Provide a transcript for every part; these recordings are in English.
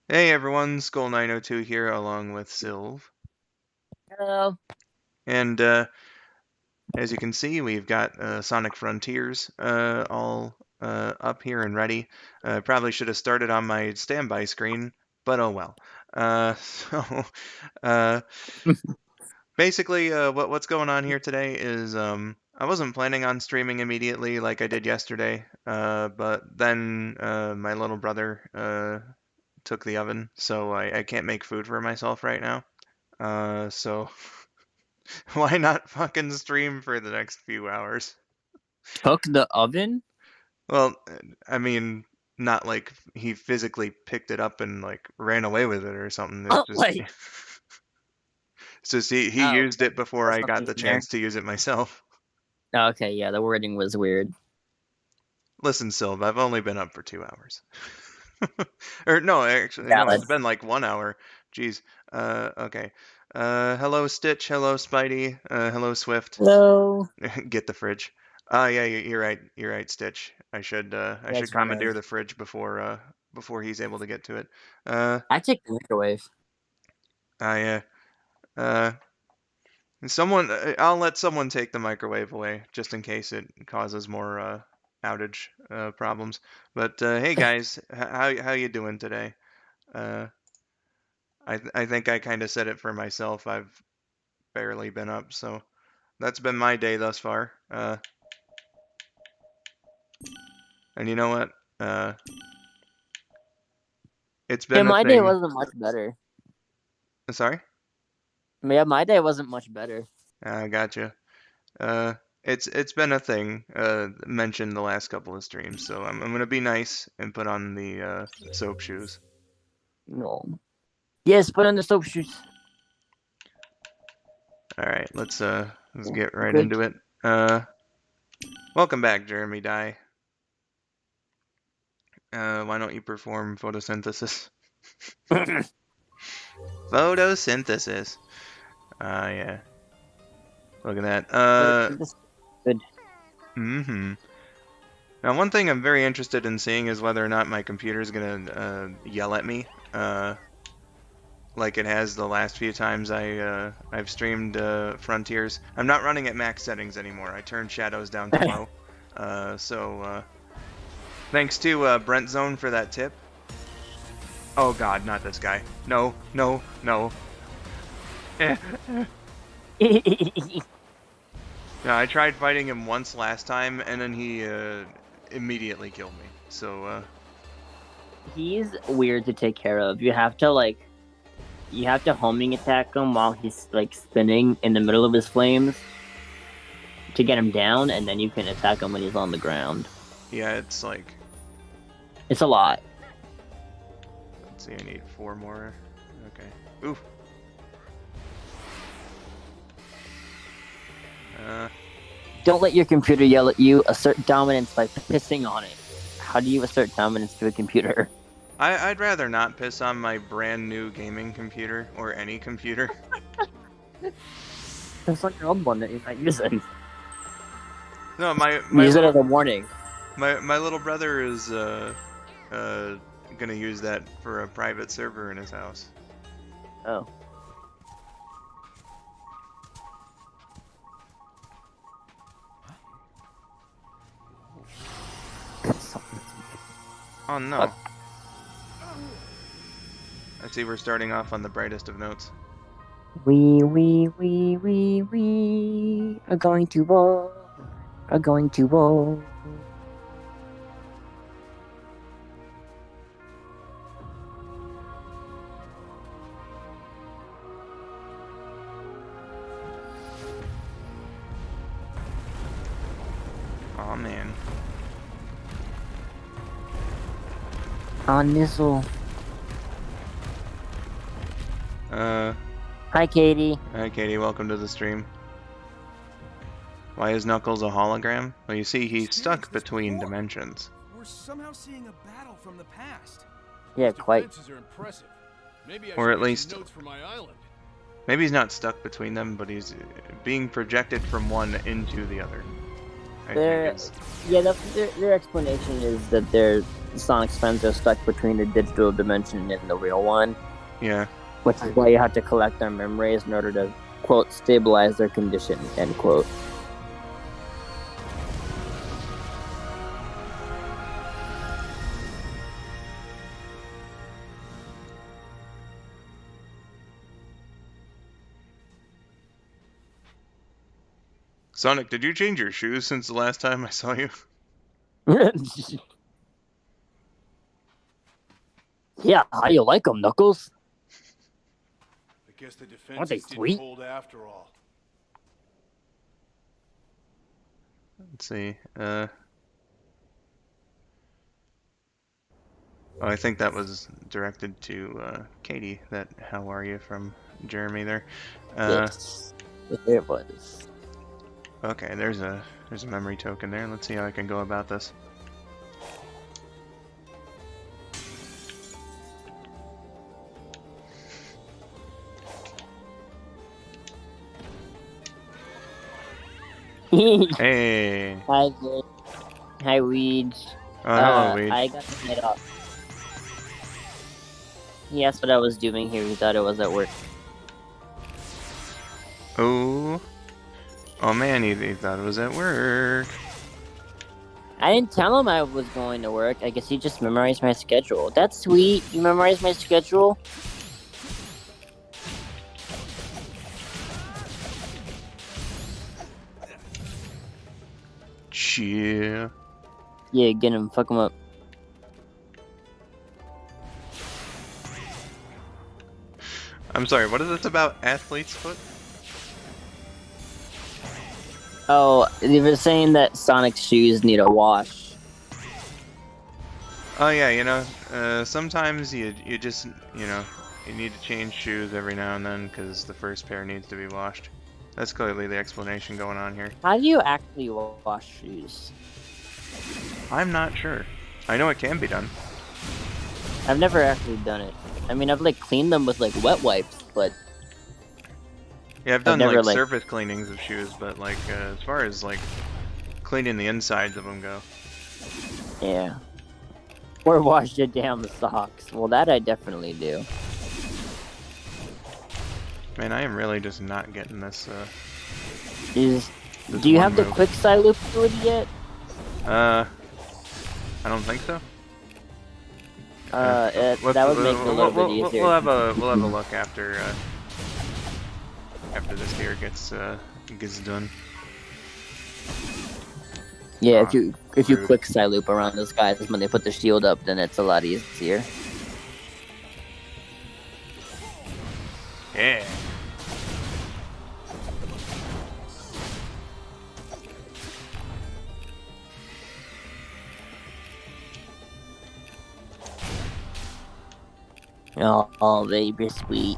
Hey everyone, skull902 here along with Silv. Hello. And as you can see, we've got Sonic Frontiers all up here and ready. Probably should have started on my standby screen, but oh well. So uh, basically, what's going on here today is I wasn't planning on streaming immediately like I did yesterday, but then my little brother took the oven, so I can't make food for myself right now. So why not fucking stream for the next few hours? Took the oven? Well, I mean, not like he physically picked it up and like ran away with it or something. It's Oh, just wait. it's just he Oh, used it before that's I got something the from there. chance to use it myself. Okay, yeah, the wording was weird. Listen, Silv, I've only been up for 2 hours. Or no, actually, no, Valid. it's been like 1 hour. Jeez. Okay. Hello Stitch. Hello Spidey. Hello Swift. Hello. Get the fridge. Yeah, you're right. You're right, Stitch. I Yeah, should it's very commandeer nice. the fridge before he's able to get to it. I take the microwave. I uh someone I'll let someone take the microwave away just in case it causes more outage problems. But hey guys, how you doing today? Uh I think I kind of said it for myself. I've barely been up, so that's been my day thus far. And you know what? Uh it's Yeah, been a my day thing. wasn't much better. Sorry? Yeah, my day wasn't much better. I gotcha. Uh, it's been a thing mentioned the last couple of streams, so I'm gonna be nice and put on the soap shoes. No. Yes, put on the soap shoes. All right, let's get right Good. into it. Uh, Welcome back, Jeremy Dye. Why don't you perform photosynthesis? Photosynthesis. Yeah. Look at that. Good. Mm-hmm. Now, one thing I'm very interested in seeing is whether or not my computer is gonna yell at me. Like it has the last few times I've streamed Frontiers. I'm not running at max settings anymore. I turned shadows down to low. So thanks to Brent Zone for that tip. Oh God, not this guy. No, no, no. Eh. No, I tried fighting him once last time, and then he immediately killed me. So He's weird to take care of. You have to homing attack him while he's like spinning in the middle of his flames to get him down, and then you can attack him when he's on the ground. yeah, it's like, It's a lot. let's see, I need 4 more. Okay. Oof. Don't let your computer yell at you. Assert dominance by pissing on it. How do you assert dominance to a computer? I'd rather not piss on my brand new gaming computer or any computer. That's like your old one that you're not using. No, Use it as a warning. my little brother is uh gonna use that for a private server in his house. Oh. Oh no. What? I see we're starting off on the brightest of notes. We are going to war. Are going to war. Oh man. On missile. Hi, Katie. Hi Katie, welcome to the stream. Why is Knuckles a hologram? Well, you see, he's stuck between dimensions. We're somehow seeing a battle from the past. Yeah, quite. Are impressive. Maybe I Or should at make least, some notes for my island. maybe he's not stuck between them, but he's being projected from one into the other. I think it's... Yeah, their explanation is that they're Sonic's friends are stuck between the digital dimension and the real one, Yeah. which is why you have to collect their memories in order to, quote, stabilize their condition, end quote. Sonic, did you change your shoes since the last time I saw you? Yeah, how you like them, Knuckles? I guess the Aren't they defenses didn't sweet? hold after all. Let's see. Oh, I think that was directed to Katie. That "How are you" from Jeremy there. Yes, it was. Okay, there's a memory token there. Let's see how I can go about this. Hey. Hi, Vic. Hi, Weed. Oh, hello, Weed. I got to head off. He asked what I was doing here. He thought it was at work. Oh. Oh man, he thought it was at work. I didn't tell him I was going to work. I guess he just memorized my schedule. That's sweet. You memorized my schedule? Yeah. Yeah, get him. Fuck him up. I'm sorry, what is this about athlete's foot? Oh, they were saying that Sonic's shoes need a wash. Oh yeah, you know, sometimes you just, you know, you need to change shoes every now and then because the first pair needs to be washed. That's clearly the explanation going on here. How do you actually wash shoes? I'm not sure. I know it can be done. I've never actually done it. I mean, I've like cleaned them with like wet wipes, but Yeah, I've done never, like like- surface cleanings of shoes, but like as far as like cleaning the insides of them go. yeah. Or washed it down the socks. Well, that I definitely do. Man, I am really just not getting this. Is This do you one have the move. quick side loop ability yet? I don't think so. That would make it a little bit easier. We'll have a look after this here gets done. Yeah, Ah, if you rude. quick side loop around those guys when they put the shield up, then it's a lot easier. Yeah. Oh, baby, sweet.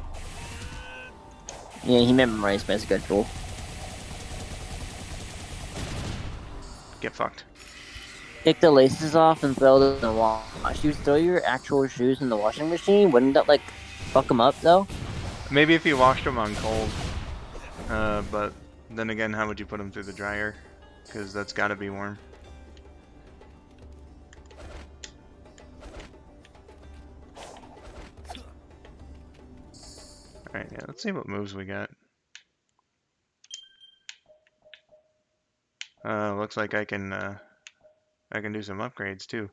Yeah, he memorized my schedule. Get fucked. Take the laces off and throw them in the wash. You throw your actual shoes in the washing machine? Wouldn't that, like, fuck them up, though? Maybe if you washed them on cold. But then again, how would you put them through the dryer? Because that's got to be warm. Alright, yeah, let's see what moves we got. Looks like I can do some upgrades too.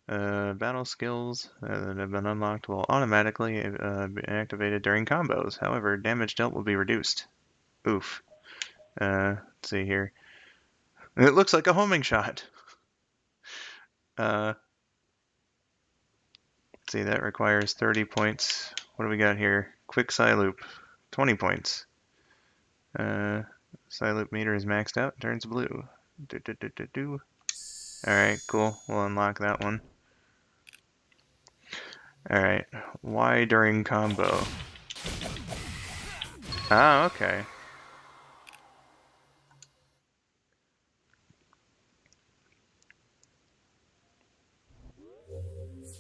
Battle skills that have been unlocked will automatically be activated during combos. However, damage dealt will be reduced. Oof. Let's see here. It looks like a homing shot. Let's see, that requires 30 points. What do we got here? Quick side loop, 20 points. Side loop meter is maxed out, turns blue. Alright, cool. We'll unlock that one. Alright, why during combo? Ah, okay.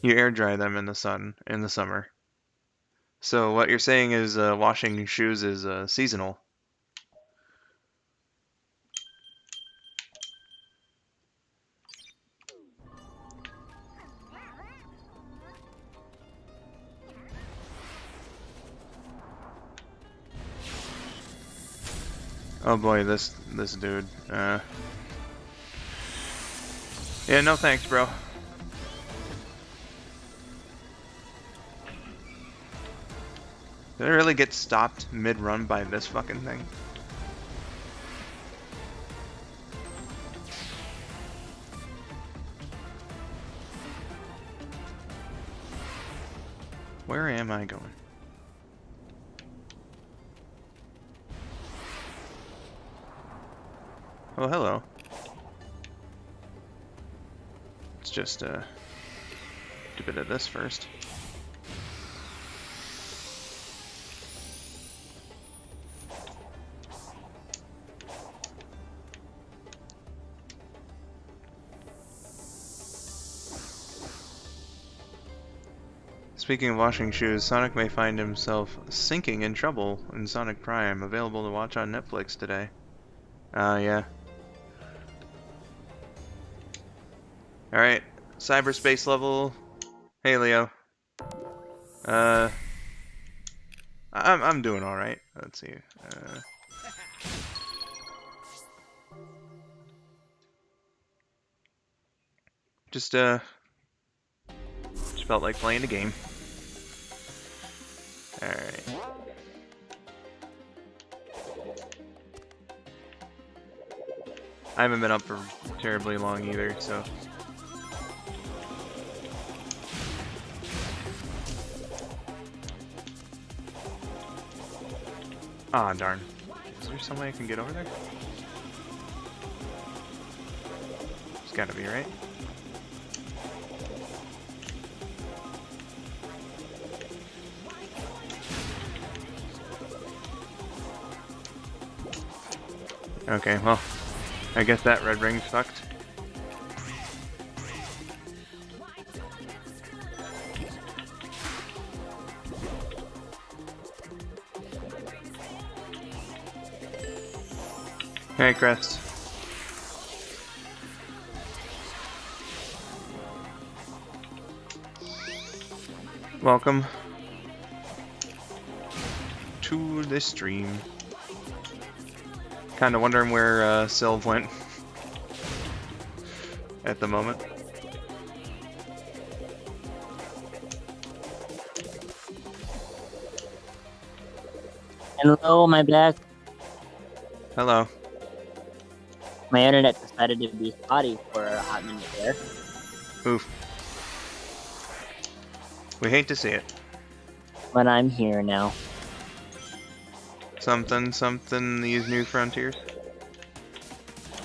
You air dry them in the sun in the summer. So what you're saying is washing shoes is seasonal. Oh boy, this dude. Yeah, no thanks, bro. Did I really get stopped mid-run by this fucking thing? Where am I going? Oh, hello. Let's just do a bit of this first. Speaking of washing shoes, Sonic may find himself sinking in trouble in Sonic Prime, available to watch on Netflix today. Yeah. Alright, cyberspace level. Hey, Leo. I'm doing alright. Let's see. Just felt like playing a game. Alright. I haven't been up for terribly long either, so. Ah, darn. Is there some way I can get over there? It's gotta be, right? Okay, well, I guess that red ring's fucked. Hey, Crest. Welcome to the stream. Kinda wondering where Silv went at the moment. Hello, am I back? Hello. My internet decided to be spotty for a hot minute there. Oof. We hate to see it. But I'm here now. Something, these new frontiers.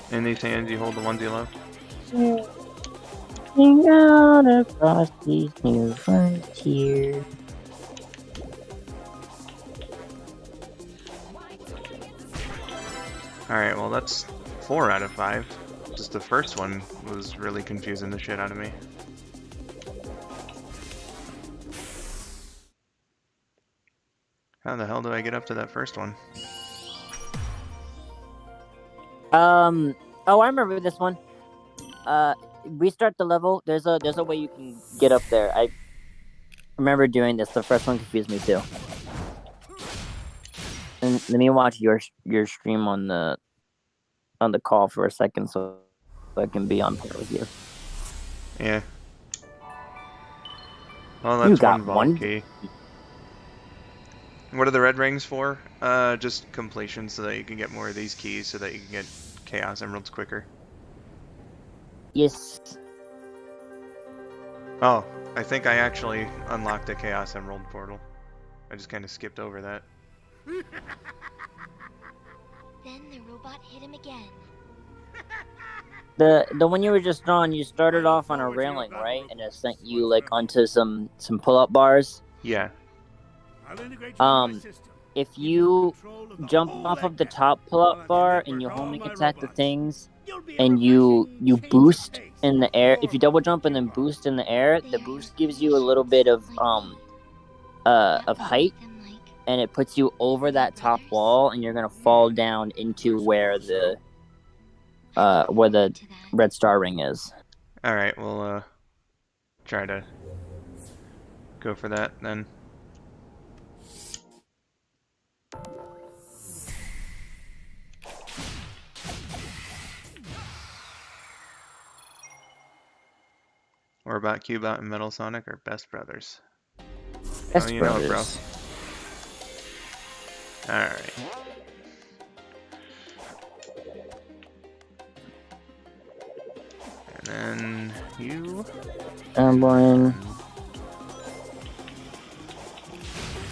In these hands you hold the ones you love. Sing out across these new frontiers. Alright, well that's 4 out of 5. Just the first one was really confusing the shit out of me. How the hell do I get up to that first one? Oh, I remember this one. Restart the level. There's a way you can get up there. I remember doing this. The first one confused me too. And let me watch your stream on the call for a second, so I can be on par with you. Yeah. Well, that's You got one vault one key. What are the red rings for? Just completion so that you can get more of these keys so that you can get Chaos Emeralds quicker. Yes. Oh, I think I actually unlocked a Chaos Emerald portal. I just kind of skipped over that. Then the robot hit him again. The one you were just on, you started off on a railing, right? And it sent you like onto some pull-up bars. Yeah. If you jump off of the top pull-up bar and you homing attack the things, and you boost in the air, if you double jump and then boost in the air, the boost gives you a little bit of height, and it puts you over that top wall, and you're gonna fall down into where the red star ring is. Alright, we'll try to go for that then. Robot, Cubot, and Metal Sonic are best brothers. Best you know it, bro. brothers. Alright. And then you. Airborne.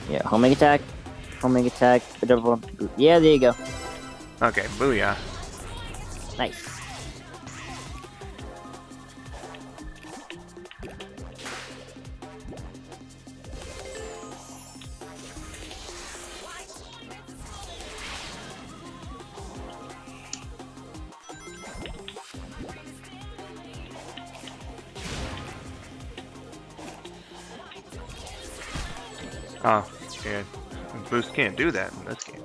Yeah, homing attack. Homing attack. Yeah, there you go. Okay, booyah. Nice. Oh, yeah. Boost can't do that in this game.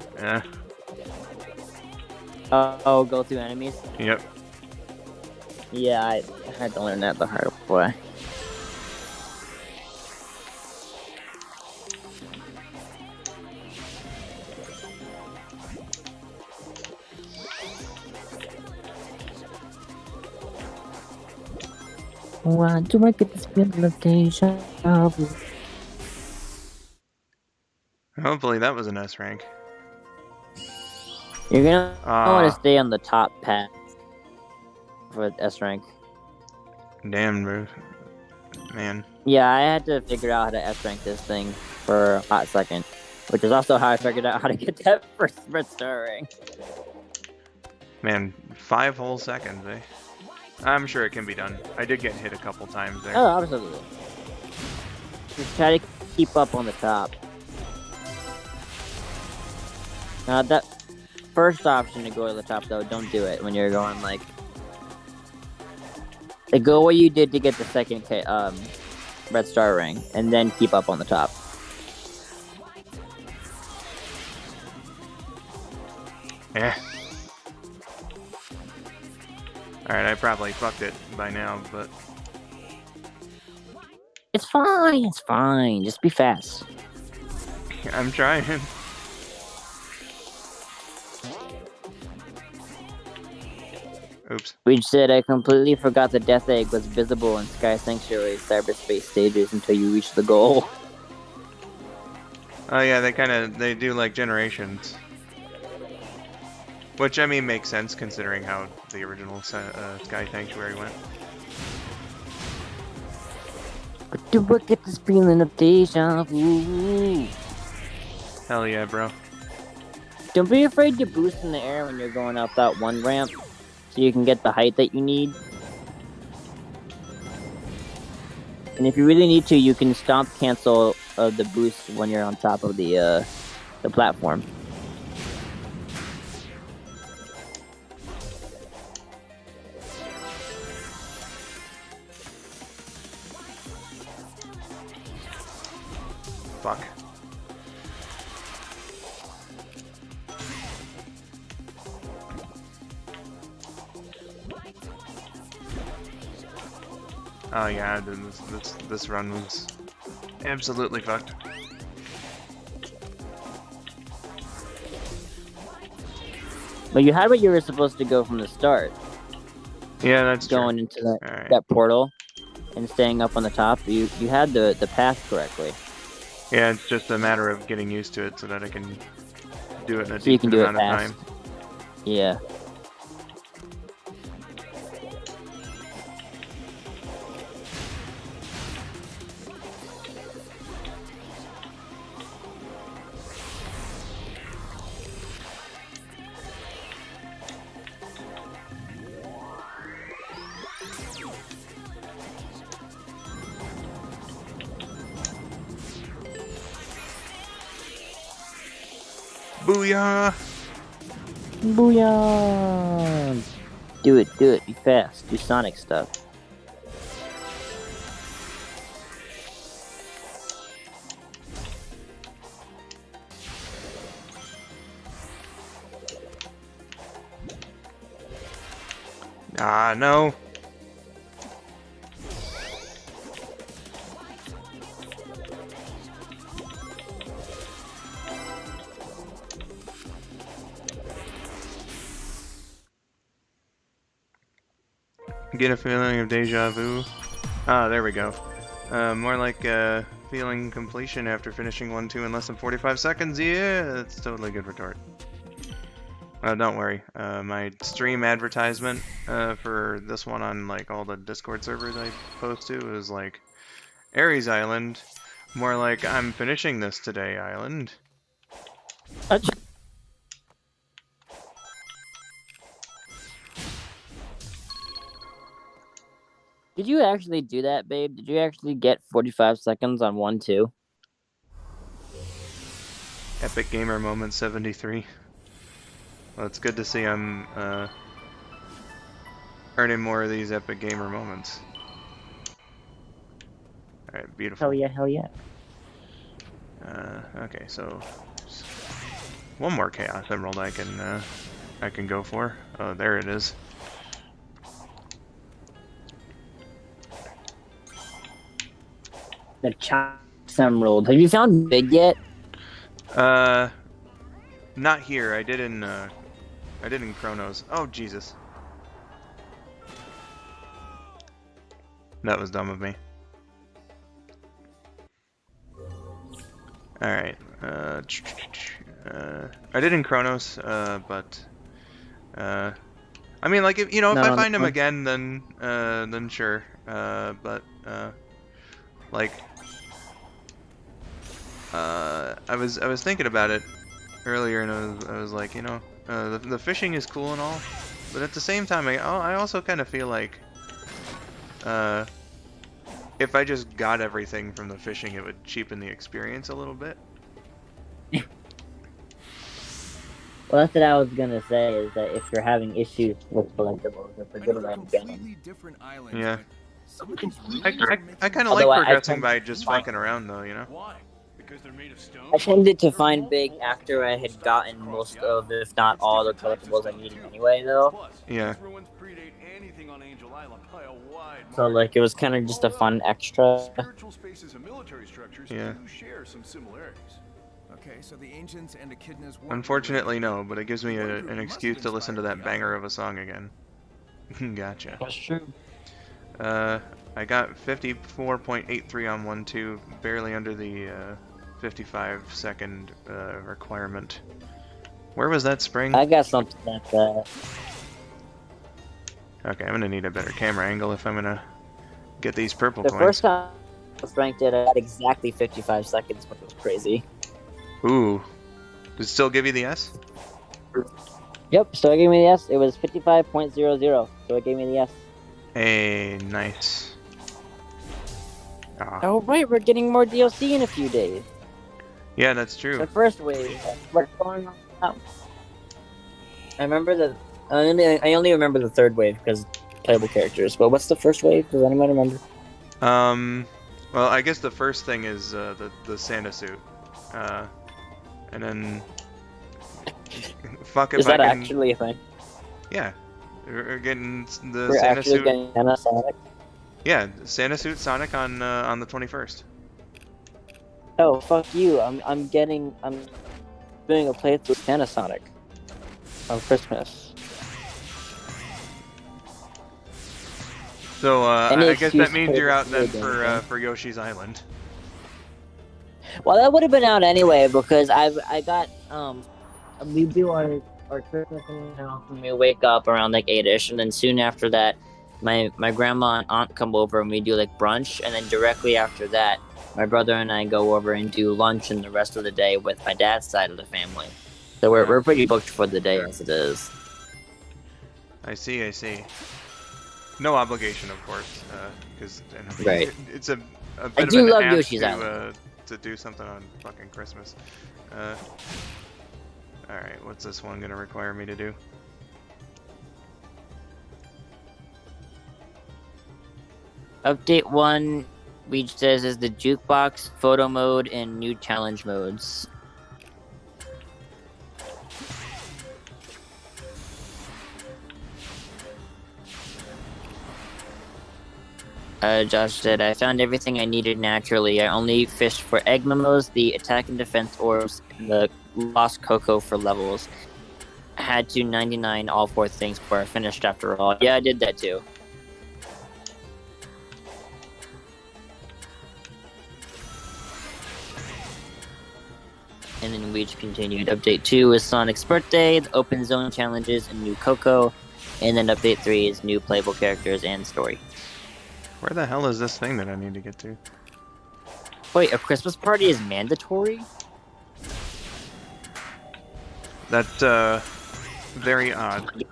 Oh, go through enemies? Yep. Yeah, I had to learn that the hard way. Why do I get this feeling of deja vu? Hopefully that was an S rank. You're gonna want Ah, to stay on the top path for S rank. damn, bro. Man. Yeah, I had to figure out how to S rank this thing for a hot second, which is also how I figured out how to get that first red star rank. Man, 5 whole seconds, eh? I'm sure it can be done. I did get hit a couple times there. Oh, absolutely. Just try to keep up on the top. That first option to go to the top, though, don't do it when you're going like go what you did to get the second red star ring, and then keep up on the top. Yeah. Alright, I probably fucked it by now, but... It's fine, it's fine. Just be fast. I'm trying. Oops. Reach said, I completely forgot the Death Egg was visible in Sky Sanctuary cyberspace stages until you reach the goal. Oh yeah, they do like generations. Which, I mean, makes sense considering how the original Sky Sanctuary went. But do I get this feeling of deja vu? Hell yeah, bro. Don't be afraid to boost in the air when you're going up that one ramp, so you can get the height that you need. And if you really need to, you can stomp cancel the boost when you're on top of the platform. Fuck. Oh yeah, this run was absolutely fucked. But you had what you were supposed to go from the start. Yeah, that's going true. into Alright. that portal and staying up on the top. You had the path correctly. Yeah, it's just a matter of getting used to it so that I can do it in a So you can decent do it amount of fast. time. Yeah. Booyah! Booyah! Do it, be fast, do Sonic stuff. Ah, no. Get a feeling of deja vu. Ah, there we go. More like feeling completion after finishing 1-2 in less than 45 seconds. Yeah, that's totally good retort. Don't worry. My stream advertisement for this one on like all the Discord servers I post to is like Ares Island. More like I'm finishing this today Island. Did you actually do that, babe? Did you actually get 45 seconds on 1-2? Epic Gamer Moment 73. Well, it's good to see I'm earning more of these Epic Gamer moments. Alright, beautiful. Hell yeah, hell yeah. Okay, so one more Chaos Emerald I can go for. Oh, there it is. The Chaos Emerald. Have you found Big yet? Not here. I did in Chronos. Oh, Jesus. That was dumb of me. Alright. I did in Chronos, but I mean, like, if No, I find him again, then sure. But like, I was thinking about it earlier, and I was like, the fishing is cool and all, but at the same time, I also kind of feel like, if I just got everything from the fishing, it would cheapen the experience a little bit. Well, that's what I was gonna say, is that if you're having issues with collectibles, it's a I good know they're way to get them. completely different islands, Yeah. but some of these really I make kind of like Although I progressing tend by to just find- fucking around, though, Why? Because they're made of stone? I tended to find Big after I had gotten most of, if not all, the collectibles I needed anyway, though. Plus, Yeah. these ruins predate anything on Angel Island by a wide So, margin. like, it was kind of just a fun extra. Spiritual spaces and military structures Yeah. do share some similarities. Okay, so the ancients and echidnas were Unfortunately, no, but it gives me an excuse to listen to that banger of a song again. Gotcha. That's true. I got 54.83 on 1-2, barely under the 55-second requirement. Where was that spring? I got something like that. Okay, I'm gonna need a better camera angle if I'm gonna get these purple The coins. first time Frank did, I had exactly 55 seconds, which was crazy. Ooh. Does it still give you the S? Yep, so it gave me the S. It was 55.00, so it gave me the S. Hey, nice. Ah. Oh, right, we're getting more DLC in a few days. Yeah, that's true. The first wave, what's going on now? I remember I only remember the third wave because playable characters, but what's the first wave? Does anyone remember? Well, I guess the first thing is the Santa suit. And then... Fuck if Is I that can... actually a thing? Yeah. We're getting the We're Santa actually suit... getting Panasonic? Yeah, Santa suit Sonic on the 21st. Oh, fuck you. I'm doing a playthrough with Panasonic on Christmas. So, Any I guess excuse that means for you're out then the game. for Yoshi's Island. Well, that would have been out anyway because I got we do our Christmas in the house when we wake up around like 8ish, and then soon after that, my grandma and aunt come over and we do like brunch, and then directly after that, my brother and I go over and do lunch and the rest of the day with my dad's side of the family. So we're pretty booked for the day as it is. I see. No obligation, of course, because Right. it's a bit I of do an love ask Yoshi's to, Island. To do something on fucking Christmas. Alright, what's this one gonna require me to do? Update 1, Weege says, is the jukebox, photo mode, and new challenge modes. Josh said, I found everything I needed naturally. I only fished for egg memos, the attack and defense orbs, and the lost cocoa for levels. I had to 99 all 4 things before I finished after all. Yeah, I did that too. and then we just continued. Update 2 is Sonic's birthday, the open zone challenges, and new Coco. And then update 3 is new playable characters and story. Where the hell is this thing that I need to get to? Wait, a Christmas party is mandatory? That's, very odd.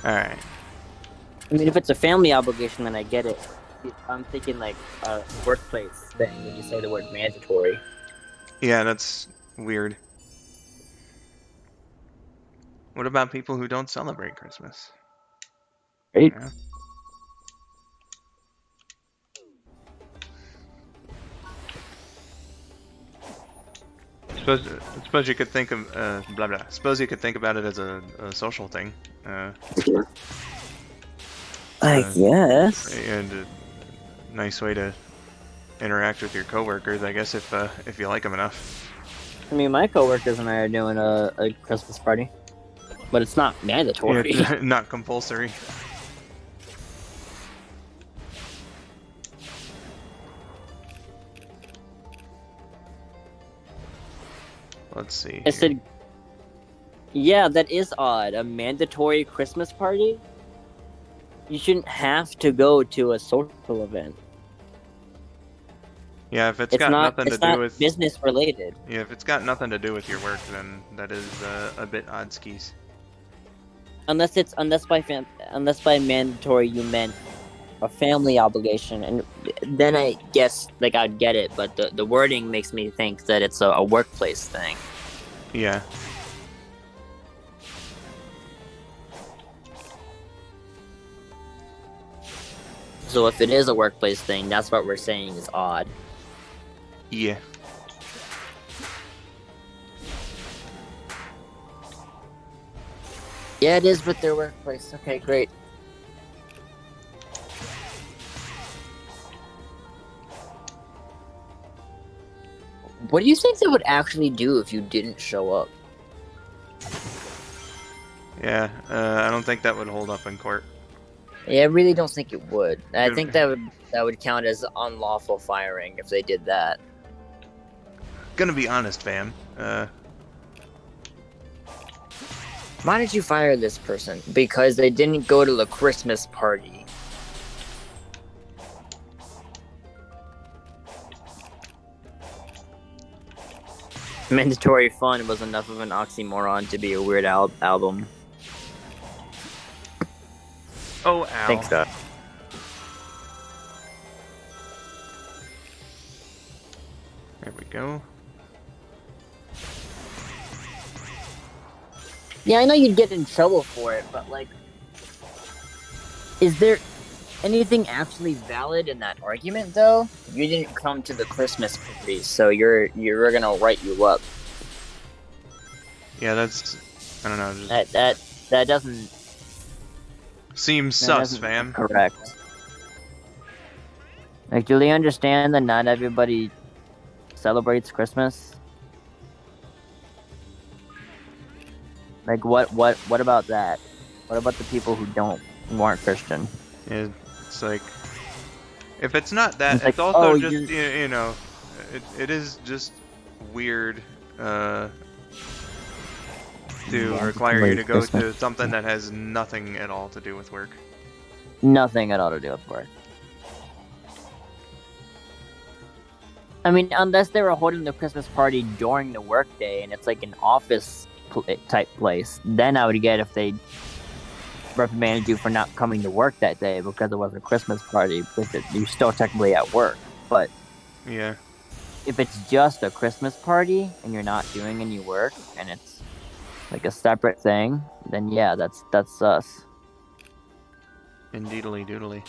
Alright. I mean, if it's a family obligation, then I get it. I'm thinking like a workplace thing when you say the word mandatory. Yeah, that's weird. What about people who don't celebrate Christmas? Right? Yeah. Suppose you could think of blah blah. Suppose you could think about it as a social thing, I guess. and a nice way to interact with your coworkers. I guess if you like them enough. I mean, my coworkers and I are doing a Christmas party, but it's not mandatory. Yeah, not compulsory. Let's see. I said, yeah, that is odd. A mandatory Christmas party? You shouldn't have to go to a social event. Yeah, if it's got nothing to do with business related. Yeah, if it's got nothing to do with your work, then that is a bit odd skis. Unless by mandatory you meant a family obligation, and then I guess like I'd get it, but the wording makes me think that it's a workplace thing. Yeah. So if it is a workplace thing, that's what we're saying is odd. Yeah. Yeah, it is with their workplace. Okay, great. What do you think they would actually do if you didn't show up? Yeah, I don't think that would hold up in court. Yeah, I really don't think it would. I think that would count as unlawful firing if they did that. Gonna be honest, fam. Why did you fire this person? Because they didn't go to the Christmas party. Mandatory fun was enough of an oxymoron to be a Weird Al album. Oh, ow. Thanks, God. There we go. Yeah, I know you'd get in trouble for it, but like, is there anything actually valid in that argument though? You didn't come to the Christmas party, so you're gonna write you up. Yeah, that's... I don't know. Just That doesn't seems sus, fam. correct. Like, do they understand that not everybody celebrates Christmas? Like, what about that? What about the people who aren't Christian? Yeah, it's like... If it's not that, It's it's like, also oh, just, you know... It is just weird, to require you to go to something that has nothing at all to do with work. Nothing at all to do with work. I mean, unless they were holding the Christmas party during the workday and it's like an office type place, then I would get if they reprimanded you for not coming to work that day because it was a Christmas party, because you're still technically at work. But Yeah. if it's just a Christmas party and you're not doing any work and it's like a separate thing, then yeah, that's sus. Indeedly doodly.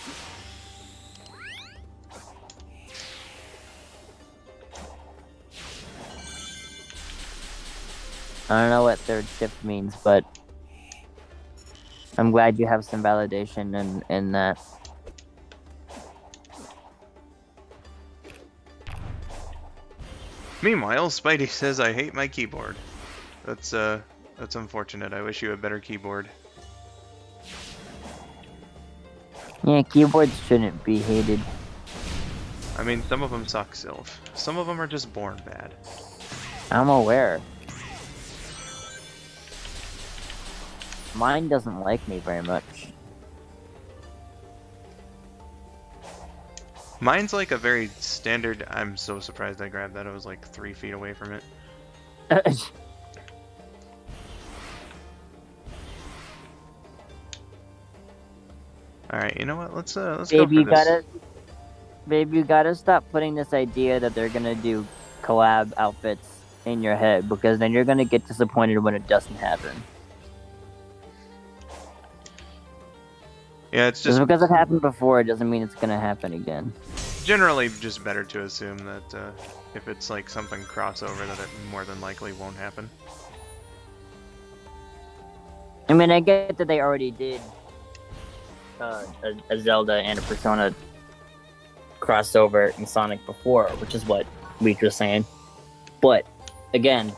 I don't know what third shift means, but I'm glad you have some validation in that. Meanwhile, Spidey says I hate my keyboard. That's unfortunate. I wish you a better keyboard. Yeah, keyboards shouldn't be hated. I mean, some of them suck, Silv. Some of them are just born bad. I'm aware. Mine doesn't like me very much. Mine's like a very standard. I'm so surprised I grabbed that. I was like 3 feet away from it. All right, you know what? Let's go for this. Babe, you gotta stop putting this idea that they're gonna do collab outfits in your head, because then you're gonna get disappointed when it doesn't happen. Yeah, it's just because it happened before, it doesn't mean it's gonna happen again. generally just better to assume that if it's like something crossover, that it more than likely won't happen. I mean, I get that they already did a Zelda and a Persona crossover in Sonic before, which is what we were saying. But again,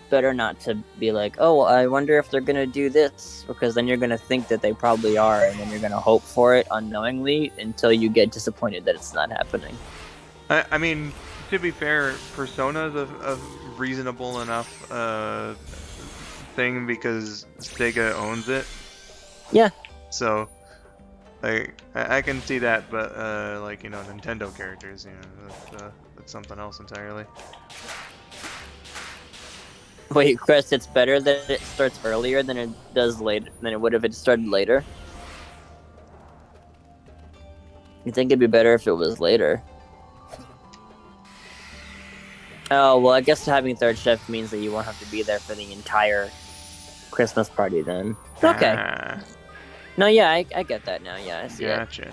better not to be like, oh, I wonder if they're gonna do this, because then you're gonna think that they probably are, and then you're gonna hope for it unknowingly until you get disappointed that it's not happening. I mean, to be fair, Persona's a reasonable enough thing because Sega owns it. Yeah. So, like, I can see that, but like, you know, Nintendo characters, you know, that's something else entirely. Wait, Chris, it's better that it starts earlier than it does later than it would if it started later. You think it'd be better if it was later? Oh, well, I guess having third shift means that you won't have to be there for the entire Christmas party then. Okay. No, yeah, I get that now. Yeah, I see it. Gotcha.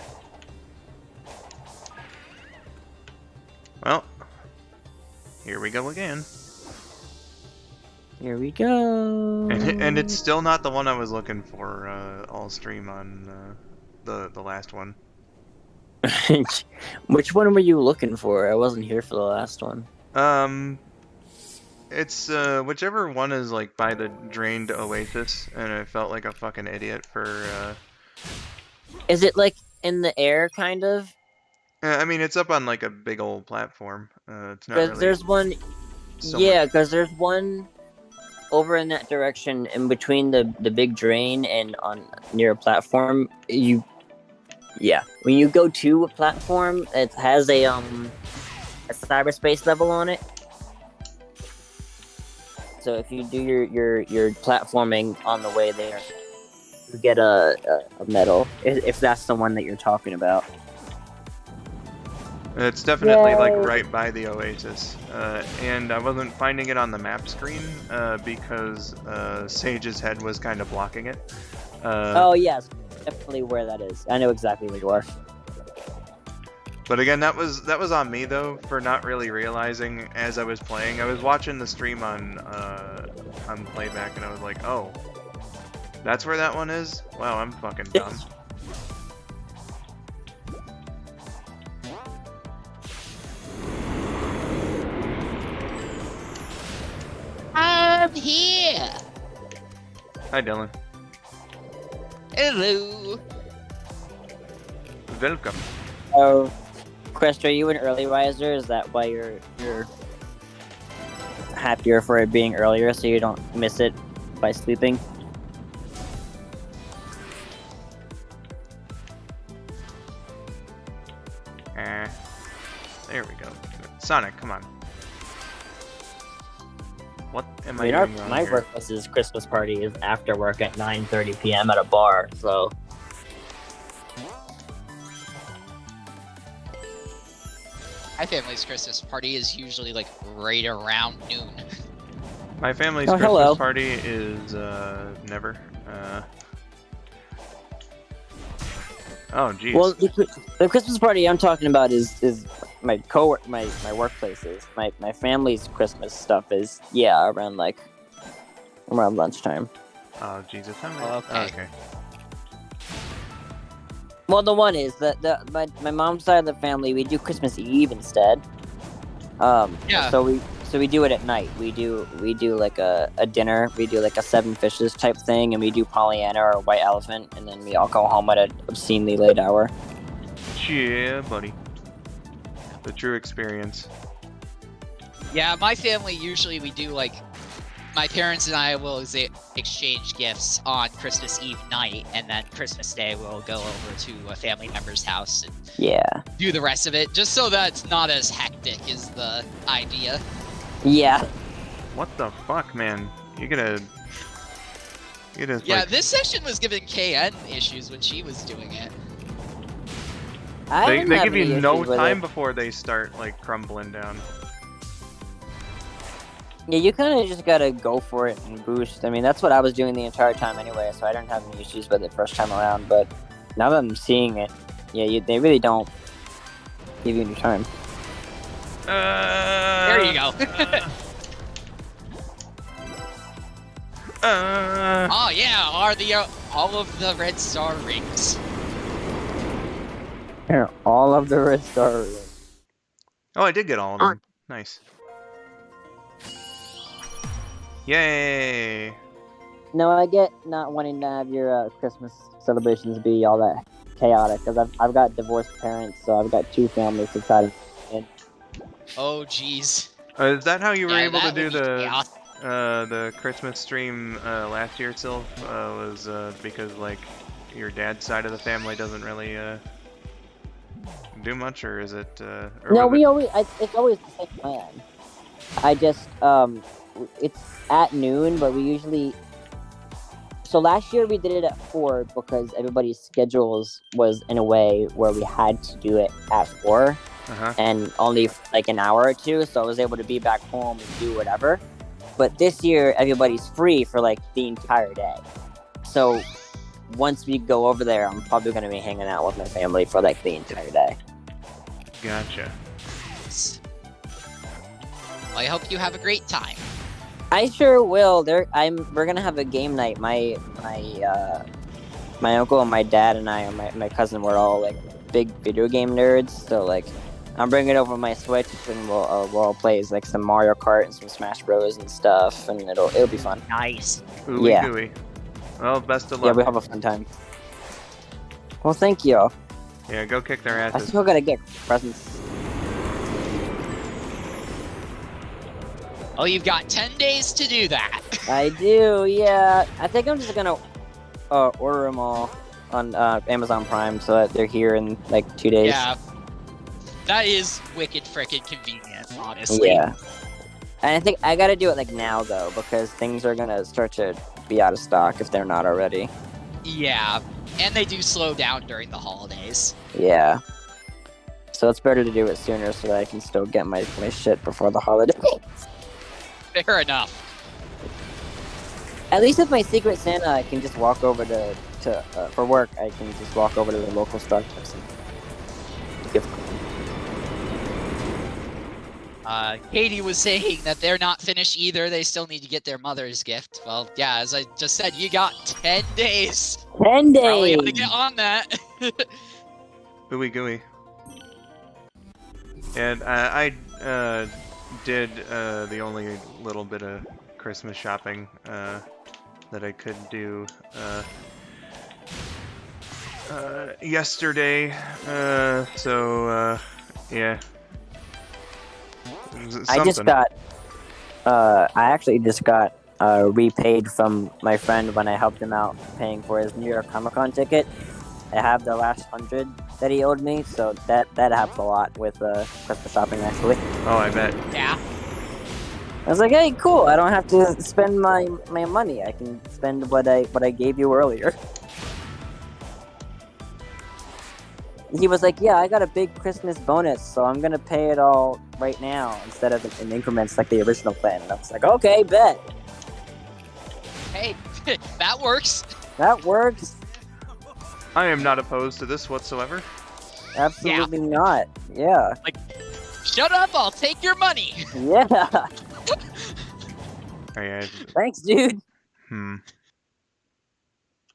Well, here we go again. Here we go. And it's still not the one I was looking for all stream on the last one. Which one were you looking for? I wasn't here for the last one. It's whichever one is like by the drained oasis, and I felt like a fucking idiot for. Is it like in the air, kind of? I mean, it's up on like a big old platform. It's not really. There's one. So Yeah, because there's one over in that direction, in between the big drain and on near a platform. When you go to a platform, it has a cyberspace level on it. So if you do your platforming on the way there, you get a medal, if that's the one that you're talking about. It's definitely like right by the oasis, and I wasn't finding it on the map screen because Sage's head was kind of blocking it. Oh yes, definitely where that is. I know exactly where you are. But again, that was on me though, for not really realizing as I was playing. I was watching the stream on playback, and I was like, oh, that's where that one is? Wow, I'm fucking dumb. I'm here. Hi, Dylan. Hello. Welcome. Oh, Quest, are you an early riser? Is that why you're happier for it being earlier, so you don't miss it by sleeping? There we go. Sonic, come on. What am I mean, doing wrong my here? workplace's Christmas party is after work at 9:30 p.m. at a bar, so. My family's Christmas party is usually like right around noon. My family's Oh, Christmas hello. party is never. Oh, geez. Well, the Christmas party I'm talking about is my my workplace's. My family's Christmas stuff is around lunchtime. Oh, Jesus. Okay. Well, the one is that my mom's side of the family, we do Christmas Eve instead. Yeah. So we do it at night. We do like a dinner. We do like a Seven Fishes type thing, and we do Pollyanna or White Elephant, and then we all go home at an obscenely late hour. Yeah, buddy. the true experience. Yeah, my family usually we do like my parents and I will exchange gifts on Christmas Eve night, and then Christmas Day we'll go over to a family member's house and Yeah. do the rest of it, just so that it's not as hectic is the idea. Yeah. What the fuck, man? You're gonna Yeah, like, this section was giving KN issues when she was doing it. I they give you no time before they start like crumbling down. Yeah, you kind of just gotta go for it and boost. I mean, that's what I was doing the entire time anyway, so I didn't have any issues with it first time around. But now that I'm seeing it, yeah, they really don't give you any time. There you go. Oh yeah, are the all of the red star rings. Here, all of the red stars. Oh, I did get all of them. Nice. Yay! No, I get not wanting to have your Christmas celebrations be all that chaotic because I've got divorced parents, so I've got two families to try to. Oh jeez. Is that how you were Yeah, able to that do would be chaos. the Christmas stream last year, Silv? Was because like your dad's side of the family doesn't really do much, or is it? Or No, was it's always the same plan. I just it's at noon, but we usually. So last year we did it at 4 because everybody's schedules was in a way where we had to do it at 4 and only like an hour or two, so I was able to be back home and do whatever. But this year everybody's free for like the entire day. So once we go over there, I'm probably going to be hanging out with my family for like the entire day. Gotcha. Well, I hope you have a great time. I sure will. We're gonna have a game night. My uncle and my dad and I and my cousin were all like big video game nerds. So like, I'm bringing over my Switch and we'll all play like some Mario Kart and some Smash Bros and stuff, and it'll be fun. Nice. Ooey Yeah. gooey. Well, best of Yeah, luck. we'll have a fun time. Well, thank you. Yeah, go kick their I asses. still gotta get presents. Oh, you've got 10 days to do that. I do. Yeah. I think I'm just gonna order them all on Amazon Prime so that they're here in like 2 days. Yeah. That is wicked frickin' convenient, honestly. Yeah. And I think I gotta do it like now though, because things are gonna start to be out of stock if they're not already. Yeah. And they do slow down during the holidays. Yeah. So it's better to do it sooner so that I can still get my shit before the holidays. Fair enough. At least with my Secret Santa, I can just walk over to for work. I can just walk over to the local Starbucks and give. Katie was saying that they're not finished either. They still need to get their mother's gift. Well, yeah, as I just said, you got 10 days. 10 days. Probably ought to get on that. Ooey gooey. And I did the only little bit of Christmas shopping that I could do yesterday. So yeah. I just got. I actually just got repaid from my friend when I helped him out paying for his New York Comic Con ticket. I have the last 100 that he owed me, so that helps a lot with Christmas shopping actually. Oh, I bet. Yeah. I was like, hey, cool! I don't have to spend my money. I can spend what I gave you earlier. He was like, yeah, I got a big Christmas bonus, so I'm gonna pay it all right now instead of in increments like the original plan. And I was like, okay, bet. Hey, that works. That works. I am not opposed to this whatsoever. Absolutely not. Yeah. Shut up, I'll take your money. Yeah. Thanks, dude. No,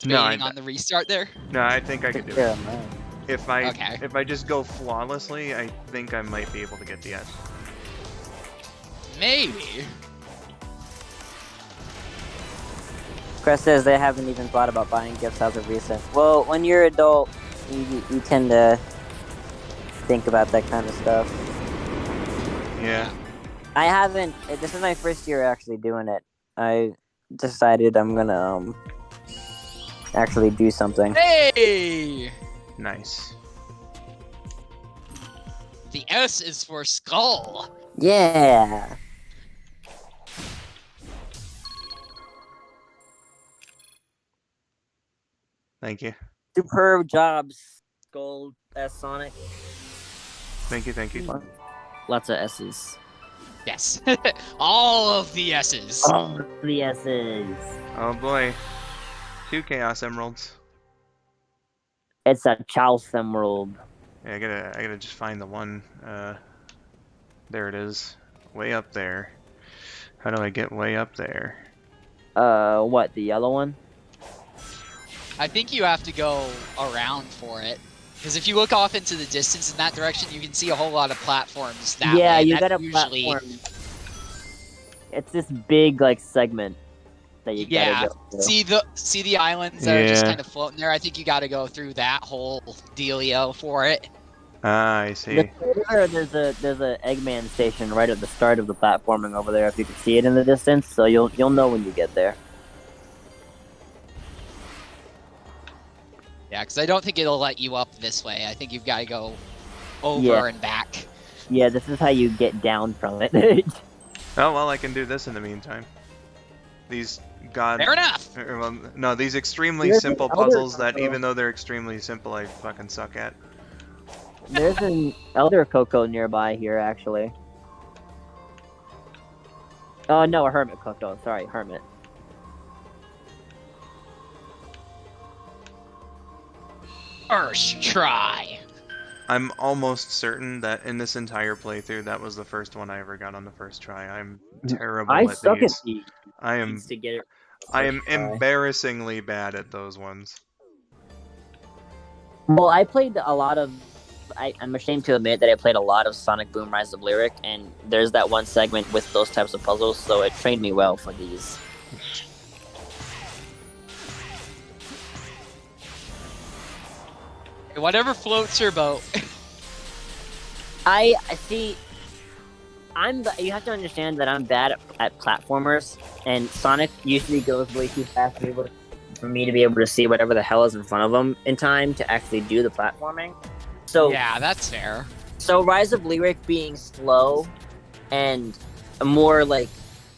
Waiting on the restart there. No, I think I could do Yeah, it. man. If I just go flawlessly, I think I might be able to get the S. Maybe. Chris says they haven't even thought about buying gifts as of recent. Well, when you're adult, you tend to think about that kind of stuff. Yeah. I haven't. This is my first year actually doing it. I decided I'm gonna actually do something. Hey! Nice. The S is for skull. Yeah. Thank you. Superb jobs, Skull S Sonic. Thank you. Thank you. Lots of S's. Yes. All of the S's. Oh, the S's. Oh boy. 2 Chaos Emeralds. It's a Chaos Emerald. Yeah, I gotta just find the one. There it is. Way up there. How do I get way up there? What, the yellow one? I think you have to go around for it. Because if you look off into the distance in that direction, you can see a whole lot of platforms that Yeah, way. you That's got a usually... platform. It's this big, like, segment that you Yeah, gotta go through. see the islands that are just Yeah. kind of floating there? I think you gotta go through that whole dealio for it. Ah, I see. There's a Eggman station right at the start of the platforming over there. If you can see it in the distance, so you'll know when you get there. Yeah, because I don't think it'll let you up this way. I think you've got to go over Yeah. and back. Yeah, this is how you get down from it. Oh, well, I can do this in the meantime. These Fair enough. well, no, these extremely There's simple an elder puzzles that Coco. even though they're extremely simple, I fucking suck at. There's an Elder Coco nearby here, actually. Oh no, a Hermit Coco. Sorry, Hermit. First try. I'm almost certain that in this entire playthrough, that was the first one I ever got on the first try. I'm terrible I at suck these. at these. I am To get it. I am first try. embarrassingly bad at those ones. Well, I played a lot of. I'm ashamed to admit that I played a lot of Sonic Boom Rise of Lyric, and there's that one segment with those types of puzzles, so it trained me well for these. Whatever floats your boat. I see. You have to understand that I'm bad at platformers, and Sonic usually goes way too fast for me to be able to see whatever the hell is in front of him in time to actually do the platforming. So Yeah, that's fair. So Rise of Lyric being slow and more like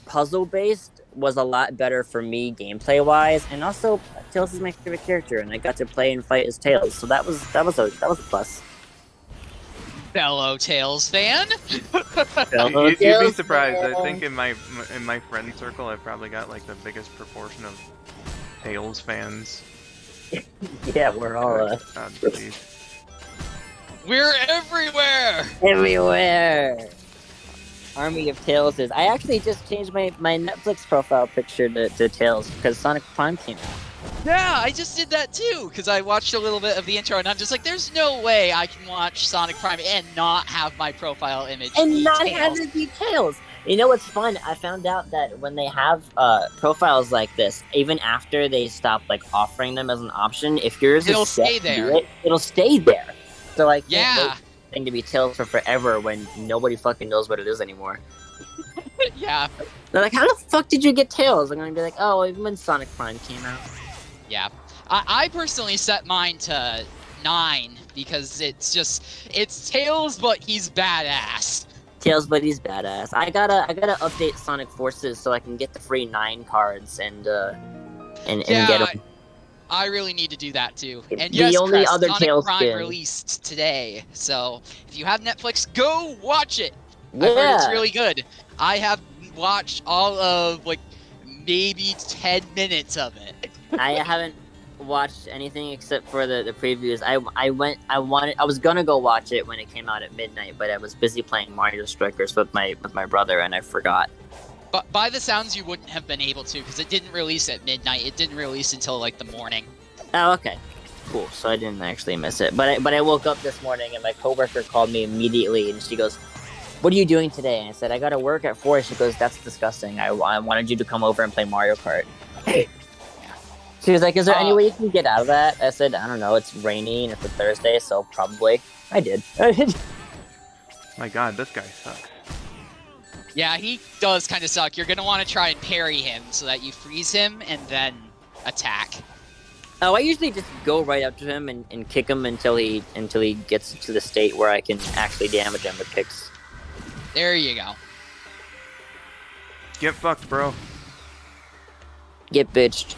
puzzle based was a lot better for me gameplay wise, and also Tails is my favorite character, and I got to play and fight as Tails, so that was a plus. Fellow Tails fan. You'd be surprised. I think in my friend circle, I've probably got like the biggest proportion of Tails fans. Yeah, we're all Jeez. We're everywhere. everywhere. Army of Tails is. I actually just changed my Netflix profile picture to Tails because Sonic Prime came out. Yeah, I just did that too, because I watched a little bit of the intro, and I'm just like, there's no way I can watch Sonic Prime and not have my profile image And be not Tails. have it be Tails. You know what's fun? I found out that when they have profiles like this, even after they stop like offering them as an option, if yours It'll is set stay to there. do it, it'll stay there. So like, Yeah. thing to be Tails for forever when nobody fucking knows what it is anymore. Yeah, They're like, how the fuck did you get Tails? I'm gonna be like, oh, even when Sonic Prime came out. yeah. I personally set mine to 9 because it's Tails, but he's badass. Tails, but he's badass. I gotta update Sonic Forces so I can get the free 9 cards and Yeah, get them. I really need to do that too. And The yes, only Crest, other Sonic Tails Prime skin. released today, so if you have Netflix, go watch it. Yeah. I've heard it's really good. I have watched all of like maybe 10 minutes of it. I haven't watched anything except for the previews. I was gonna go watch it when it came out at midnight, but I was busy playing Mario Strikers with my brother and I forgot. But by the sounds, you wouldn't have been able to because it didn't release at midnight. It didn't release until like the morning. Oh, okay. Cool. So I didn't actually miss it. But I woke up this morning and my coworker called me immediately and she goes, "What are you doing today?" And I said, "I got to work at 4." She goes, "That's disgusting. I wanted you to come over and play Mario Kart." She was like, "Is there any way you can get out of that?" I said, "I don't know. It's rainy and it's a Thursday, so probably." I did. My God, this guy sucks. Yeah, he does kind of suck. You're gonna want to try and parry him so that you freeze him and then attack. Oh, I usually just go right up to him and kick him until he gets to the state where I can actually damage him with kicks. There you go. Get fucked, bro. Get bitched.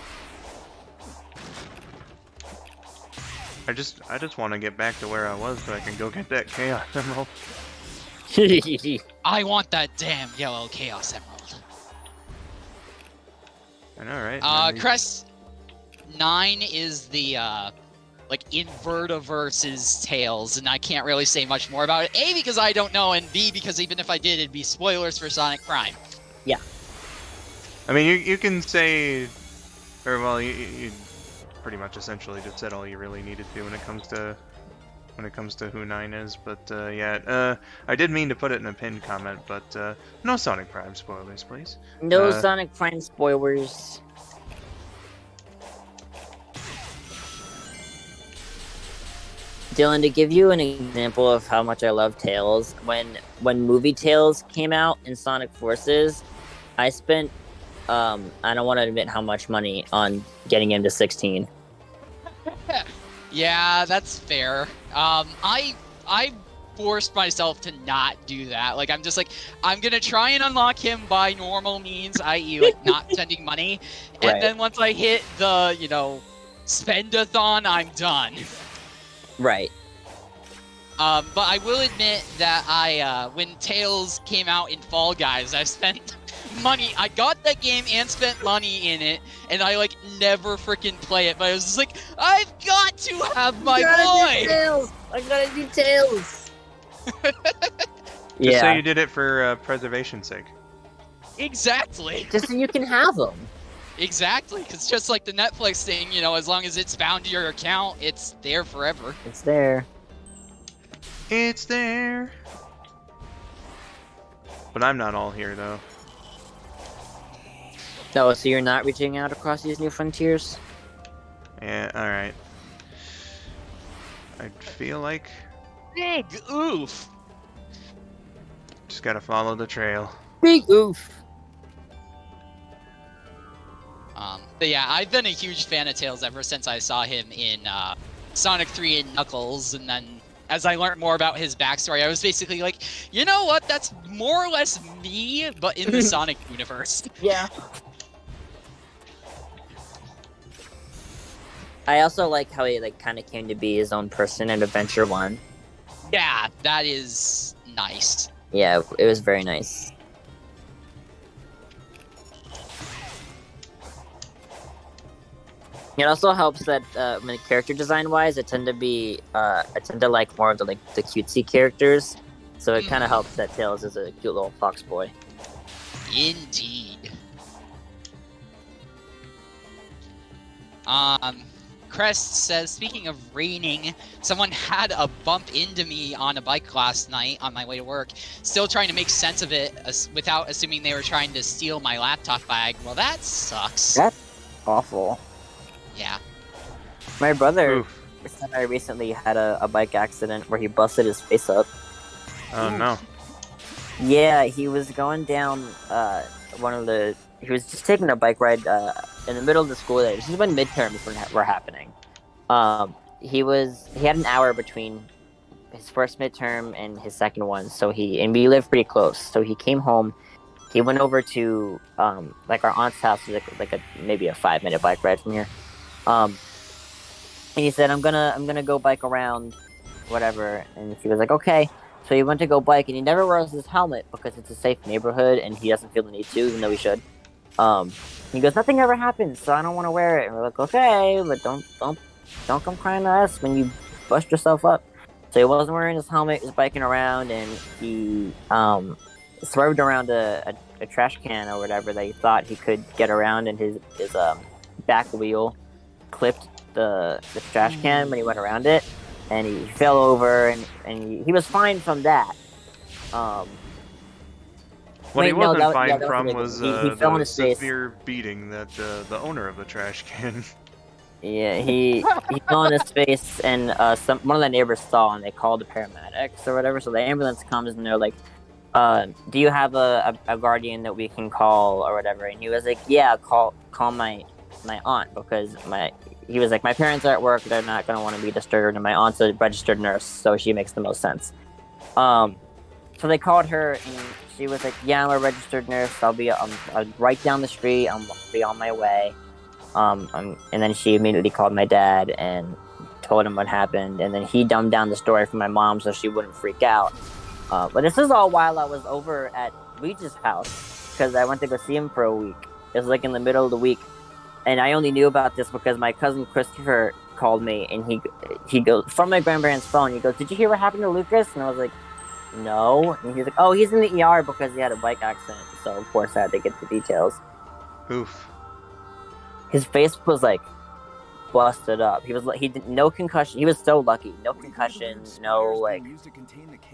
I just want to get back to where I was so I can go get that Chaos Emerald. I want that damn yellow Chaos Emerald. I know, right? Crest 9 is the like Invertiverse's Tails, and I can't really say much more about it. A, because I don't know, and B, because even if I did, it'd be spoilers for Sonic Prime. Yeah. I mean, you can say, or well, you pretty much essentially just said all you really needed to when it comes to who 9 is. But yeah, I did mean to put it in a pinned comment, but no Sonic Prime spoilers, please. No Sonic Prime spoilers. Dylan, to give you an example of how much I love Tails, when movie Tails came out in Sonic Forces, I spent I don't want to admit how much money on getting him to 16. Yeah, that's fair. I forced myself to not do that. Like, I'm just like, I'm gonna try and unlock him by normal means, i.e. like not spending money, and Right. then once I hit the, spend-a-thon, I'm done. Right. But I will admit that when Tails came out in Fall Guys, I spent money. I got that game and spent money in it, and I never freaking play it. But I was just like, I've got to have my boy. Tails. I gotta do Tails. Just say you did it for preservation's sake. Exactly. Just so you can have them. Exactly, because just like the Netflix thing, as long as it's bound to your account, it's there forever. It's there. It's there. But I'm not all here, though. Oh, so you're not reaching out across these new frontiers? Yeah, alright. I feel like Big oof. just gotta follow the trail. Big oof. But yeah, I've been a huge fan of Tails ever since I saw him in Sonic 3 and Knuckles, and then as I learned more about his backstory, I was basically like, you know what, that's more or less me, but in the Sonic universe. Yeah. I also like how he kind of came to be his own person in Adventure 1. Yeah, that is nice. Yeah, it was very nice. It also helps that when character design wise, I tend to like more of the cutesy characters, so it kind of helps that Tails is a cute little fox boy. Indeed. Crest says, speaking of raining, someone had a bump into me on a bike last night on my way to work. Still trying to make sense of it without assuming they were trying to steal my laptop bag. Well, that sucks. That's awful. Yeah. My brother Oof. and I recently had a bike accident where he busted his face up. Oh no. Yeah, he was going down he was just taking a bike ride in the middle of the school day. This is when midterms were happening. He had an hour between his first midterm and his second one, and we lived pretty close. So he came home. He went over to our aunt's house, maybe a 5-minute bike ride from here. And he said, I'm gonna go bike around, whatever. And she was like, okay. So he went to go bike, and he never wears his helmet because it's a safe neighborhood, and he doesn't feel the need to, even though he should. He goes, nothing ever happens, so I don't want to wear it. And we're like, okay, but don't come crying to us when you bust yourself up. So he wasn't wearing his helmet, he was biking around, and he swerved around a trash can or whatever that he thought he could get around, and his back wheel clipped the trash can when he went around it, and he fell over, and he was fine from that. What he wasn't that fine was from ridiculous. was He fell on the his face. severe beating that the owner of the trash can. Yeah, he fell on his face, and one of the neighbors saw, and they called the paramedics or whatever. So the ambulance comes, and they're like, do you have a guardian that we can call or whatever? And he was like, yeah, call my aunt, because he was like, my parents are at work, they're not going to want to be disturbed, and my aunt's a registered nurse, so she makes the most sense. So they called her, and she was like, yeah, I'm a registered nurse, I'll be right down the street, I'll be on my way. And then she immediately called my dad and told him what happened, and then he dumbed down the story for my mom so she wouldn't freak out. But this is all while I was over at Luigi's house, because I went to go see him for a week. It was like in the middle of the week, and I only knew about this because my cousin Christopher called me, and he goes, from my grandparents' phone, he goes, did you hear what happened to Lucas? And I was like, no. And he's like, oh, he's in the ER because he had a bike accident. So of course I had to get the details. Oof. His face was like busted up. He did no concussion. He was so lucky. No concussion, no like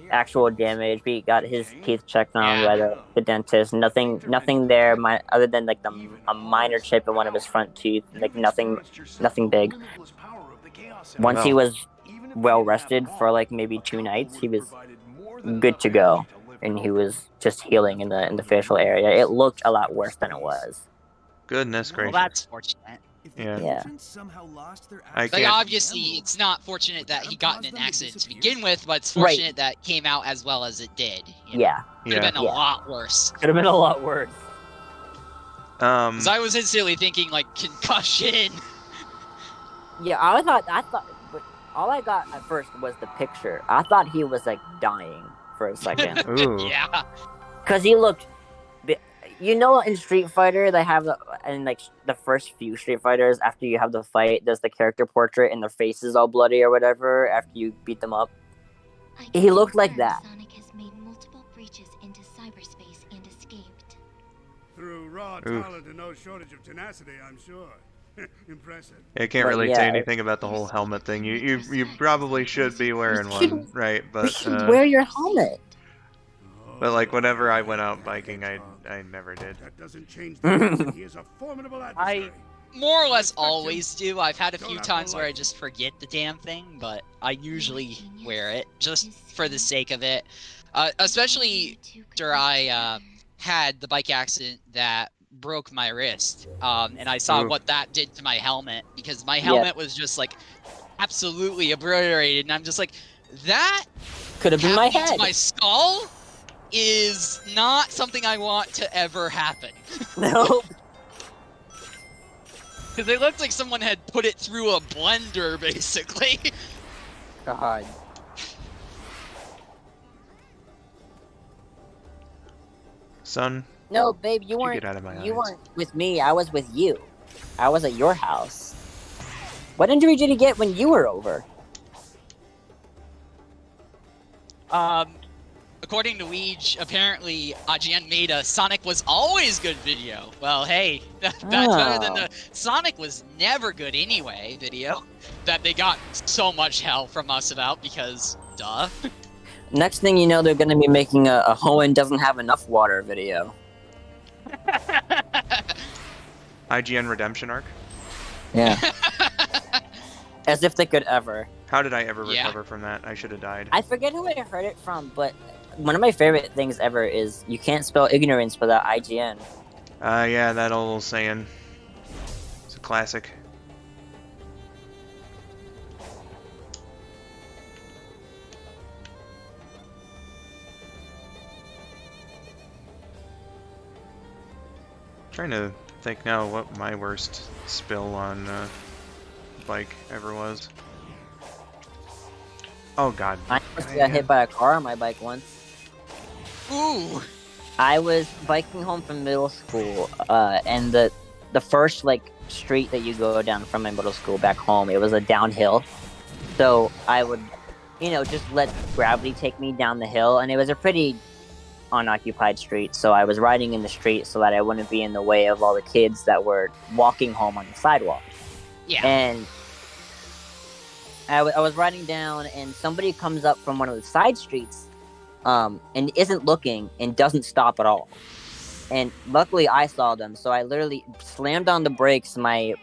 actual damage. He got his teeth checked on by the dentist. Nothing there. Other than like a minor chip in one of his front teeth. Like nothing big. Once he was well rested for like maybe 2 nights, he was good to go, and he was just healing in the facial area. It looked a lot worse than it was. Goodness gracious. Well, that's fortunate. Yeah. Like, obviously, it's not fortunate that he got in an accident to begin with, but it's fortunate that it came out as well as it did. You know? Could have been a lot worse. Could have been a lot worse. Because I was instantly thinking, like, concussion. Yeah, I thought, but all I got at first was the picture. I thought he was, like, dying for a second. Ooh. Yeah. Because he looked... You know, in Street Fighter, they have the first few Street Fighters, after you have the fight, there's the character portrait and their face is all bloody or whatever after you beat them up. He looked like that. Sonic has made multiple breaches into cyberspace and escaped. Through raw talent and no shortage of tenacity, I'm sure. Impressive. I can't really say anything about the whole helmet thing. You probably should be wearing one, right? But you should wear your helmet. But like whenever I went out biking, I never did. That doesn't change the fact that he is a formidable adversary. I more or less always do. I've had a few times where I just forget the damn thing, but I usually wear it just for the sake of it. Especially after I had the bike accident that broke my wrist, and I saw what that did to my helmet, because my helmet was just like absolutely obliterated, and I'm just like, that could have been my head. My skull is not something I want to ever happen. Nope. Because it looked like someone had put it through a blender, basically. God. Son. No, babe, you weren't with me. I was with you. I was at your house. What injury did you get when you were over? According to Weege, apparently IGN made a Sonic was always good video. Well, hey, that's better than the Sonic was never good anyway video that they got so much hell from us about, because duh. Next thing you know, they're going to be making a Hoenn doesn't have enough water video. IGN redemption arc? Yeah. As if they could ever. How did I ever recover from that? I should have died. I forget who I heard it from, but one of my favorite things ever is you can't spell ignorance without IGN. Yeah, that old saying. It's a classic. Trying to think now what my worst spill on bike ever was. Oh god. I almost got hit by a car on my bike once. Ooh. I was biking home from middle school, and the first like street that you go down from my middle school back home, it was a downhill. So I would, just let gravity take me down the hill, and it was a pretty unoccupied street, so I was riding in the street so that I wouldn't be in the way of all the kids that were walking home on the sidewalk. Yeah. And I was riding down, and somebody comes up from one of the side streets, and isn't looking and doesn't stop at all. And luckily I saw them, so I literally slammed on the brakes. My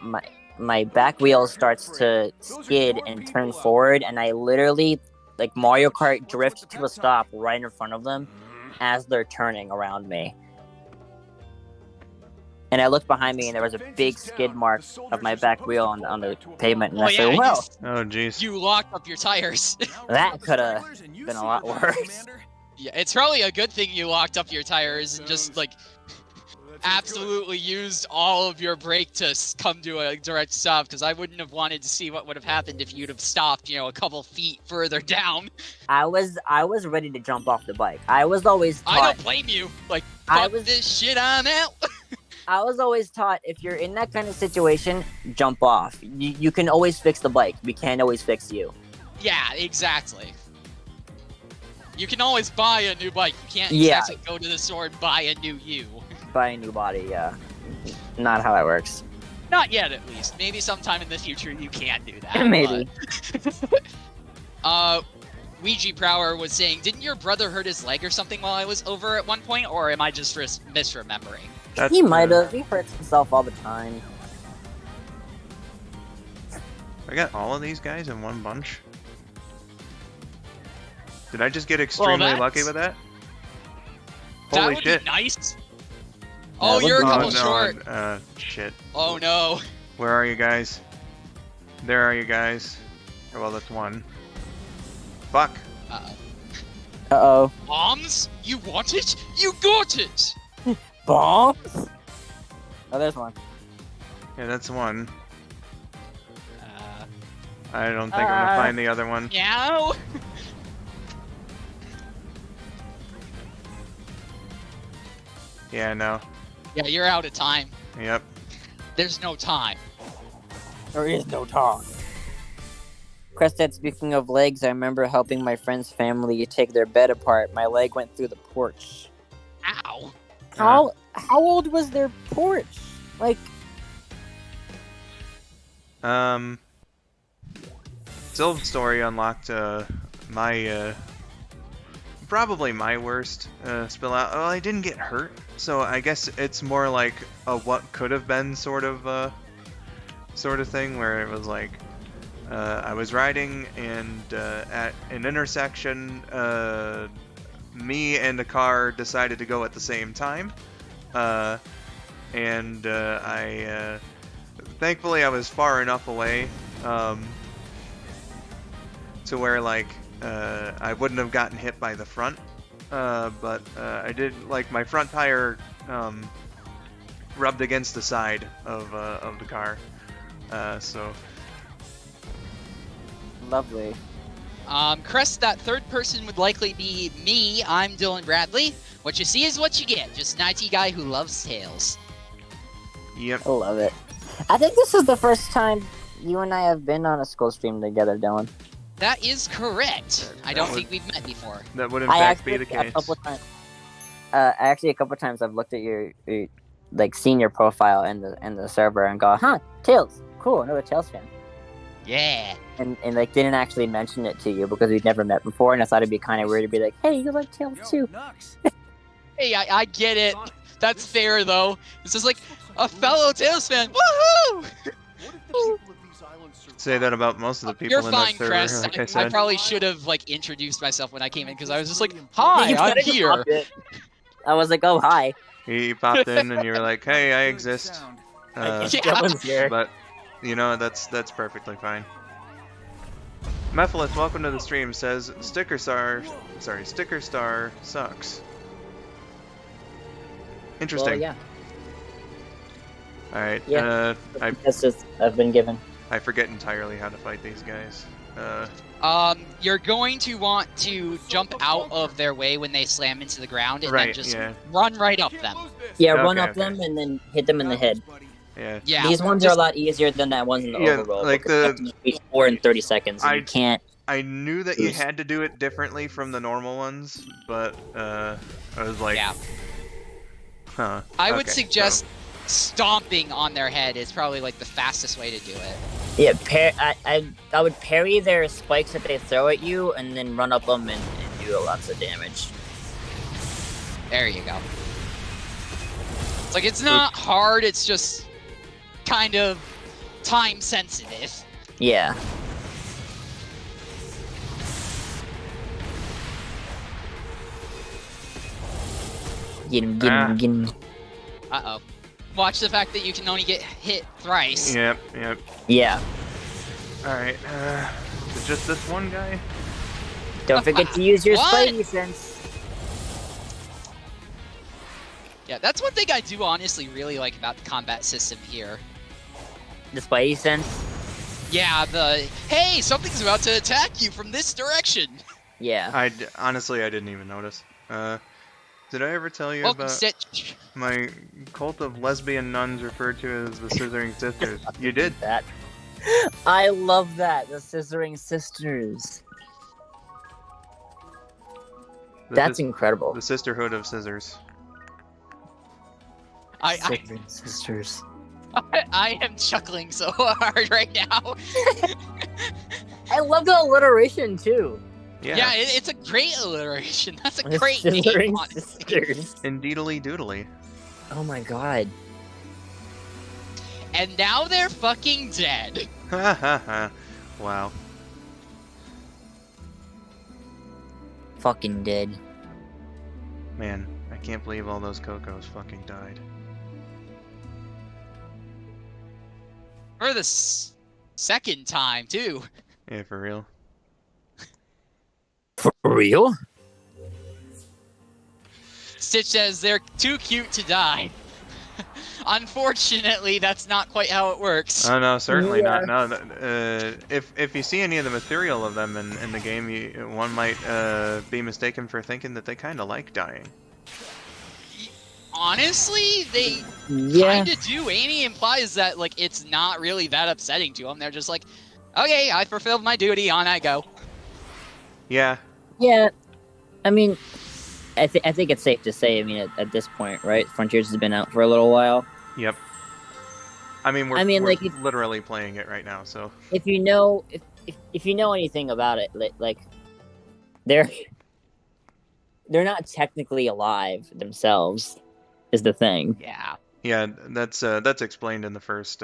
back wheel starts to skid and turn forward, and I literally, like Mario Kart, drift to a stop right in front of them. as they're turning around me. And I looked behind me, and there was a big skid mark of my back wheel on the pavement. And I said, "Well, Oh, jeez. You locked up your tires. that could have been a lot worse." Yeah, it's probably a good thing you locked up your tires and just like absolutely used all of your brake to come to a direct stop, because I wouldn't have wanted to see what would have happened if you'd have stopped, you know, a couple feet further down. I was ready to jump off the bike. I was always taught. I don't blame you. Like, fuck this shit, I'm out. I was always taught if you're in that kind of situation, jump off. You can always fix the bike. We can't always fix you. Yeah, exactly. You can always buy a new bike. You can't Yeah. exactly go to the store and buy a new you. Buy a new body, yeah. Not how that works. Not yet, at least. Maybe sometime in the future you can do that. Maybe. But... Ouija Prower was saying, didn't your brother hurt his leg or something while I was over at one point, or am I just misremembering? He might have. He hurts himself all the time. I got all of these guys in one bunch. Did I just get extremely lucky with that? That Holy would shit. be nice. Yeah, Oh, it would you're a be couple no, short. Shit. Oh no. Where are you guys? There are you guys. Oh, well, that's one. Fuck. Uh-oh. Uh-oh. Bombs? You want it? You got it! Bombs? Oh, there's one. Yeah, that's one. Uh, I don't think I'm gonna find the other one. meow? Yeah, no. Yeah, you're out of time. Yep. There's no time. There is no time. Crested, speaking of legs, I remember helping my friend's family take their bed apart. My leg went through the porch. Ow. How old was their porch? Like, Silv's story unlocked my probably my worst spill out. Well, I didn't get hurt, so I guess it's more like a what could have been sort of thing where it was like I was riding and at an intersection me and a car decided to go at the same time, and I thankfully I was far enough away to where like I wouldn't have gotten hit by the front, but I did, like, my front tire rubbed against the side of the car, so lovely. Crest, that third person would likely be me. I'm Dylan Bradley. What you see is what you get. Just an IT guy who loves Tails. yep. I love it. I think this is the first time you and I have been on a school stream together, Dylan. That is correct. I don't would- think we've met before. That would in I fact be actually, the case. a couple times. Actually, a couple times I've looked at your like senior profile in the server and go, huh, Tails, cool, another Tails fan. Yeah. And like didn't actually mention it to you because we'd never met before, and I thought it'd be kind of weird to be like, hey, you like Tails too. Hey, I get it. That's fair, though. This is like a fellow Tails fan. Woohoo! Say that about most of the people You're in fine, that server, Crest. like I I said. probably should have like introduced myself when I came in, because I was just like, "Hi, You I'm kinda here." popped it. I was like, oh, hi. You popped in and you were like, hey, I exist. Yeah. Dylan's here. But, you know, that's perfectly fine. Mephilis, welcome to the stream, says Sticker Star sucks. Interesting. Well, yeah. Alright, Yeah. That's just I've been given. I forget entirely how to fight these guys. You're going to want to jump out of their way when they slam into the ground, and then Right, just yeah. run right up them. Yeah, run Okay, up them and then hit them in the head. Yeah. Yeah. These ones are a lot easier than that ones in the Yeah, overroll. like because you have to beat 4 in 30 seconds. And you can't. I knew that you had to do it differently from the normal ones, but I was like, Yeah. huh. I would okay, suggest stomping on their head is probably like the fastest way to do it. Yeah, I would parry their spikes that they throw at you, and then run up them and do lots of damage. There you go. It's like, it's not hard, it's just kind of time sensitive. Yeah. Get him, get him. Uh-oh. Watch the fact that you can only get hit thrice. Yep. Yeah. Alright, is it just this one guy? Don't forget to use your What? spidey sense. Yeah, that's one thing I do honestly really like about the combat system here. The spidey sense? Yeah, hey, something's about to attack you from this direction. Yeah. Honestly, I didn't even notice. Did I ever tell you Welcome, about Stitch. my cult of lesbian nuns referred to as the Scissoring Sisters? You did? That. I love that. The Scissoring Sisters. That's incredible. The Sisterhood of Scissors. Scissoring Sisters. I am chuckling so hard right now. I love the alliteration too. Yeah, it's a great alliteration. That's a The great name, Scissoring honestly. Sisters. Indeedly doodly. Oh my god. And now they're fucking dead. Ha ha ha. Wow. Fucking dead. Man, I can't believe all those Cocos fucking died. For the second time, too. Yeah, for real. For real? Stitch says they're too cute to die. Unfortunately, that's not quite how it works. Oh no, certainly Yeah. not. No, if you see any of the material of them in the game, one might be mistaken for thinking that they kind of like dying. Honestly, they Yeah. kind of do. Amy implies that like it's not really that upsetting to them. They're just like, okay, I fulfilled my duty, on I go. Yeah. Yeah. I mean, I think it's safe to say, I mean, at this point, right? Frontiers has been out for a little while. Yep. I mean, we're like, literally playing it right now, so. if you know if you know anything about it, like they're not technically alive themselves, is the thing. Yeah. Yeah, that's explained in the first.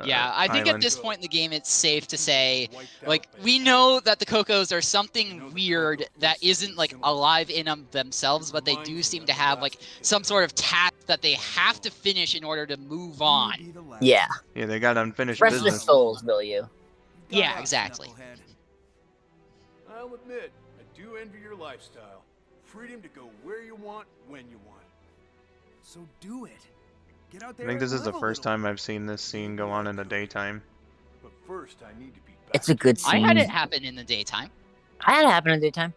Yeah, I think at island. this point in the game, it's safe to say, like, we know that the Cocos are something weird that isn't, like, alive in themselves, but they do seem to have, like, some sort of task that they have to finish in order to move on. Yeah. Yeah, they got unfinished Restless business. souls, will you? Yeah, exactly. I'll admit, I do envy your lifestyle. Freedom to go where you want, when you want. So do it. Get out I there. think this and is the live a first little. time I've seen this scene go on in the daytime. But first, I need to be back. It's a good scene. I had it happen in the daytime. I had it happen in the daytime.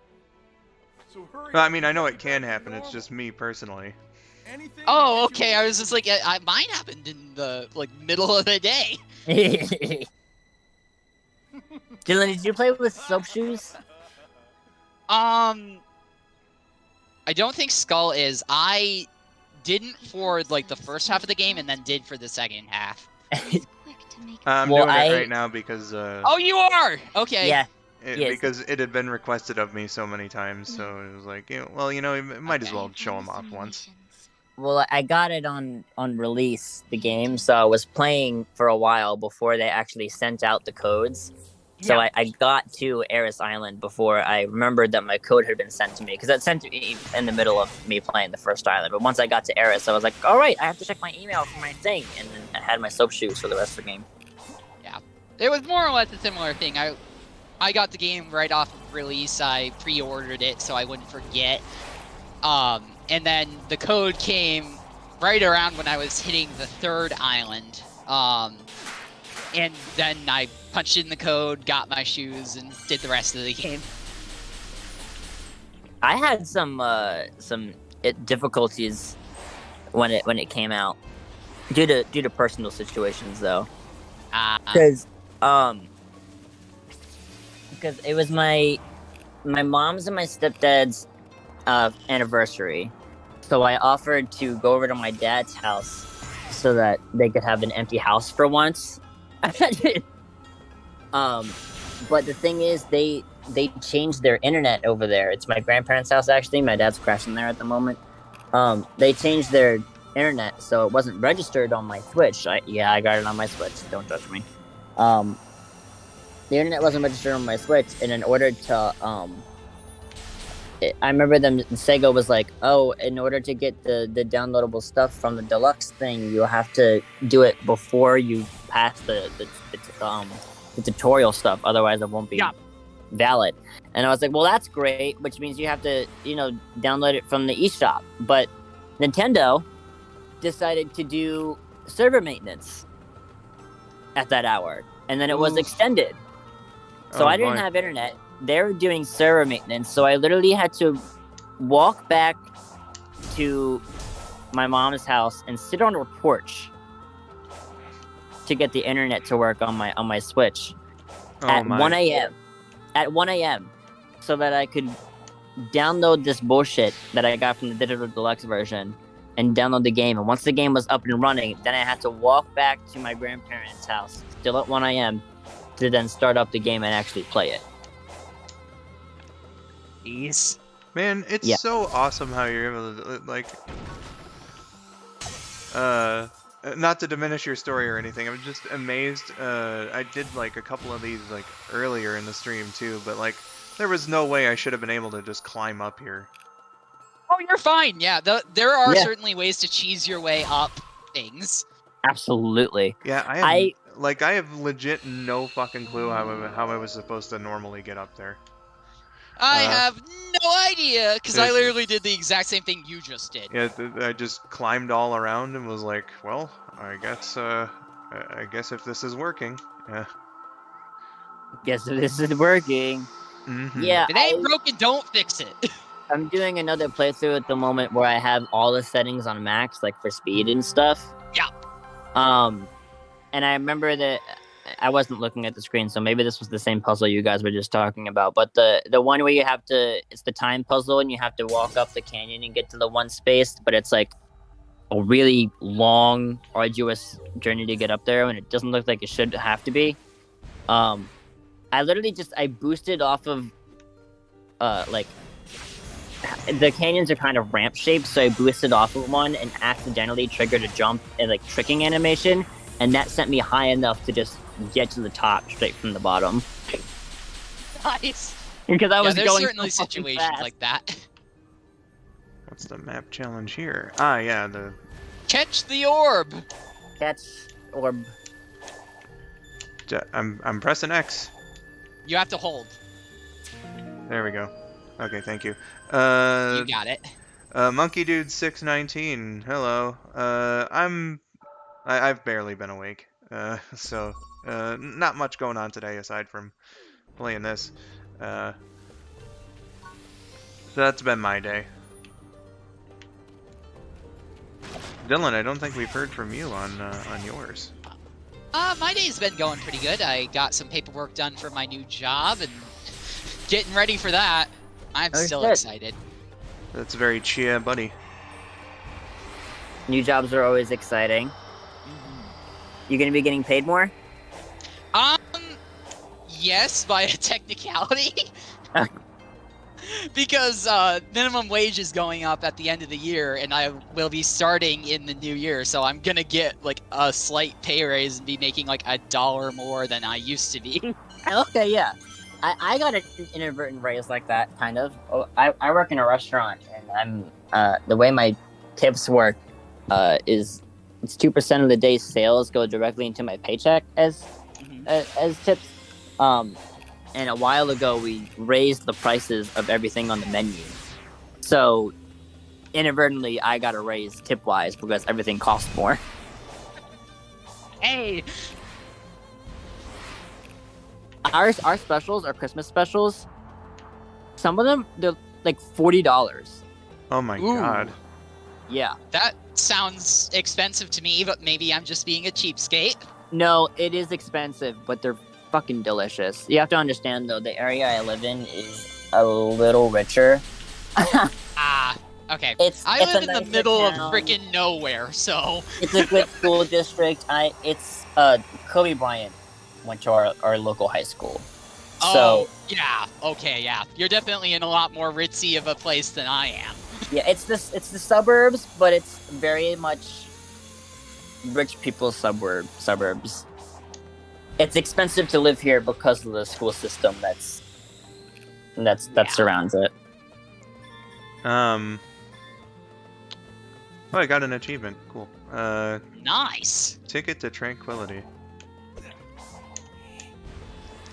So hurry. Well, I mean, I know it can happen. It's just me personally. Anything Oh, that you okay. I want. was just like, mine happened in the like middle of the day. Dylan, did you play with soap shoes? I don't think Skull is. I didn't for like the first half of the game, and then did for the second half. Quick to make I'm Well, doing it I- right now because Oh, you are. Okay. Yeah. yes. because it had been requested of me so many times. So it was like, well, you might as well show them off once. Well, I got it on release, the game, so I was playing for a while before they actually sent out the codes. So Yeah. I got to Eris Island before I remembered that my code had been sent to me, because it sent to me in the middle of me playing the first island. But once I got to Eris, I was like, all right, I have to check my email for my thing, and then I had my soap shoes for the rest of the game. It was more or less a similar thing. I got the game right off of release. I pre-ordered it so I wouldn't forget. And then the code came right around when I was hitting the third island. And then I punched in the code, got my shoes, and did the rest of the game. I had some difficulties when it came out due to personal situations, though. Because it was my mom's and my stepdad's anniversary, so I offered to go over to my dad's house so that they could have an empty house for once. But the thing is, they changed their internet over there. It's my grandparents' house, actually. My dad's crashing there at the moment. They changed their internet, so it wasn't registered on my Switch. I got it on my Switch. Don't judge me. The internet wasn't registered on my Switch, and in order to I remember Sega was like, oh, in order to get the downloadable stuff from the deluxe thing, you'll have to do it before you pass the tutorial stuff. Otherwise, it won't be valid. And I was like, well, that's great, which means you have to, download it from the eShop. But Nintendo decided to do server maintenance at that hour, and then it was extended. So I didn't have internet. They were doing server maintenance, so I literally had to walk back to my mom's house and sit on her porch to get the internet to work on my Switch at 1 a.m. At 1 a.m. so that I could download this bullshit that I got from the digital deluxe version and download the game. And once the game was up and running, then I had to walk back to my grandparents' house, still at 1 a.m., to then start up the game and actually play it. Jeez. Man, it's so awesome how you're able to, like, not to diminish your story or anything, I'm just amazed. I did, like, a couple of these, like, earlier in the stream, too, but, like, there was no way I should have been able to just climb up here. Oh, you're fine. Yeah, there are certainly ways to cheese your way up things. Absolutely. Yeah, I have legit no fucking clue how I was supposed to normally get up there. I have no idea, because I literally did the exact same thing you just did. Yeah, I just climbed all around and was like, well, I guess if this is working, yeah. Guess if this is working. Mm-hmm. Yeah. If it ain't broken, don't fix it. I'm doing another playthrough at the moment where I have all the settings on max, like for speed and stuff. Yeah. And I remember that I wasn't looking at the screen, so maybe this was the same puzzle you guys were just talking about. But the one where it's the time puzzle and you have to walk up the canyon and get to the one space, but it's like a really long, arduous journey to get up there, and it doesn't look like it should have to be. I literally I boosted off of, like, the canyons are kind of ramp shaped, so I boosted off of one and accidentally triggered a jump and like tricking animation, and that sent me high enough to just get to the top straight from the bottom. Nice. Because I was there's going certainly so situations fast. like that. What's the map challenge here? Ah, yeah, the Catch the orb. Catch orb. I'm pressing X. You have to hold. There we go. Okay, thank you. You got it. Monkey Dude 619. Hello. I've barely been awake. So not much going on today aside from playing this. So that's been my day. Dylan, I don't think we've heard from you on yours. My day's been going pretty good. I got some paperwork done for my new job and getting ready for that. I'm still excited. That's very chia, buddy. New jobs are always exciting. You gonna be getting paid more? Yes, by a technicality. Because minimum wage is going up at the end of the year, and I will be starting in the new year, so I'm gonna get like a slight pay raise and be making like $1 more than I used to be. Okay, yeah. I got an inadvertent raise like that, kind of. I work in a restaurant, and I'm the way my tips work is it's 2% of the day's sales go directly into my paycheck as tips. And a while ago, we raised the prices of everything on the menu. So, inadvertently, I got a raise tip-wise because everything costs more. Hey! Our specials, our Christmas specials, some of them, they're like $40. Oh my god. Yeah. That sounds expensive to me, but maybe I'm just being a cheapskate. No, it is expensive, but they're fucking delicious. You have to understand, though, the area I live in is a little richer. Okay. I live in the middle of freaking nowhere, so... It's a good school district. It's Kobe Bryant went to our local high school. Oh, yeah. Okay, yeah. You're definitely in a lot more ritzy of a place than I am. Yeah, it's the suburbs, but it's very much rich people's suburbs. It's expensive to live here because of the school system that surrounds it. Oh, I got an achievement. Cool. Nice. Ticket to Tranquility.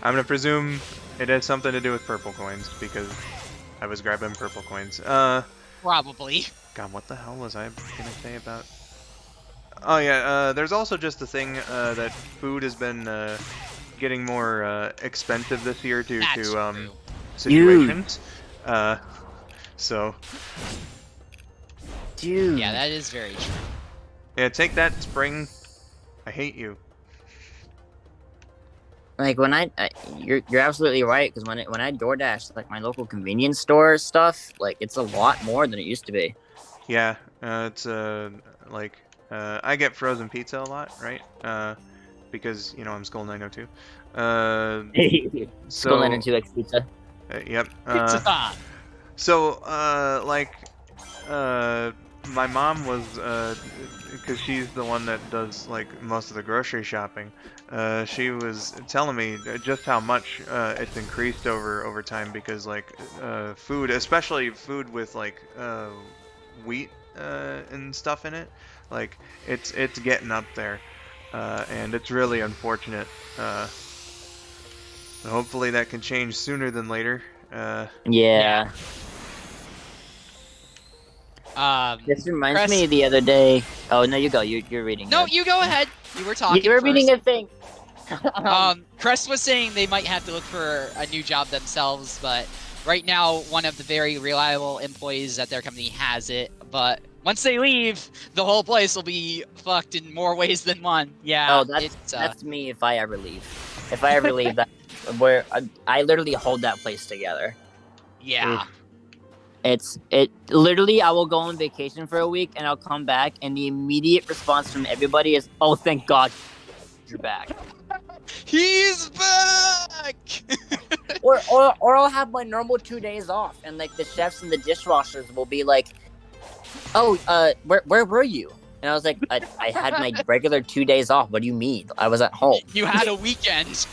I'm gonna presume it has something to do with purple coins because I was grabbing purple coins. Probably. God, what the hell was I gonna say about? Oh yeah, there's also just the thing that food has been getting more expensive this year due That's to true. situations. So Dude. Yeah, that is very true. yeah, take that, Spring. I hate you. Like when you're absolutely right, because when I DoorDash like my local convenience store stuff, like it's a lot more than it used to be. Yeah, it's like I get frozen pizza a lot, right? Because you know I'm skull902. Skull So 902 X pizza. yep. Pizza time. So like my mom was because she's the one that does like most of the grocery shopping. She was telling me just how much it's increased over time because like food, especially food with like wheat and stuff in it, like it's getting up there, and it's really unfortunate. Hopefully that can change sooner than later. Yeah. This reminds Crest, me the other day. Oh no, you go. You're reading. no, it. you go ahead. You were talking You were reading first. a thing. Crest was saying they might have to look for a new job themselves, but right now one of the very reliable employees at their company has it. But once they leave, the whole place will be fucked in more ways than one. Yeah, Oh, it's that's me if I ever leave. If I ever leave, that where I literally hold that place together. yeah. It literally I will go on vacation for a week and I'll come back and the immediate response from everybody is, "Oh, thank God you're back." He's back. or I'll have my normal 2 days off and like the chefs and the dishwashers will be like, "Oh, where were you?" And I was like, I had my regular 2 days off. What do you mean? I was at home. You had a weekend.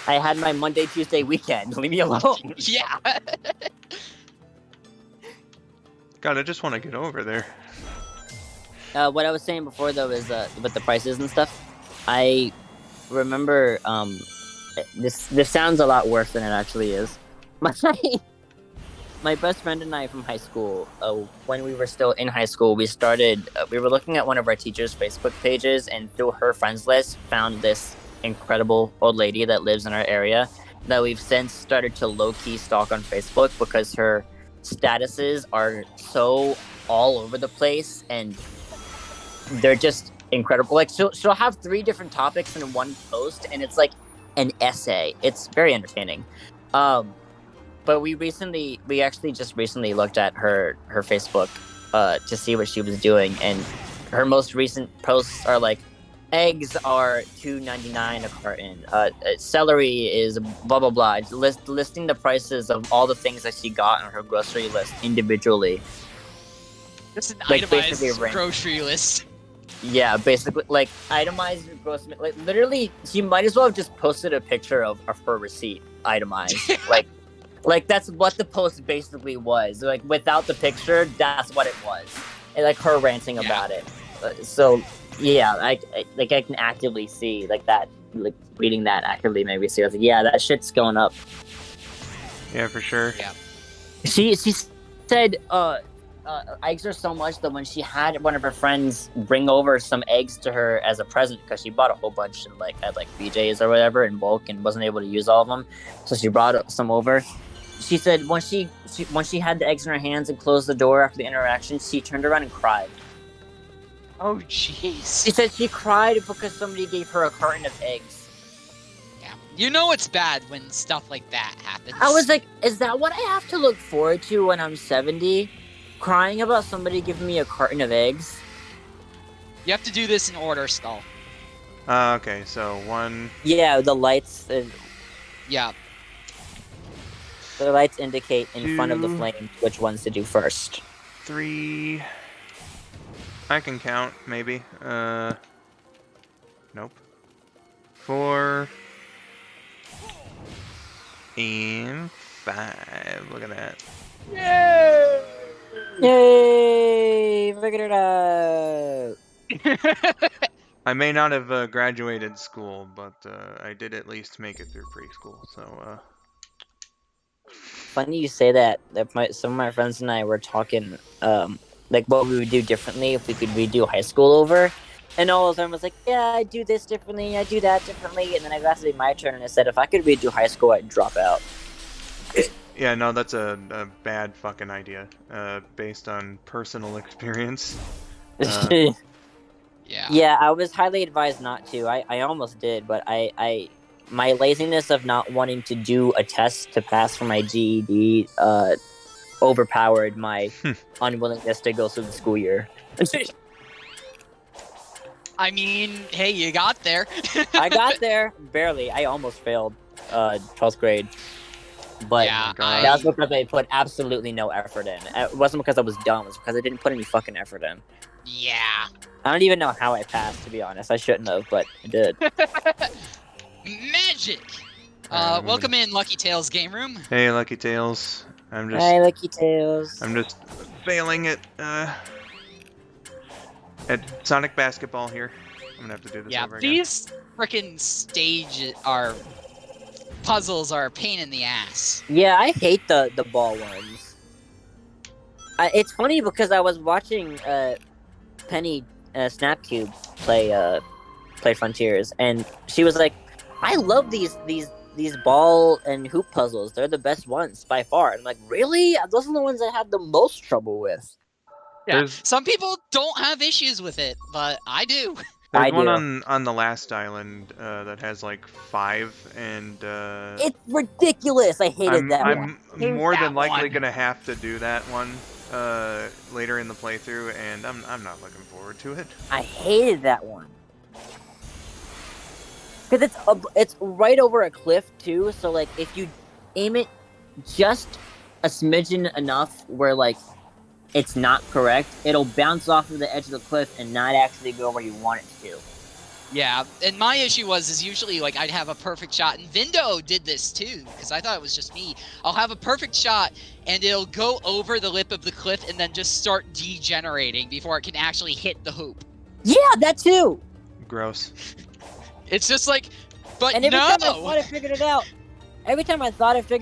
I had my Monday, Tuesday weekend. Leave me alone. Yeah. God, I just want to get over there. What I was saying before though is with the prices and stuff. I remember this sounds a lot worse than it actually is. My best friend and I from high school, when we were still in high school, we were looking at one of our teachers' Facebook pages, and through her friends list, found this incredible old lady that lives in our area that we've since started to low-key stalk on Facebook because her statuses are so all over the place, and they're just incredible. Like she'll have 3 different topics in one post, and it's like an essay. It's very entertaining. But we actually just recently looked at her Facebook to see what she was doing, and her most recent posts are like, eggs are $2.99 a carton. Celery is blah blah blah. Listing the prices of all the things that she got on her grocery list individually. It's an Like, basically itemized rank. grocery list. Yeah, basically, like, itemized grocery. Like, literally, she might as well have just posted a picture of her receipt itemized. Like that's what the post basically was. Like, without the picture, that's what it was. And, like, her ranting about it. So, yeah, I can actively see, like, that, like, reading that actively made me see. I was like, yeah, that shit's going up. Yeah, for sure. Yeah. She said, eggs are so much that when she had one of her friends bring over some eggs to her as a present, because she bought a whole bunch at BJ's or whatever in bulk and wasn't able to use all of them, so she brought some over. She said when she had the eggs in her hands and closed the door after the interaction, she turned around and cried. Oh jeez. She said she cried because somebody gave her a carton of eggs. Yeah. You know it's bad when stuff like that happens. I was like, is that what I have to look forward to when I'm 70? Crying about somebody giving me a carton of eggs? You have to do this in order, Skull. Okay, so 1. Yeah, the lights. Yeah. The lights indicate in front of the 2, flames which ones to do first. 3. I can count, maybe. Nope. 4. And 5. Look at that. Yay! Yay! Figured it out. I may not have graduated school, but I did at least make it through preschool. So Funny you say that. Some of my friends and I were talking, like what we would do differently if we could redo high school over. And all of them was like, yeah, I do this differently, I do that differently. And then I got to be my turn, and I said, if I could redo high school, I'd drop out. yeah, no, that's a bad fucking idea. Based on personal experience. Yeah. Yeah, I was highly advised not to. I almost did, but my laziness of not wanting to do a test to pass for my GED overpowered my unwillingness to go through the school year. I mean, hey, you got there. I got there barely. I almost failed 12th grade, but Yeah, that's because I put absolutely no effort in. It wasn't because I was dumb. It was because I didn't put any fucking effort in. Yeah. I don't even know how I passed, to be honest. I shouldn't have, but I did. Magic. Welcome in, Lucky Tails game room. Hey, Lucky Tails. Hi, Lucky Tails. I'm just failing at Sonic basketball here. I'm gonna have to do this over again. These frickin' puzzles are a pain in the ass. Yeah, I hate the ball ones. It's funny because I was watching Penny Snapcube play Frontiers, and she was like, "I love these ball and hoop puzzles. They're the best ones by far." And I'm like, "Really? Those are the ones I have the most trouble with." Yeah, some people don't have issues with it, but I do. There's one on the last island that has like 5, and it's ridiculous. I hated that one. I'm more than likely gonna have to do that one later in the playthrough, and I'm not looking forward to it. I hated that one because it's right over a cliff too. So like, if you aim it just a smidgen enough where like it's not correct, it'll bounce off of the edge of the cliff and not actually go where you want it to. Yeah, and my issue is usually like I'd have a perfect shot, and Vindo did this too, because I thought it was just me. I'll have a perfect shot, and it'll go over the lip of the cliff and then just start degenerating before it can actually hit the hoop. Yeah, that too. Gross. It's just like, but and every no! time I thought I figured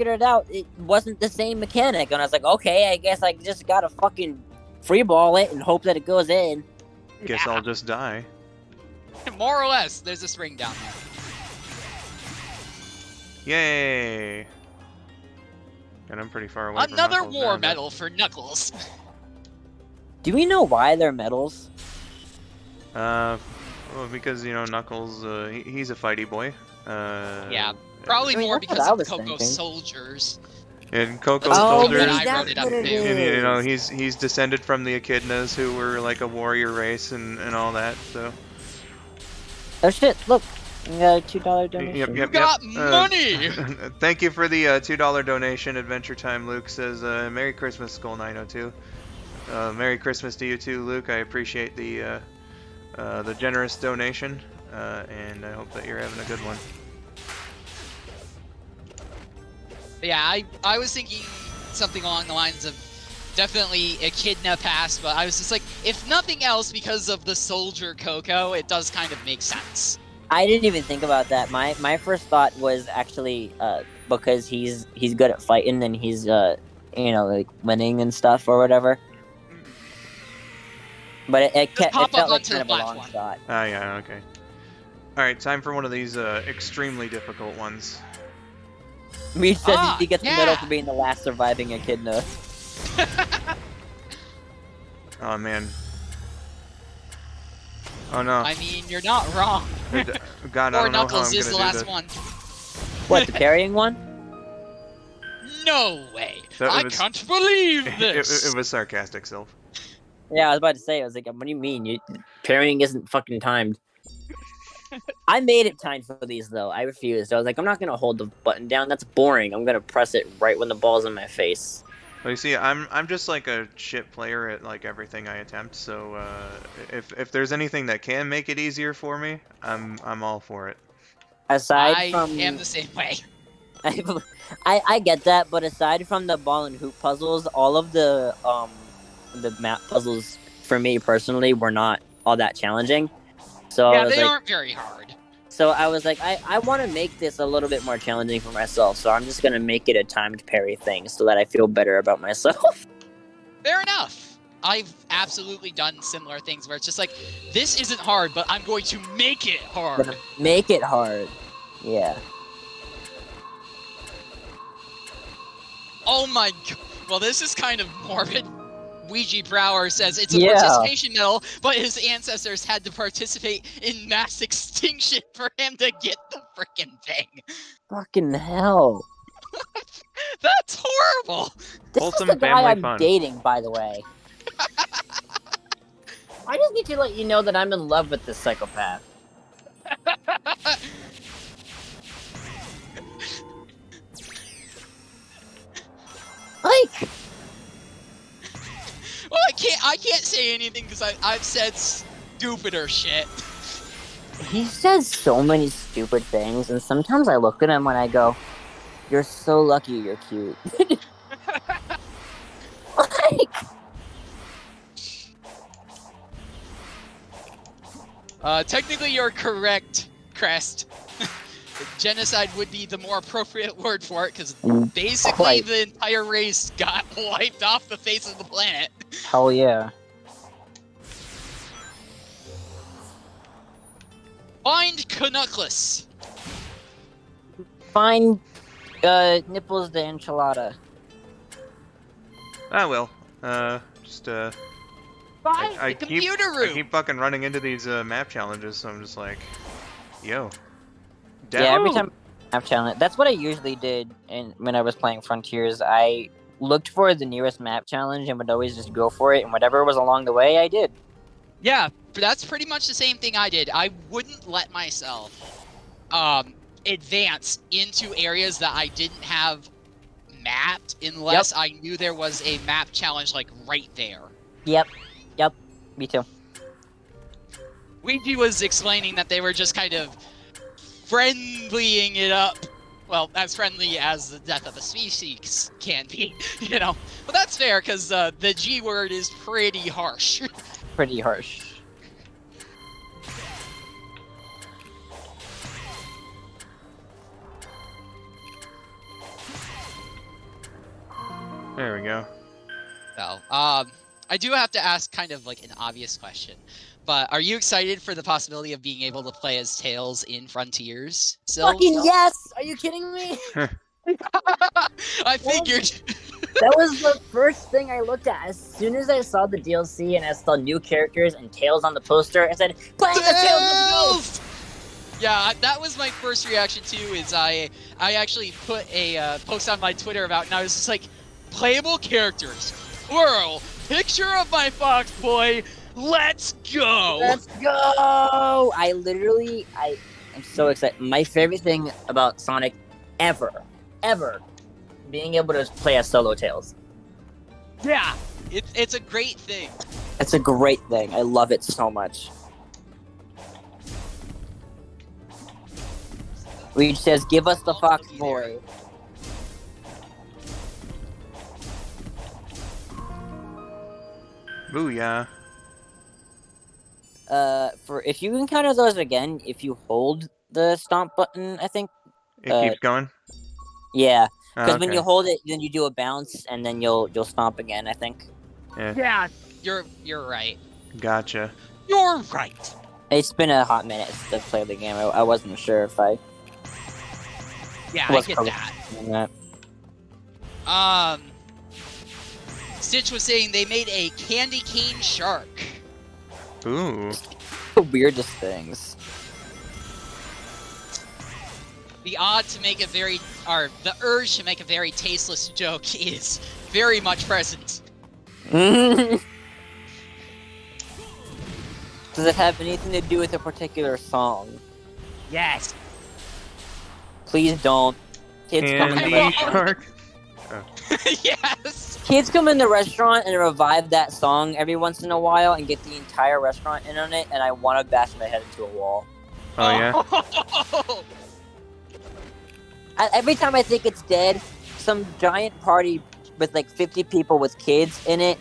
it out, it wasn't the same mechanic. And I was like, okay, I guess I just gotta fucking free ball it and hope that it goes in. Guess I'll just die. More or less, there's a spring down there. Yay! And I'm pretty far away Another from Knuckles war now, medal for Knuckles. Do we know why they're medals? Well, because, you know, Knuckles, he's a fighty boy. Yeah, probably more because of Coco Soldiers. And Coco Soldiers, you know, he's descended from the Echidnas, who were like a warrior race and all that, so... Oh shit, look! We got a $2 donation. Yep. Got money! Thank you for the $2 donation, Adventure Time. Luke says, Merry Christmas, skull902. Merry Christmas to you too, Luke. I appreciate the generous donation, and I hope that you're having a good one. Yeah, I was thinking something along the lines of definitely Echidna Pass, but I was just like, if nothing else, because of the Soldier Coco, it does kind of make sense. I didn't even think about that. My first thought was actually because he's good at fighting and he's you know, like winning and stuff or whatever. But it felt like kind of a long shot. Ah, yeah, okay. Alright, time for one of these extremely difficult ones. Reach says he gets the medal for being the last surviving Echidna. Oh, man. Oh, no. I mean, you're not wrong. God, I don't know how I'm Knuckles gonna is the do last this. one. What, the carrying one? No way! So I can't believe this! It was sarcastic, Silv. Yeah, I was about to say, I was like, what do you mean? Parrying isn't fucking timed. I made it timed for these, though. I refused. I was like, I'm not going to hold the button down. That's boring. I'm going to press it right when the ball's in my face. Well, you see, I'm just like a shit player at like everything I attempt, so if there's anything that can make it easier for me, I'm all for it. Aside I from... am the same way. I get that, but aside from the ball and hoop puzzles, all of the map puzzles for me personally were not all that challenging. So Yeah, I was they like, aren't very hard. I want to make this a little bit more challenging for myself. So I'm just gonna make it a timed parry thing so that I feel better about myself. Fair enough. I've absolutely done similar things where it's just like, this isn't hard, but I'm going to make it hard. Make it hard. Yeah. Oh my god. Well, this is kind of morbid. Ouija Brower says it's a Yeah. participation medal, but his ancestors had to participate in mass extinction for him to get the freaking thing. Fucking hell. That's horrible. This Wholesome is the guy family I'm fun. dating, by the way. I just need to let you know that I'm in love with this psychopath. Like, Well, I can't say anything because I've said stupider shit. he says so many stupid things, and sometimes I look at him and I go, "You're so lucky you're cute." Like, Technically, you're correct, Crest. Genocide would be the more appropriate word for it, because basically Quite. the entire race got wiped off the face of the planet. hell yeah. Find Canuckless. Find Nipples the enchilada. I will. Just Find I the keep computer I room. keep fucking running into these map challenges, so I'm just like, yo. Yeah, every time I have challenge, that's what I usually did. And when I was playing Frontiers, I looked for the nearest map challenge and would always just go for it. And whatever was along the way, I did. Yeah, that's pretty much the same thing I did. I wouldn't let myself advance into areas that I didn't have mapped unless I knew there was a map challenge like right there. Yep, me too. Ouija was explaining that they were just kind of friendlying it up. Well, as friendly as the death of a species can be, you know. But that's fair, because the G word is pretty harsh. Pretty harsh. There we go. So, I do have to ask kind of like an obvious question, but are you excited for the possibility of being able to play as Tails in Frontiers? Fucking yes! Are you kidding me? I figured. That was the first thing I looked at. As soon as I saw the DLC and I saw new characters and Tails on the poster, I said, "Play the Tails, let's go!" Yeah, that was my first reaction too. Is I actually put a post on my Twitter about, and I was just like, playable characters, plural, picture of my fox boy. Let's go! Let's go! I'm so excited. My favorite thing about Sonic ever, being able to play as solo Tails. Yeah, it's a great thing. It's a great thing. I love it so much. Reed says, "Give us the Fox Boy." Booyah. For if you encounter those again, if you hold the stomp button, I think. It keeps going? Yeah, Oh, because when okay. you hold it, then you do a bounce, and then you'll stomp again. I think. Yeah, you're right. Gotcha. You're right. It's been a hot minute since I played the game. I wasn't sure if I Yeah, I was get correct that. on that. Stitch was saying they made a candy cane shark. Ooh. The weirdest things. The the urge to make a very tasteless joke is very much present. Does it have anything to do with a particular song? Yes. Please don't. Kids come in the Candy restaurant. shark. Yes. Kids come in the restaurant and revive that song every once in a while and get the entire restaurant in on it, and I want to bash my head into a wall. Oh yeah. every time I think it's dead, some giant party with like 50 people with kids in it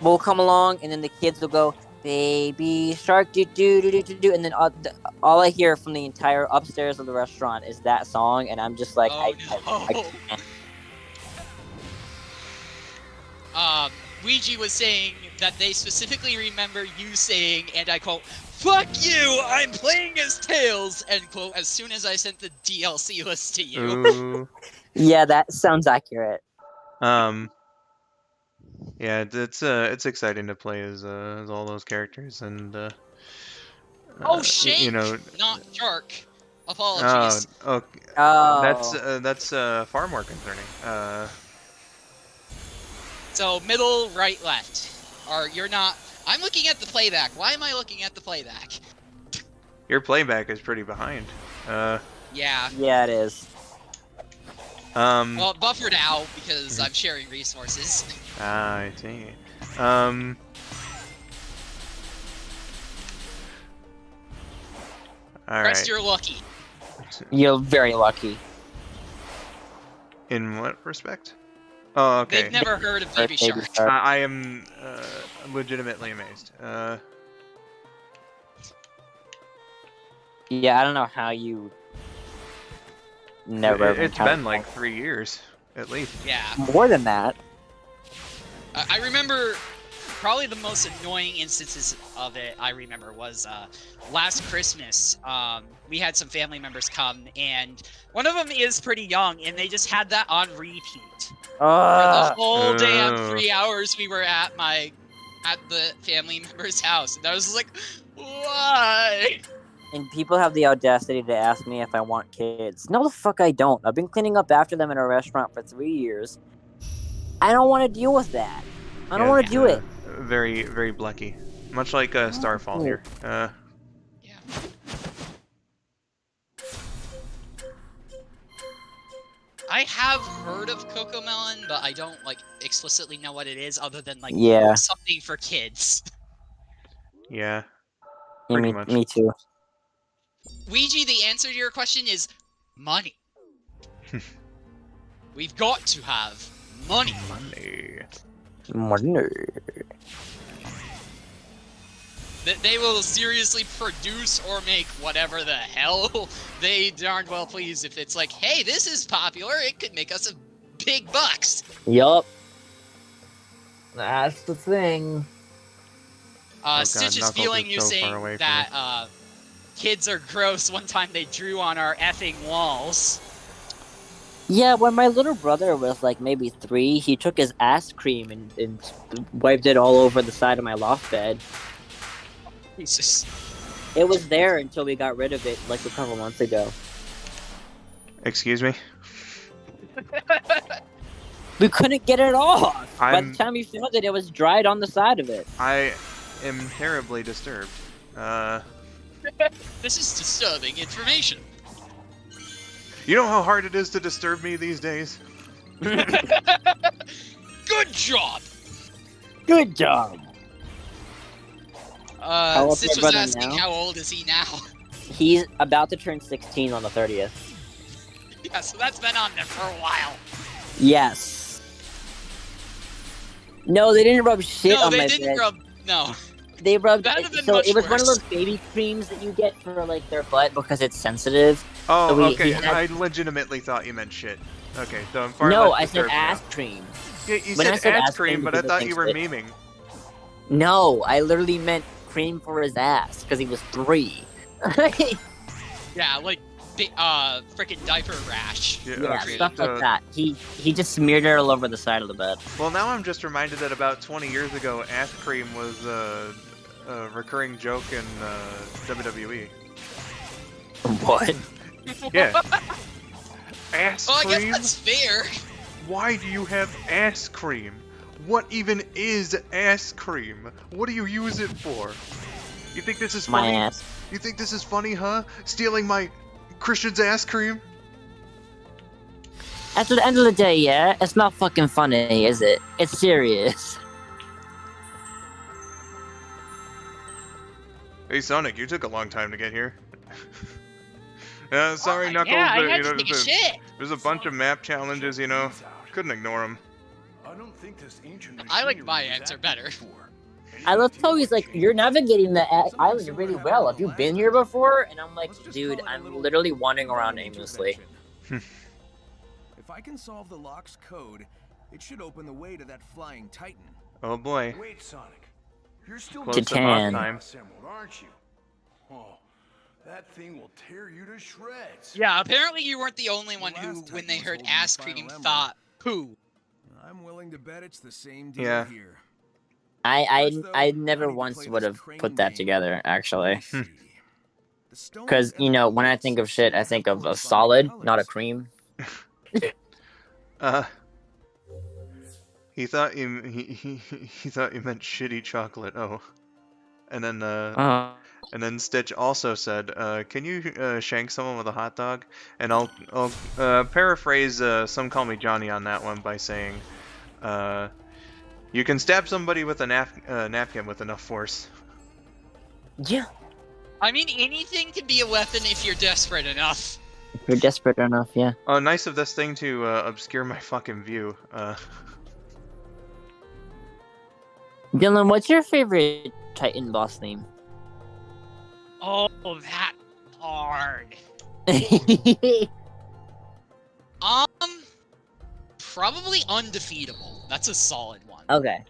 will come along, and then the kids will go, "Baby shark, do do do do do do," and then all I hear from the entire upstairs of the restaurant is that song, and I'm just like, Oh I no. Ouija was saying that they specifically remember you saying, and I quote, "Fuck you! I'm playing as Tails!" End quote. As soon as I sent the DLC list to you. Ooh. Yeah, that sounds accurate. Yeah, it's exciting to play as all those characters, and Oh, Shank, you know. not Shark. Apologies. Oh, Oh, that's far more concerning. So middle, right, left. Or you're not. I'm looking at the playback. Why am I looking at the playback? Your playback is pretty behind. Yeah. yeah, it is. Well, buffered out because I'm sharing resources. I see. All Rest, right. you're lucky. You're very lucky. In what respect? Oh, okay. They've never heard of Baby Baby Shark. Shark. I am legitimately amazed. Yeah, I don't know how you never. It's been like 3 years, at least. Yeah. more than that. I remember probably the most annoying instances of it I remember was last Christmas. We had some family members come, and one of them is pretty young, and they just had that on repeat. For the whole damn Oh. 3 hours we were at the family member's house. And I was like, why? And people have the audacity to ask me if I want kids. No, the fuck I don't. I've been cleaning up after them in a restaurant for 3 years. I don't want to deal with that. I don't want to do it. Very, very Blecky. Much like Starfall here. Yeah. I have heard of Cocomelon, but I don't like explicitly know what it is, other than like Yeah. something for kids. Yeah. Yeah, Pretty much. me too. Ouija, the answer to your question is money. We've got to have money. Money. They will seriously produce or make whatever the hell they darn well please. If it's like, hey, this is popular, it could make us a big bucks. Yup. That's the thing. God, Stitch is Knuckles feeling is you so far saying away from that kids are gross. One time they drew on our effing walls. Yeah, when my little brother was like maybe 3, he took his ass cream and wiped it all over the side of my loft bed. Jesus. It was there until we got rid of it like a couple months ago. Excuse me? We couldn't get it off. By I'm- the time we found it, it was dried on the side of it. I am terribly disturbed. This is disturbing information. You know how hard it is to disturb me these days? Good job. Good job. old's Stitch my was brother asking now? how old is he now? He's about to turn 16 on the 30th. Yeah, so that's been on there for a while. Yes. No, they didn't rub shit No, on they my didn't bed. rub. No. They rubbed. That'd have been So much it was one of worse. those baby creams that you get for like their butt because it's sensitive. Oh, So we- okay. he had- I legitimately thought you meant shit. Okay, so I'm far No, less I said disturbed now. ass cream. Yeah, you when I said said ass ass cream, cream, but I people thought think you were that- memeing. No, I literally meant cream for his ass because he was 3. Yeah, like freaking diaper rash. Yeah, okay, stuff so- like that. He just smeared it all over the side of the bed. Well, now I'm just reminded that about 20 years ago, ass cream was a recurring joke in WWE. What? Yeah. Ass Well, I guess cream? that's fair. Why do you have ass cream? What even is ass cream? What do you use it for? You think this is My funny? ass. You think this is funny, huh? Stealing my Christian's ass cream? At the end of the day, yeah, it's not fucking funny, is it? It's serious. Hey Sonic, you took a long time to get here. Sorry, Oh, Knuckles. yeah, I but, had you to know, take a just, shit. There's a bunch of map challenges, you know. Couldn't ignore them. I don't think this ancient I like my machinery was answer active better. before. I love how he's like, Anything you're navigating the Something island similar really happened well. on Have the you last been here time. before? And I'm like, Let's just dude, call it a I'm little literally wandering around divine aimlessly. intervention. If I can solve the lock's code, it should open the way to that flying titan. Oh boy. Wait, Sonic. You're still Close to boss Titan. time. Emerald, aren't you? Oh, that thing will tear you to shreds. Yeah, apparently you weren't the only one The who, last when Titan they was heard holding the ass final cream, emerald. thought poo. I'm willing to bet it's the same deal Yeah. here. I First, though, I I never need to once play would this have crane put that game. together, Let actually. me see. The stones Because, you and know, the when I bullets think of shit, I seem to think have of a corresponding solid, not a colors. cream. He thought he thought you meant shitty chocolate. Oh, and then Oh. and then Stitch also said, "Can you shank someone with a hot dog?" And I'll paraphrase. Some call me Johnny on that one by saying, "You can stab somebody with a napkin with enough force." Yeah. I mean, anything can be a weapon if you're desperate enough. If you're desperate enough, yeah. Oh, nice of this thing to obscure my fucking view. Dylan, what's your favorite Titan boss theme? Oh, that hard. Probably undefeatable. That's a solid one. Okay.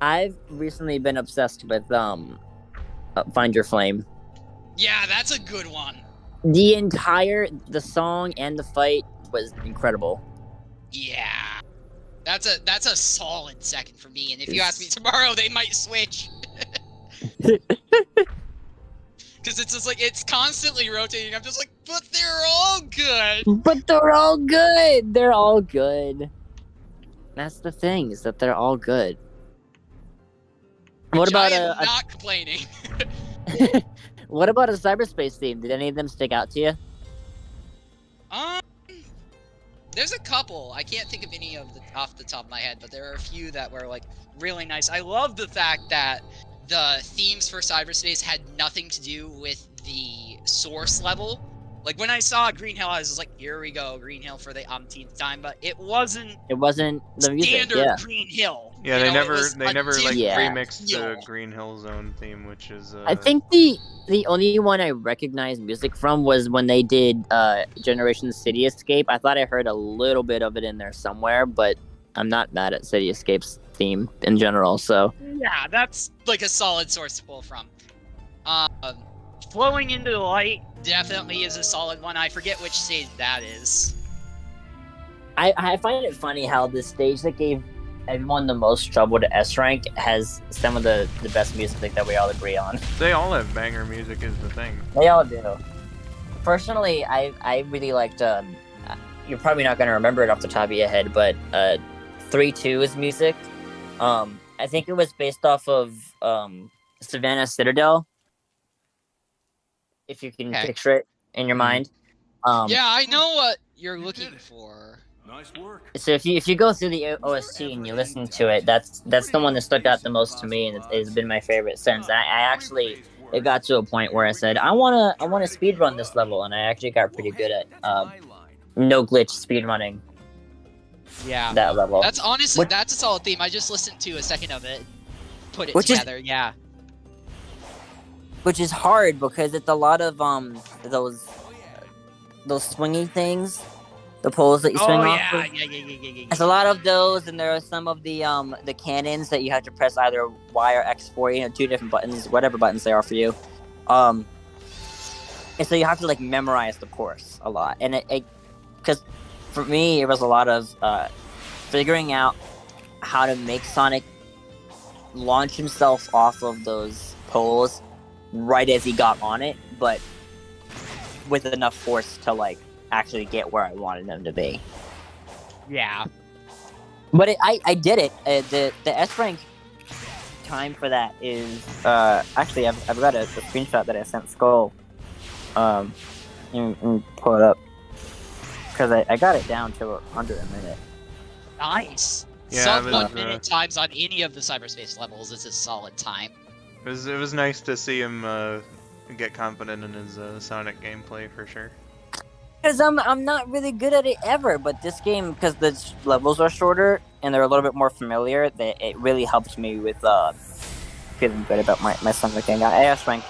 I've recently been obsessed with Find Your Flame. Yeah, that's a good one. The song and the fight was incredible. Yeah. That's a solid second for me, and if you ask me tomorrow, they might switch. Because it's just like, it's constantly rotating. I'm just like, but they're all good. But they're all good. They're all good. That's the thing, is that they're all good. What Which about I am not complaining. what about a cyberspace theme? Did any of them stick out to you? There's a couple. I can't think of any of the off the top of my head, but there are a few that were like really nice. I love the fact that the themes for cyberspace had nothing to do with the source level. Like when I saw Green Hill, I was just like, "Here we go, Green Hill for the umpteenth time." But it wasn't The music, standard yeah. Green Hill. Yeah, You they know, it never was a like Yeah. remixed the deal. Green Hill Zone theme, which is I think the only one I recognized music from was when they did Generation City Escape. I thought I heard a little bit of it in there somewhere, but I'm not mad at City Escape's theme in general, so. Yeah, that's like a solid source to pull from. Flowing into the Light definitely is a solid one. I forget which stage that is. I find it funny how the stage that gave everyone the most trouble to S rank has some of the best music that we all agree on. they all have banger music is the thing. They all do. Personally, I really liked, you're probably not going to remember it off the top of your head, but 3-2's music. I think it was based off of Savannah Citadel, if you can Okay. picture it in your mind. Yeah, I know what you're You looking did it. for. Nice work. So if you go through the OST and you listen to it, that's the one that stuck out the most to me, and it's been my favorite since. And I actually, it got to a point where I said, I wanna speedrun this level, and I actually got pretty good at no glitch speedrunning Yeah. that level. That's honestly, What- that's a solid theme. I just listened to a second of it, and put it Which is- together. Yeah. Which is hard because it's a lot of those swingy things, the poles that you swing Oh off yeah, of. yeah. There's a lot of those, and there are some of the cannons that you have to press either Y or X for, you know, two different buttons, whatever buttons they are for you. And so you have to like memorize the course a lot, and it because for me it was a lot of figuring out how to make Sonic launch himself off of those poles right as he got on it, but with enough force to like actually get where I wanted him to be. Yeah. But I did it. The S rank time for that is actually I've got a screenshot that I sent Skull. And pull it up because I got it down to under a minute. Nice. Yeah, Sub it was, 1 minute times on any of the cyberspace levels is a solid time. It was nice to see him get confident in his Sonic gameplay for sure. Because I'm not really good at it ever, but this game, because the levels are shorter and they're a little bit more familiar, it really helps me with feeling good about my Sonic game. I asked Frank.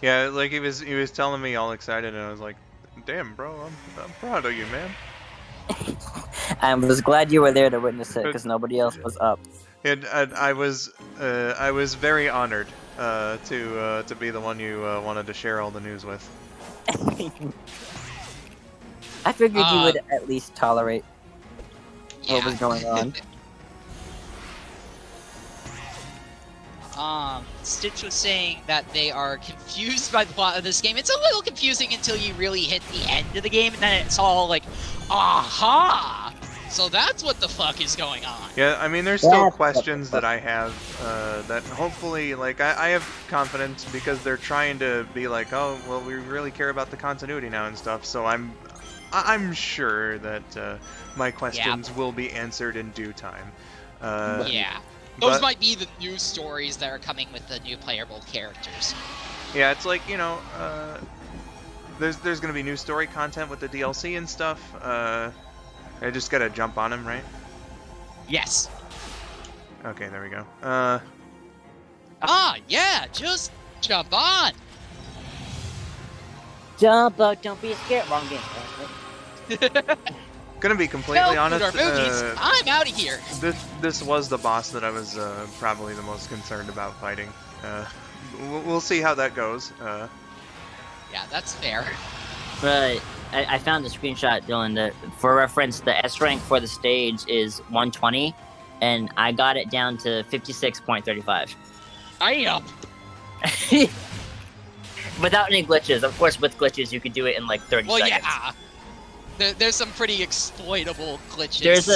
Yeah, like he was telling me all excited, and I was like, "Damn, bro, I'm proud of you, man." I was glad you were there to witness it because nobody else was up. And I was very honored to be the one you wanted to share all the news with. I figured you would at least tolerate what was Yeah. going on. Stitch was saying that they are confused by the plot of this game. It's a little confusing until you really hit the end of the game, and then it's all like, aha! So that's what the fuck is going on. Yeah, I mean, there's still questions that I have that hopefully, like, I have confidence because they're trying to be like, oh, well, we really care about the continuity now and stuff. So I'm sure that my questions will be answered in due time. Yeah. Those might be the new stories that are coming with the new playable characters. Yeah, it's like, you know, there's going to be new story content with the DLC and stuff. I just gotta jump on him, right? Yes. Okay, there we go. Yeah, just jump on. Jump out, don't be scared. Wrong game. Gonna be completely honest. I'm out of here. This was the boss that I was probably the most concerned about fighting. We'll see how that goes. Yeah, that's fair. But I found the screenshot, Dylan. That for reference, the S rank for the stage is 120, and I got it down to 56.35. Damn. Without any glitches. Of course, with glitches, you could do it in like 30 seconds. Well, yeah. There's some pretty exploitable glitches. There's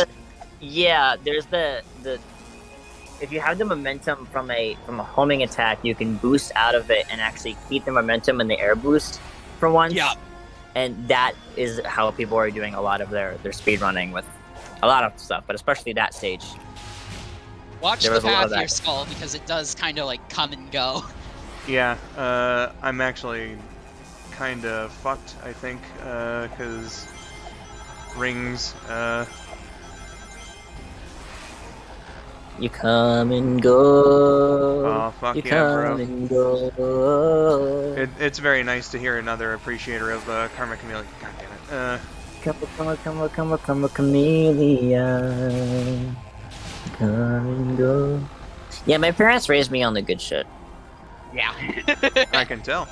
the if you have the momentum from a homing attack, you can boost out of it and actually keep the momentum in the air boost for once. Yeah. And that is how people are doing a lot of their speed running with a lot of stuff, but especially that stage. Watch the path of your skull because it does kind of like come and go. Yeah, I'm actually kind of fucked, I think, because rings, You come and go. Oh, fuck you yeah, come bro. And go. It's very nice to hear another appreciator of Karma Chameleon. God damn it. Come, chameleon. Come and go. Yeah, my parents raised me on the good shit. Yeah. I can tell.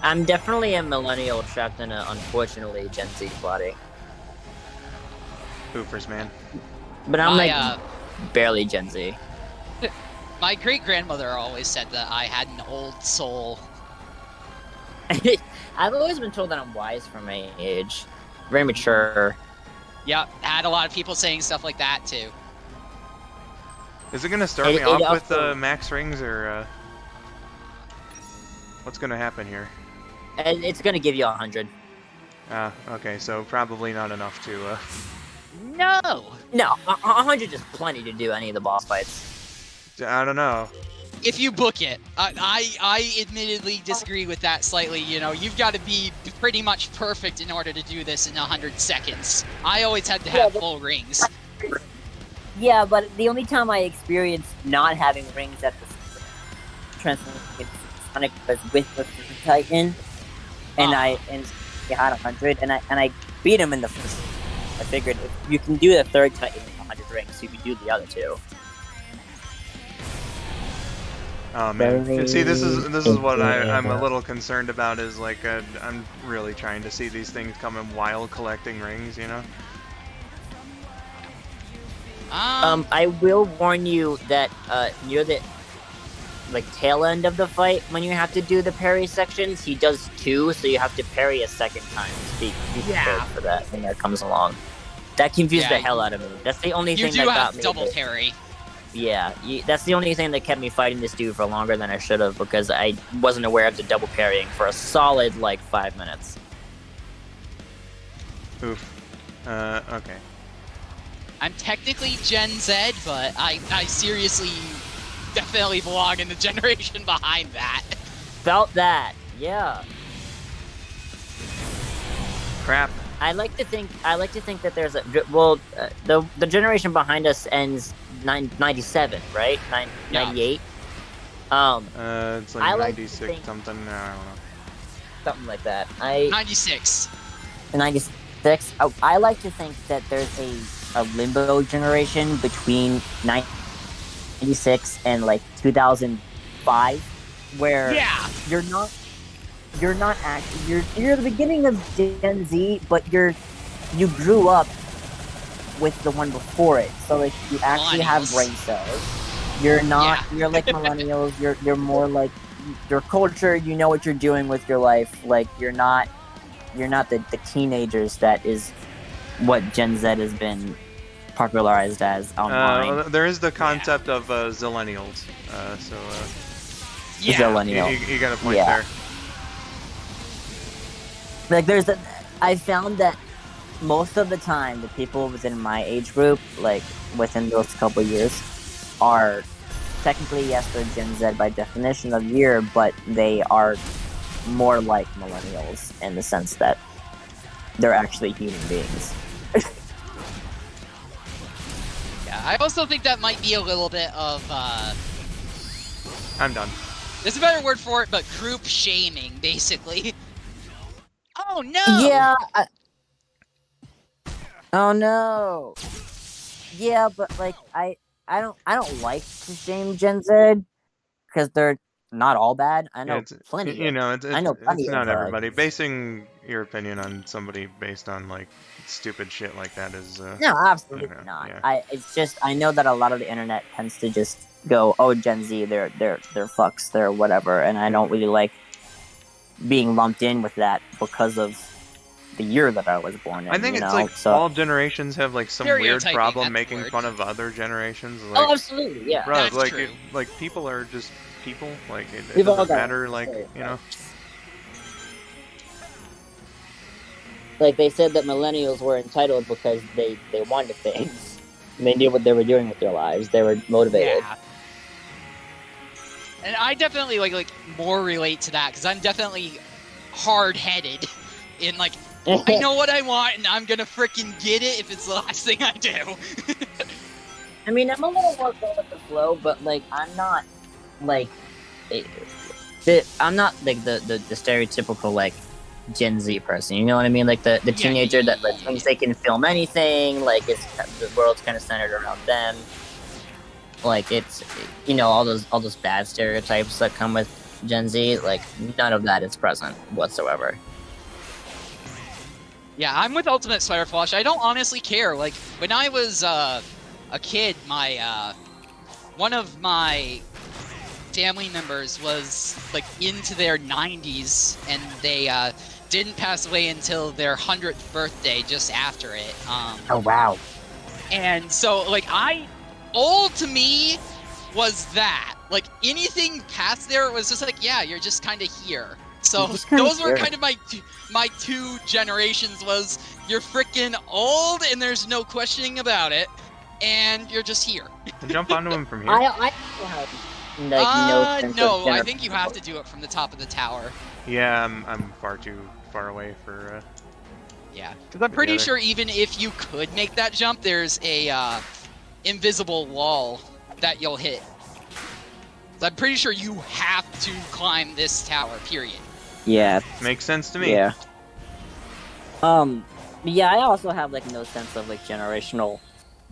I'm definitely a millennial trapped in a, unfortunately, Gen Z body. Hoofers, man. But I'm barely Gen Z. My great-grandmother always said that I had an old soul. I've always been told that I'm wise for my age. Very mature. Yep, had a lot of people saying stuff like that, too. Is it gonna start me off with max rings, or what's gonna happen here? It's gonna give you 100. Okay, so probably not enough to, No! No, 100 is plenty to do any of the boss fights. I don't know. If you book it. I admittedly disagree with that slightly, you know, you've got to be pretty much perfect in order to do this in 100 seconds. I always had to have full rings. Yeah, but the only time I experienced not having rings at the Transformation Sonic was with the Titan, and I had 100, and I beat him in the first. I figured if you can do the third Titan with 100 rings, you can do the other two. Oh man, and see, this is what I'm a little concerned about. Is like I'm really trying to see these things coming while collecting rings, you know. I will warn you that near the tail end of the fight, when you have to do the parry sections, he does two, so you have to parry a second time. Be prepared for that when that comes along. That confused the hell out of me. That's the only thing that got me. You do have double parry. Yeah, that's the only thing that kept me fighting this dude for longer than I should have, because I wasn't aware of the double parrying for a solid, 5 minutes. Oof. Okay. I'm technically Gen Z, but I seriously definitely belong in the generation behind that. Felt that, yeah. Crap. I like to think that there's the generation behind us ends 97, right? 98. It's like I like to 96 think- something. I don't know. Something like that. 96. 96. I like to think that there's a limbo generation between 96 and like 2005, where you're not actually you're the beginning of Gen Z, but you grew up with the one before it, so like you actually have brain cells. You're not you're like millennials. You're more like your culture. You know what you're doing with your life. Like you're not the teenagers that is what Gen Z has been popularized as online. Well, there is the concept of zillennials. Zillennial. You got a point Yeah. there. Like I found that most of the time the people within my age group, like within those couple years, are technically, yes, they're Gen Z by definition of year, but they are more like millennials in the sense that they're actually human beings. Yeah, I also think that might be a little bit of, I'm done. there's a better word for it, but group shaming, basically. Oh no! Yeah. Oh no. Yeah, but like I don't like to shame Gen Z because they're not all bad. I know plenty. You know, it's I know plenty it's not of, everybody. Basing your opinion on somebody based on like stupid shit like that is No, absolutely not. Yeah. It's just I know that a lot of the internet tends to just go, oh, Gen Z, they're fucks, they're whatever, and I don't really like being lumped in with that because of the year that I was born in. I think you it's know? like So, all generations have like some weird Stereotyping, problem that's making the word. fun of other generations. Like, oh, absolutely, yeah. bro, That's like true. like people are just people. Like it We've all doesn't got matter. Like stereotypes. you know. Like they said that millennials were entitled because they wanted things. And they knew what they were doing with their lives. They were motivated. Yeah. And I definitely like more relate to that because I'm definitely hard-headed in like I know what I want and I'm gonna freaking get it if it's the last thing I do. I mean, I'm a little more go with the flow, but like I'm not like I'm not like the stereotypical like Gen Z person. You know what I mean? Like the teenager that like thinks they can film anything. Like the world's kind of centered around them. Like it's all those bad stereotypes that come with Gen Z. Like none of that is present whatsoever. Yeah, I'm with Ultimate Spiderflash. I don't honestly care. Like when I was a kid, my one of my family members was like into their 90s, and they didn't pass away until their 100th birthday, just after it. Oh wow! And so like old to me was that. Like anything past there was just like, yeah, you're just kind of here. So those were kind of my two generations. Was you're freaking old and there's no questioning about it, and you're just here. Jump onto him from here. I still have like no, I think you have to do it from the top of the tower. Yeah, I'm far too far away for. Yeah, because I'm pretty sure even if you could make that jump, there's a invisible wall that you'll hit. So I'm pretty sure you have to climb this tower. Period. Yeah. Makes sense to me. Yeah. Yeah, I also have like no sense of like generational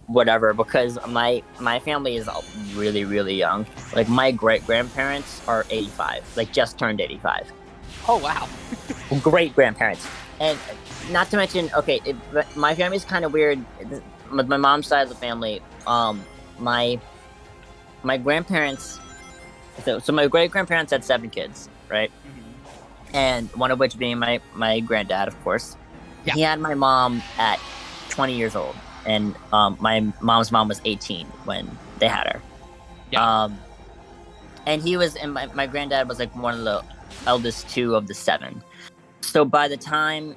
whatever because my family is really, really young. Like my great grandparents are 85, like just turned 85. Oh wow. Great grandparents, and not to mention, okay, my family's kind of weird. With my mom's side of the family, my grandparents. So my great grandparents had 7 kids, right? And one of which being my granddad, of course. Yeah. He had my mom at 20 years old, and my mom's mom was 18 when they had her. Yeah. And my granddad was like one of the eldest 2 of the 7. So by the time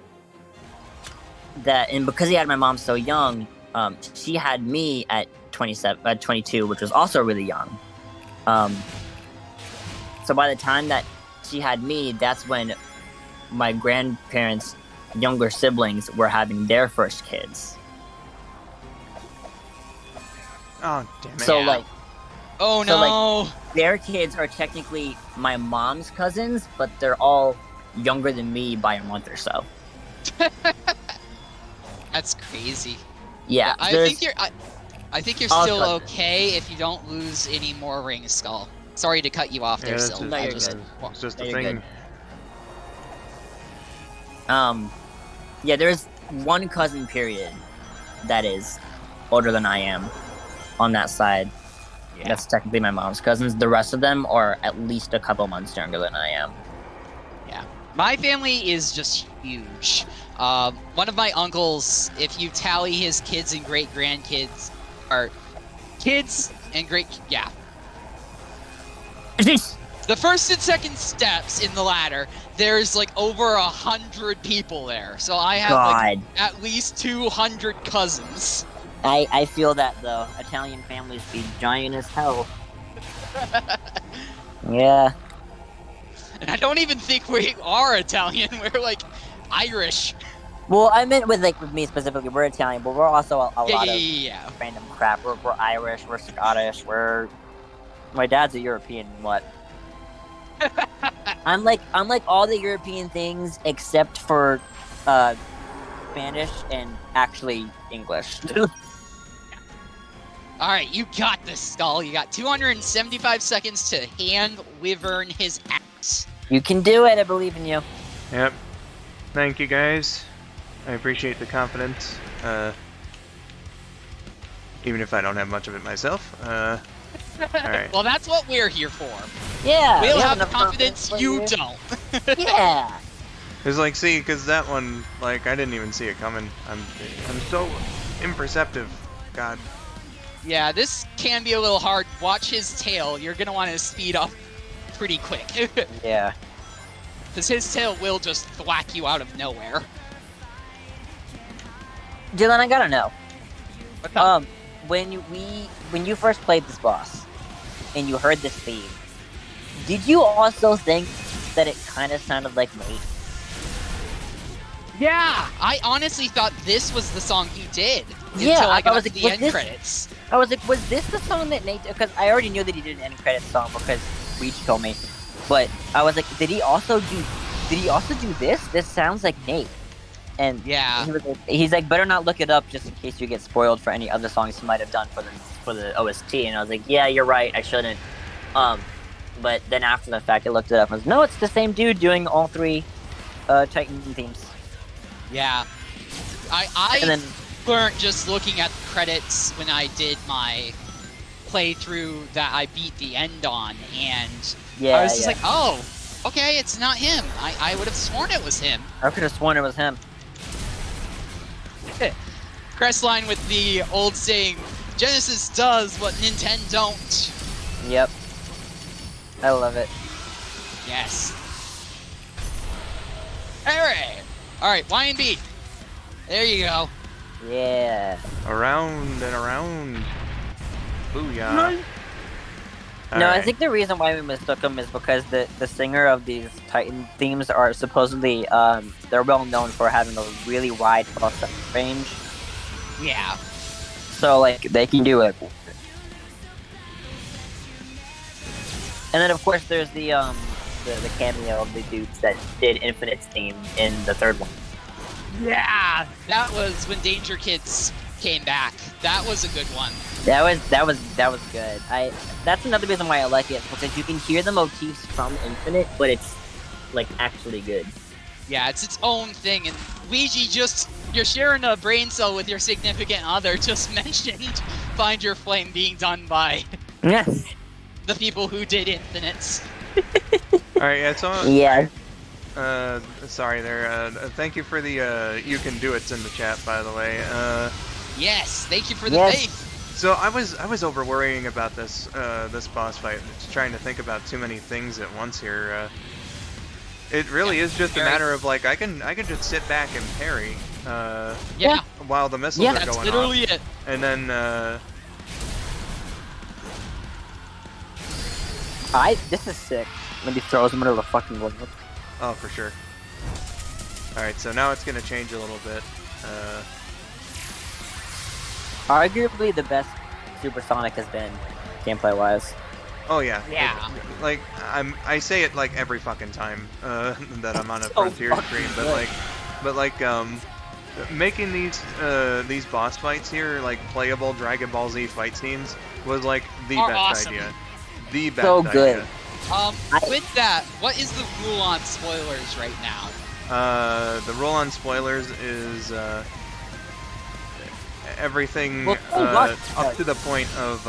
that, and because he had my mom so young, she had me at 22, which was also really young. So by the time that she had me, that's when my grandparents younger siblings were having their first kids. Oh, damn it. So Yeah. like Oh So, no! their kids are technically my mom's cousins, but they're all younger than me by a month or so. That's crazy. Yeah, I there's- think you're. I think you're All still cousins. okay if you don't lose any more ring skull. Sorry to cut you off there, that's Silv. No, I you're just. good. It's just No, a you're thing. good. Yeah, there's one cousin period that is older than I am on that side. Yeah. That's technically my mom's cousins. The rest of them are at least a couple months younger than I am. My family is just huge. One of my uncles, if you tally his kids and great grandkids, or kids and great, yeah. The first and second steps in the ladder, there's like over 100 people there. So I have like God, at least 200 cousins. I feel that though. Italian families be giant as hell. Yeah. And I don't even think we are Italian. We're like Irish. Well, I meant with me specifically. We're Italian, but we're also a lot of Yeah. random crap. We're Irish. We're Scottish. My dad's a European. What? I'm like all the European things except for Spanish and actually English. All right, you got this, Skull. You got 275 seconds to hand Wyvern his axe. You can do it. I believe in you. Yep. Thank you, guys. I appreciate the confidence. Even if I don't have much of it myself. Alright. Well, that's what we're here for. Yeah. We'll we have enough confidence, for you don't. Yeah. It's like, see, because that one, like, I didn't even see it coming. I'm so imperceptive. God. Yeah, this can be a little hard. Watch his tail. You're going to want to speed up pretty quick. Yeah. Because his tail will just thwack you out of nowhere. Dylan, I gotta know. What's up? When you first played this boss, and you heard this theme, did you also think that it kind of sounded like Nate? Yeah, I honestly thought this was the song he did. Yeah, until I I got was to like, the was end this- credits. I was like, was this the song that Nate? Because I already knew that he did an end credit song because Reach told me. But I was like, did he also do this? This sounds like Nate. And Yeah. he's like, better not look it up just in case you get spoiled for any other songs he might have done for the OST. And I was like, yeah, you're right, I shouldn't. But then after the fact, I looked it up and I was, no, it's the same dude doing all three Titan themes. Yeah. I And then weren't just looking at the credits when I did my playthrough that I beat the end on, and yeah, I was just like, oh, okay, it's not him. I would have sworn it was him. I could have sworn it was him. Crestline with the old saying, Genesis does what Nintendo don't. Yep. I love it. Yes. Alright. Alright, Y and B. There you go. Yeah. Around and around. Booyah. No, I Alright. think the reason why we mistook him is because the singer of these Titan themes are supposedly they're well known for having a really wide pulse range. Yeah. So like they can do it. And then of course there's the cameo of the dudes that did Infinite's theme in the third one. Yeah. That was when Danger Kids came back. That was a good one. That was good. That's another reason why I like it, because you can hear the motifs from Infinite, but it's like actually good. Yeah, it's its own thing, and Luigi you're sharing a brain cell with your significant other, just mentioned Find Your Flame being done by Yes. the people who did Infinites. Alright, yeah, so Yeah. sorry there. Thank you for the you can do it's in the chat, by the way. Yes, thank you for the Yes. faith. So I was over worrying about this this boss fight, just trying to think about too many things at once here. It really is just a parry. matter of like I can just sit back and parry Yeah, while the missiles Yeah. are that's going literally off, it. and then This is sick. Maybe throws him into the fucking world. oh for sure. Alright, so now it's gonna change a little bit. Arguably the best Supersonic has been, gameplay-wise. Oh yeah. Yeah. Like I say it like every fucking time that I'm on a So Frontier fucking stream, good. but like making these boss fights here like playable Dragon Ball Z fight scenes was like the Are best awesome. idea. The best So good. idea. With that, what is the rule on spoilers right now? The rule on spoilers is everything Well, up to the point of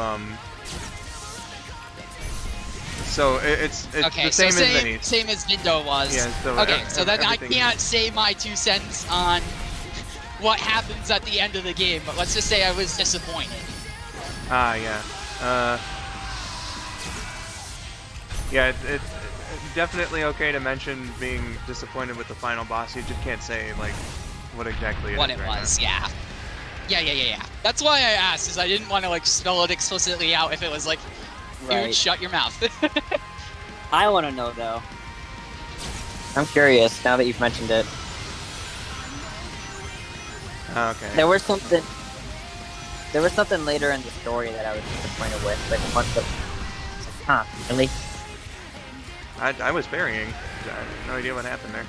so it's Okay, the same so as Vinny's. same as Vindo was. Yeah, so okay, so then I everything- can't say my 2 cents on what happens at the end of the game, but let's just say I was disappointed. Ah, yeah. Yeah, it's definitely okay to mention being disappointed with the final boss. You just can't say, like, what exactly it What is it right was, yeah. Yeah. That's why I asked, is I didn't want to, like, spell it explicitly out if it was like, dude, Right. shut your mouth. I want to know though. I'm curious now that you've mentioned it. now. Okay. There was something later in the story that I was disappointed with, like a bunch of. Huh? Really? I was parrying. I have no idea what happened there.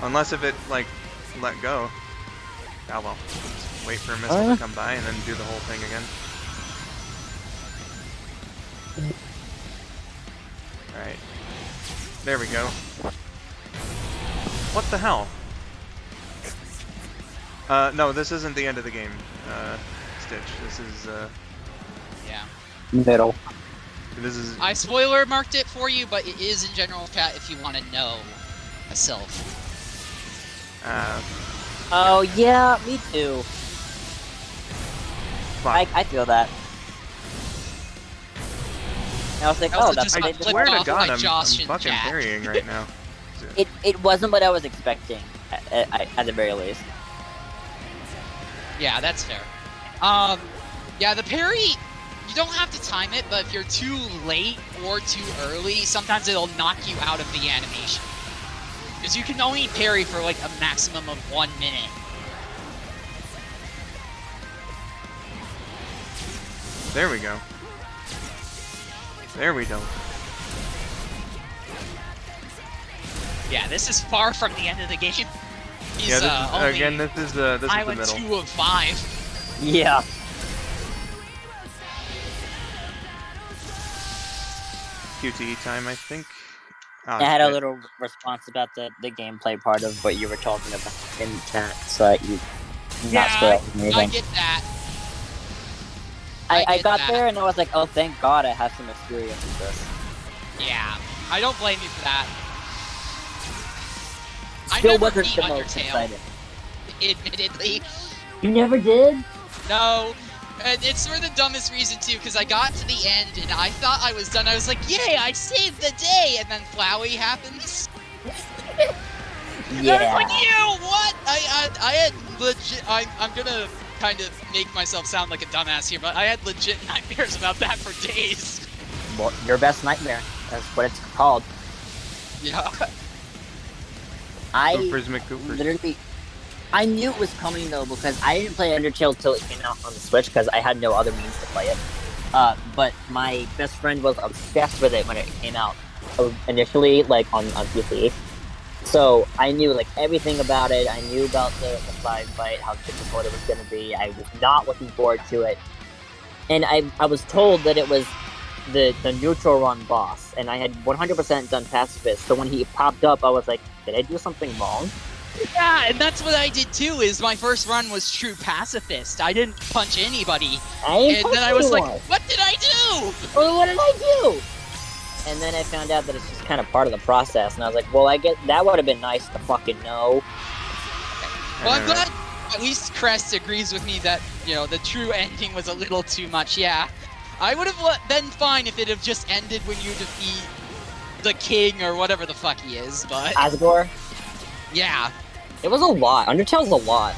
Unless if it, like, let go. Oh well. Just wait for a missile to come by and then do the whole thing again. Alright. There we go. What the hell? No, this isn't the end of the game, Stitch. This is, Yeah. Middle. this is... I spoiler marked it for you, but it is in general chat if you want to know myself. Oh yeah, me too. Fuck. I feel that. And I was like, I also oh, that's just what got they Swear flipped to off God, by I'm Josh in fucking chat. parrying right now. It wasn't what I was expecting, at the very least. Yeah, that's fair. Yeah, the parry, you don't have to time it, but if you're too late or too early, sometimes it'll knock you out of the animation. Because you can only parry for like a maximum of 1 minute. There we go. There we go. Yeah, this is far from the end of the game. He's Yeah, this is, only again, this is the Island middle. 2 of 5. Yeah. QTE time, I think. Oh, I had a shit. little response about the gameplay part of what you were talking about in chat, so that you not spoil I anything. get that. I get got that. there and I was like, oh, thank God I have some experience with this. Yeah, I don't blame you for that. I Still never wasn't beat the most Undertale, excited. admittedly. You never did? No, and it's for the dumbest reason too, because I got to the end and I thought I was done. I was like, yay, I saved the day, and then Flowey happens. And I was like, ew, what? I had legit, I'm gonna kind of make myself sound like a dumbass here, but I had legit nightmares about that for days. Well, your best nightmare. That's what it's called. Yeah. I Coopers McCoopers. literally, I knew it was coming though because I didn't play Undertale till it came out on the Switch because I had no other means to play it. But my best friend was obsessed with it when it came out initially, like on PC. So I knew like everything about it. I knew about the side fight, how difficult it was going to be. I was not looking forward to it, and I was told that it was the neutral run boss, and I had 100% done pacifist. So when he popped up, I was like, did I do something wrong? Yeah, and that's what I did too, is my first run was true pacifist. I didn't punch anybody. And then I was like, what did I do? Well, what did I do? And then I found out that it's just kind of part of the process, and I was like, well, I get that would have been nice to fucking know. Well, I'm glad at least Crest agrees with me that, you know, the true ending was a little too much. Yeah, I would have been fine if it had just ended when you defeat the king or whatever the fuck he is, but... Asgore? Yeah. It was a lot. Undertale's a lot.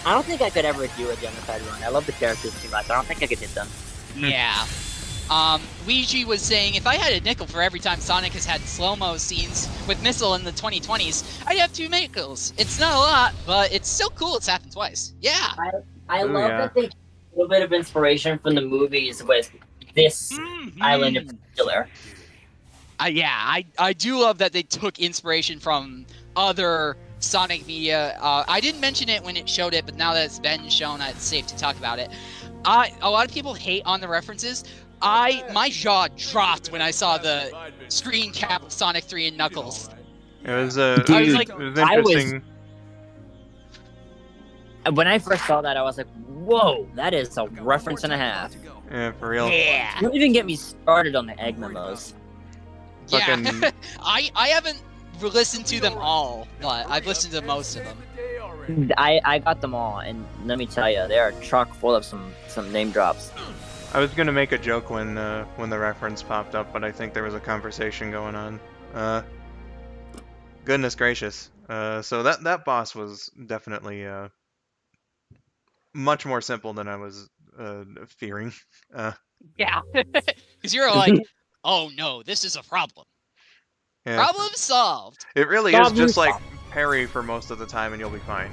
I don't think I could ever do a genocide run. I love the characters too much. I don't think I could hit them. Yeah. Ouija was saying, if I had a nickel for every time Sonic has had slow-mo scenes with Missile in the 2020s, I'd have 2 nickels. It's not a lot, but it's still cool it's happened twice. Yeah! I Oh love yeah. that they took a little bit of inspiration from the movies with this island in particular. Yeah, I do love that they took inspiration from other Sonic media. I didn't mention it when it showed it, but now that it's been shown, it's safe to talk about it. A lot of people hate on the references. My jaw dropped when I saw the screen cap of Sonic 3 and Knuckles. It was I was like, it was interesting. When I first saw that, I was like, "Whoa, that is a reference and a half." Yeah, for real. yeah, Don't even get me started on the egg memos. yeah. Fucking- I haven't listened to them all, but I've listened to most of them. I got them all, and let me tell you, they are chock full of some name drops. I was gonna make a joke when the reference popped up, but I think there was a conversation going on. Goodness gracious. So that boss was definitely much more simple than I was fearing. Yeah, because you're like, oh no, this is a problem. Yeah. Problem solved. It really is just like parry for most of the time and you'll be fine.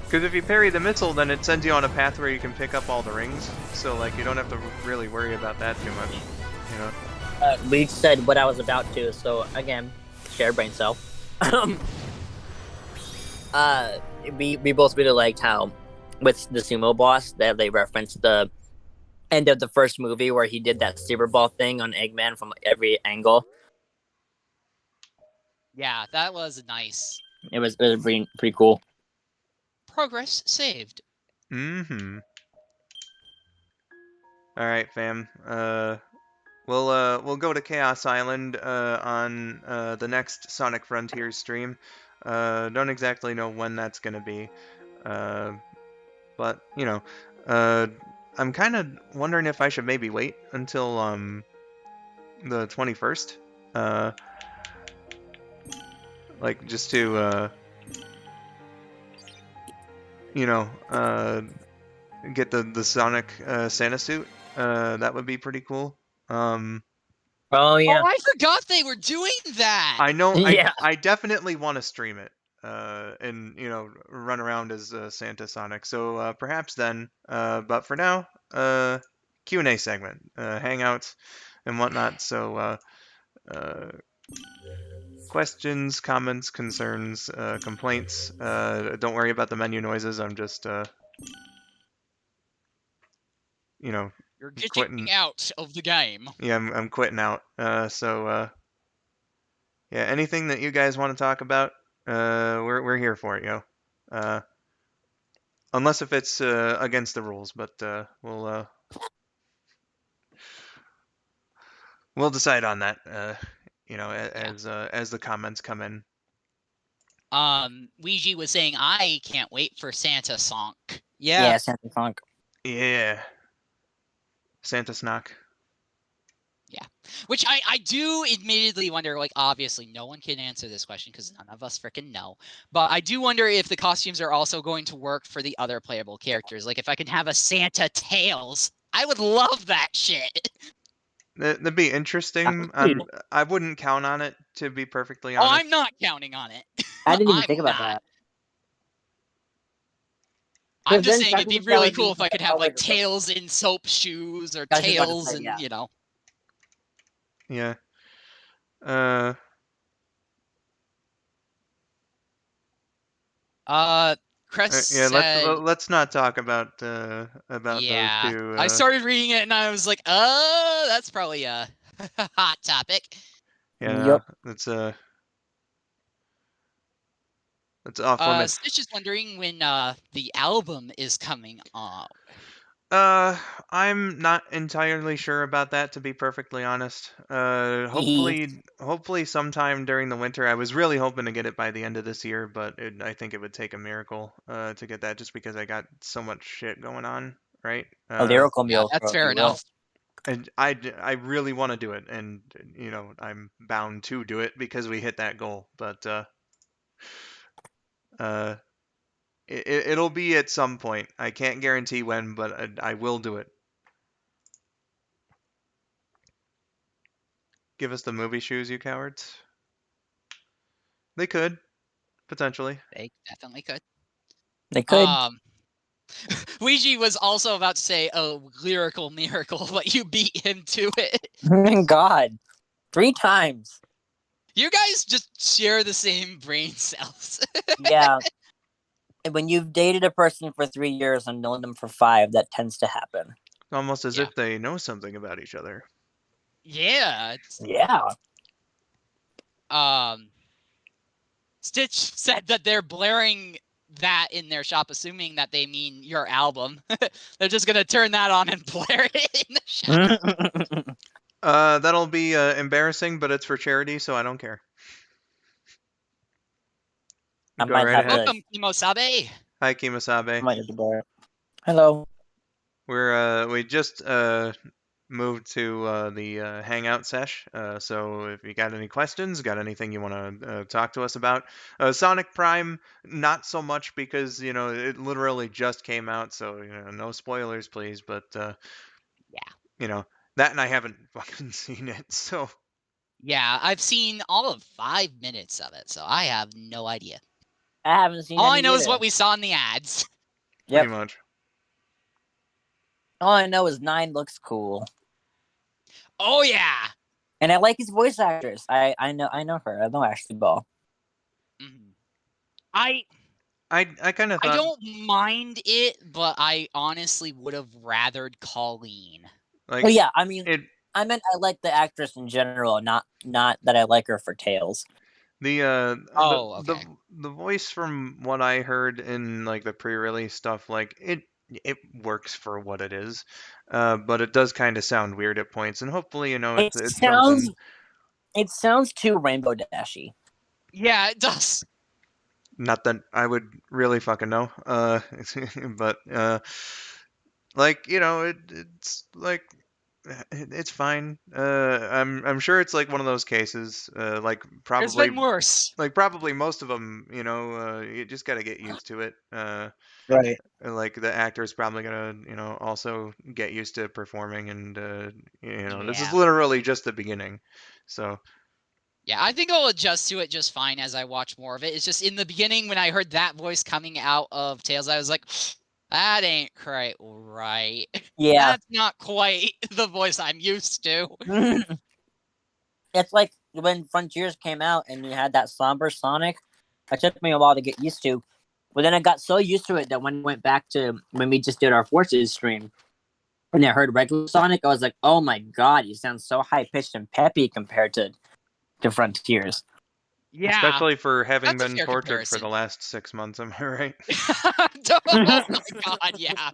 Because if you parry the missile, then it sends you on a path where you can pick up all the rings. So like you don't have to really worry about that too much, you know. Leech said what I was about to, so again, share brain cell. We both really liked how with the sumo boss that they referenced the end of the first movie where he did that super ball thing on Eggman from every angle. Yeah, that was nice. It was pretty cool. Progress saved. Mm-hmm. All right, fam. We'll go to Chaos Island on the next Sonic Frontiers stream. Don't exactly know when that's gonna be, but you know, I'm kind of wondering if I should maybe wait until the 21st, like just to you know get the Sonic Santa suit. That would be pretty cool. Oh yeah. Oh, I forgot they were doing that. I know. Yeah. I definitely want to stream it, and you know, run around as Santa Sonic. So perhaps then. But for now, Q&A segment, hangouts, and whatnot. So questions, comments, concerns, complaints. Don't worry about the menu noises. I'm just you know, You're getting quitting. out of the game. Yeah, I'm quitting out. So yeah, anything that you guys want to talk about, we're here for it, yo. Unless if it's against the rules, but we'll decide on that. You know, as the comments come in. Ouija was saying, I can't wait for Santa Sonk. Yeah, Santa Funk. Yeah. Santa Snock. Yeah. Which I do admittedly wonder, like, obviously no one can answer this question because none of us freaking know. But I do wonder if the costumes are also going to work for the other playable characters. Like, if I can have a Santa Tails, I would love that shit. That'd be interesting. I wouldn't count on it, to be perfectly Oh, honest. I'm not counting on it. I didn't even I'm think about not. that. I'm just then saying it'd be technically that really would be cool if I could have, like, colors. Tails in soap shoes or I was just about to Tails say, and, yeah. you know. Yeah. Chris Yeah. said, Let's not talk about yeah. those two. I started reading it and I was like, that's probably a hot topic. Yeah. Yep. That's off limits. Stitch is wondering when the album is coming out. I'm not entirely sure about that, to be perfectly honest. Hopefully sometime during the winter. I was really hoping to get it by the end of this year, but I think it would take a miracle to get that, just because I got so much shit going on, right? A lyrical Yeah, meal. that's fair enough. And I really want to do it, and you know, I'm bound to do it because we hit that goal. But it'll be at some point. I can't guarantee when, but I will do it. give us the movie shoes, you cowards. They could, potentially. They definitely could. They could. Ouija was also about to say, "Oh, lyrical miracle," but you beat him to it. God. 3 times. You guys just share the same brain cells. Yeah. And when you've dated a person for 3 years and known them for 5, that tends to happen. Almost as Yeah. if they know something about each other. Yeah. Yeah. Stitch said that they're blaring that in their shop, assuming that they mean your album. They're just gonna turn that on and blare it in the shop. That'll be embarrassing, but it's for charity, so I don't care. I Go might right have ahead. Welcome, Kimosabe. Hi, I Kimasabe. might have to blur it. Hello. We just moved to the hangout sesh. So if you got any questions, got anything you want to talk to us about, Sonic Prime, not so much because it literally just came out, so no spoilers, please. But Yeah. That, and I haven't fucking seen it, so Yeah, I've seen all of 5 minutes of it, so I have no idea. I haven't seen All any I know is either. what we saw in the ads. Yep. pretty much. All I know is 9 looks cool. Oh yeah. And I like his voice actress. I know her. I know Ashley Ball. Mhm. I kind of thought. don't mind it, but I honestly would have rathered Colleen. Like, Well, yeah, I mean, it. I meant I like the actress in general, not that I like her for Tails. Oh, okay. The voice, from what I heard in like the pre-release stuff, like it works for what it is, but it does kind of sound weird at points, and hopefully It it's sounds something. it sounds too Rainbow Dashy. Yeah, it does. Not that I would really fucking know, but like it's like it's fine. I'm sure it's like one of those cases, like There's probably. been worse. Like probably most of them, you just got to get used to it. Right. Like the actor's probably gonna, also get used to performing, and this is Yeah. literally just the beginning. So Yeah, I think I'll adjust to it just fine as I watch more of it. It's just in the beginning when I heard that voice coming out of Tails, I was like, that ain't quite right. Yeah. That's not quite the voice I'm used to. It's like when Frontiers came out and you had that somber Sonic. It took me a while to get used to. But then I got so used to it that when I went back to when we just did our Forces stream and I heard regular Sonic, I was like, oh my god, you sound so high pitched and peppy compared to Frontiers. Yeah. especially for having That's a been fair tortured for comparison. the last 6 months, am I right? Oh my god, yeah.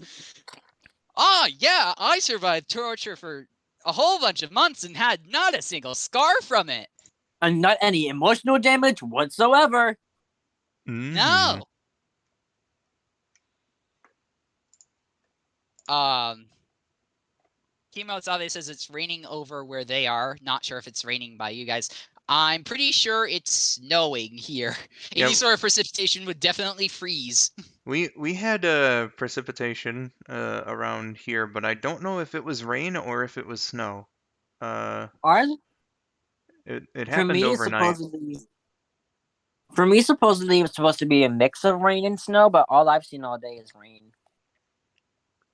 Ah, yeah, I survived torture for a whole bunch of months and had not a single scar from it. And not any emotional damage whatsoever. No. Kimo Sabe says it's raining over where they are. Not sure if it's raining by you guys. I'm pretty sure it's snowing here. Yep. Any sort of precipitation would definitely freeze. We had precipitation around here, but I don't know if it was rain or if it was snow. Ours, It for happened me, overnight. supposedly it was supposed to be a mix of rain and snow, but all I've seen all day is rain.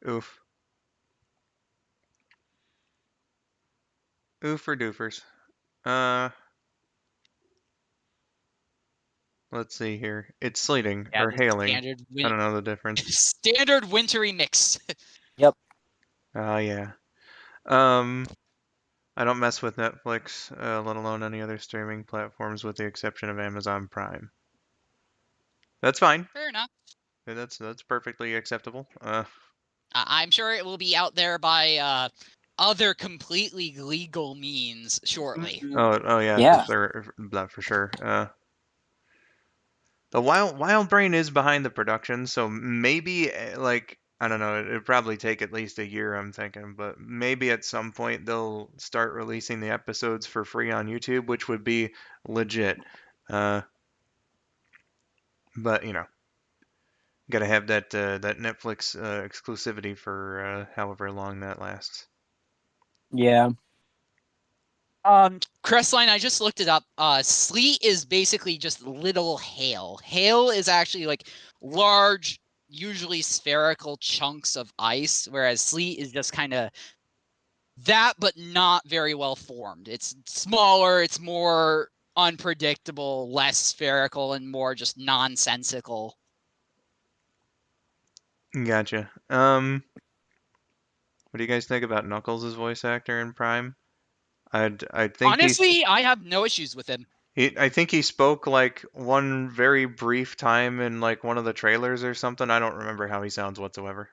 Oof. Oofer doofers. Let's see here. It's sleeting Yeah, or the hailing. standard I don't know the difference. standard wintry mix. Yep. Oh yeah. I don't mess with Netflix, let alone any other streaming platforms, with the exception of Amazon Prime. That's fine. Fair enough. That's perfectly acceptable. I'm sure it will be out there by other completely legal means shortly. Oh yeah, Yeah. for sure. The Wild Brain is behind the production, so maybe like I don't know, it'd probably take at least a year, I'm thinking, but maybe at some point they'll start releasing the episodes for free on YouTube, which would be legit. But gotta have that Netflix exclusivity for however long that lasts. Yeah. Crestline, I just looked it up. Sleet is basically just little hail. Hail is actually like large, usually spherical chunks of ice, whereas sleet is just kind of that, but not very well formed. It's smaller, it's more unpredictable, less spherical, and more just nonsensical. Gotcha. What do you guys think about Knuckles' voice actor in Prime? I think Honestly, I have no issues with him. I think he spoke like one very brief time in like one of the trailers or something. I don't remember how he sounds whatsoever.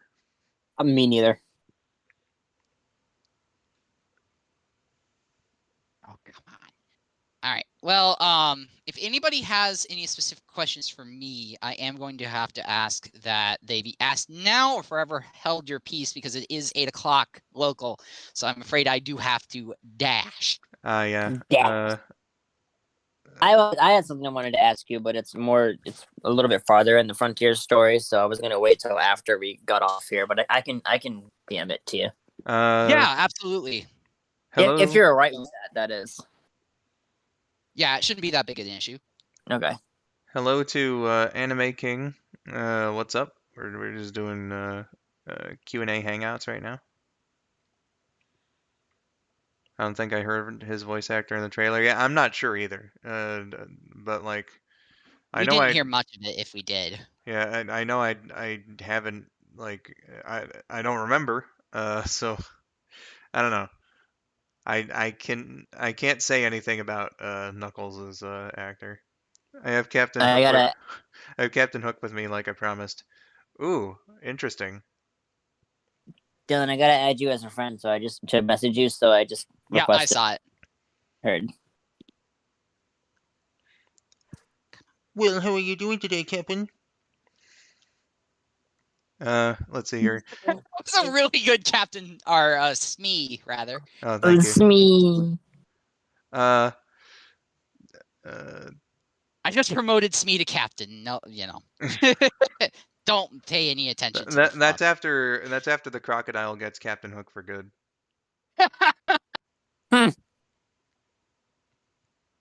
Me neither. Oh, come on. All right. Well, if anybody has any specific questions for me, I am going to have to ask that they be asked now or forever held your peace because it is 8 o'clock local. So I'm afraid I do have to dash. Yeah. Yeah. I had something I wanted to ask you, but it's a little bit farther in the Frontier story, so I was gonna wait till after we got off here. But I can DM it to you. Yeah, absolutely. Hello. If you're alright with that, that is. Yeah, it shouldn't be that big of an issue. Okay. Hello to Anime King. What's up? We're just doing Q&A hangouts right now. I don't think I heard his voice actor in the trailer. Yeah, I'm not sure either. But like, I We know didn't hear much of it if we did. Yeah, I know I haven't like I don't remember. So I don't know. I can't say anything about Knuckles' actor. I have Captain I Hook with gotta I have Captain Hook with me like I promised. Ooh, interesting. Dylan, I gotta add you as a friend, so I just to message you, so I just Yeah, I requested. saw it. Heard. Well, how are you doing today, Captain? Let's see here. That's a really good captain, or Smee, rather. Oh, thank you. It's me. Uh, uh, I just promoted Smee to captain. No, don't pay any attention to the that's fluff. after the crocodile gets Captain Hook for good.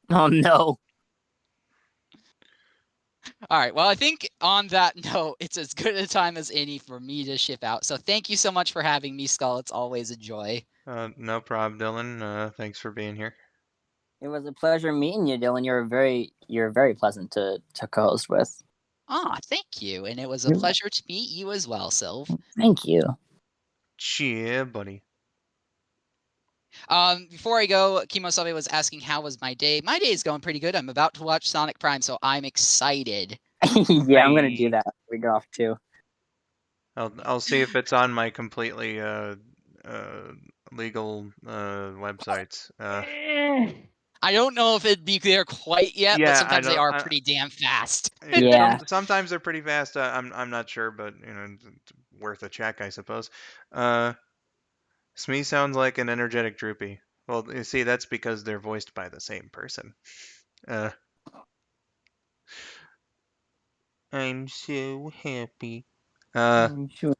Oh no. All right. Well, I think on that note, it's as good a time as any for me to ship out. So thank you so much for having me, Skull. It's always a joy. No problem, Dylan. Thanks for being here. It was a pleasure meeting you, Dylan. You're very pleasant to co-host with. Ah, thank you. And it was a pleasure to meet you as well, Silv. Thank you. Cheer, buddy. Before I go, Kimosabe was asking how was my day. My day is going pretty good. I'm about to watch Sonic Prime, so I'm excited. Yeah, I'm gonna do that after we go off too. I'll see if it's on my completely legal websites. I don't know if it'd be there quite yet, but Yeah, I sometimes they don't. are pretty damn fast. Yeah. Sometimes they're pretty fast. I'm not sure, but it's worth a check, I suppose. Smee sounds like an energetic droopy. Well, you see, that's because they're voiced by the same person. I'm so happy. I'm sure.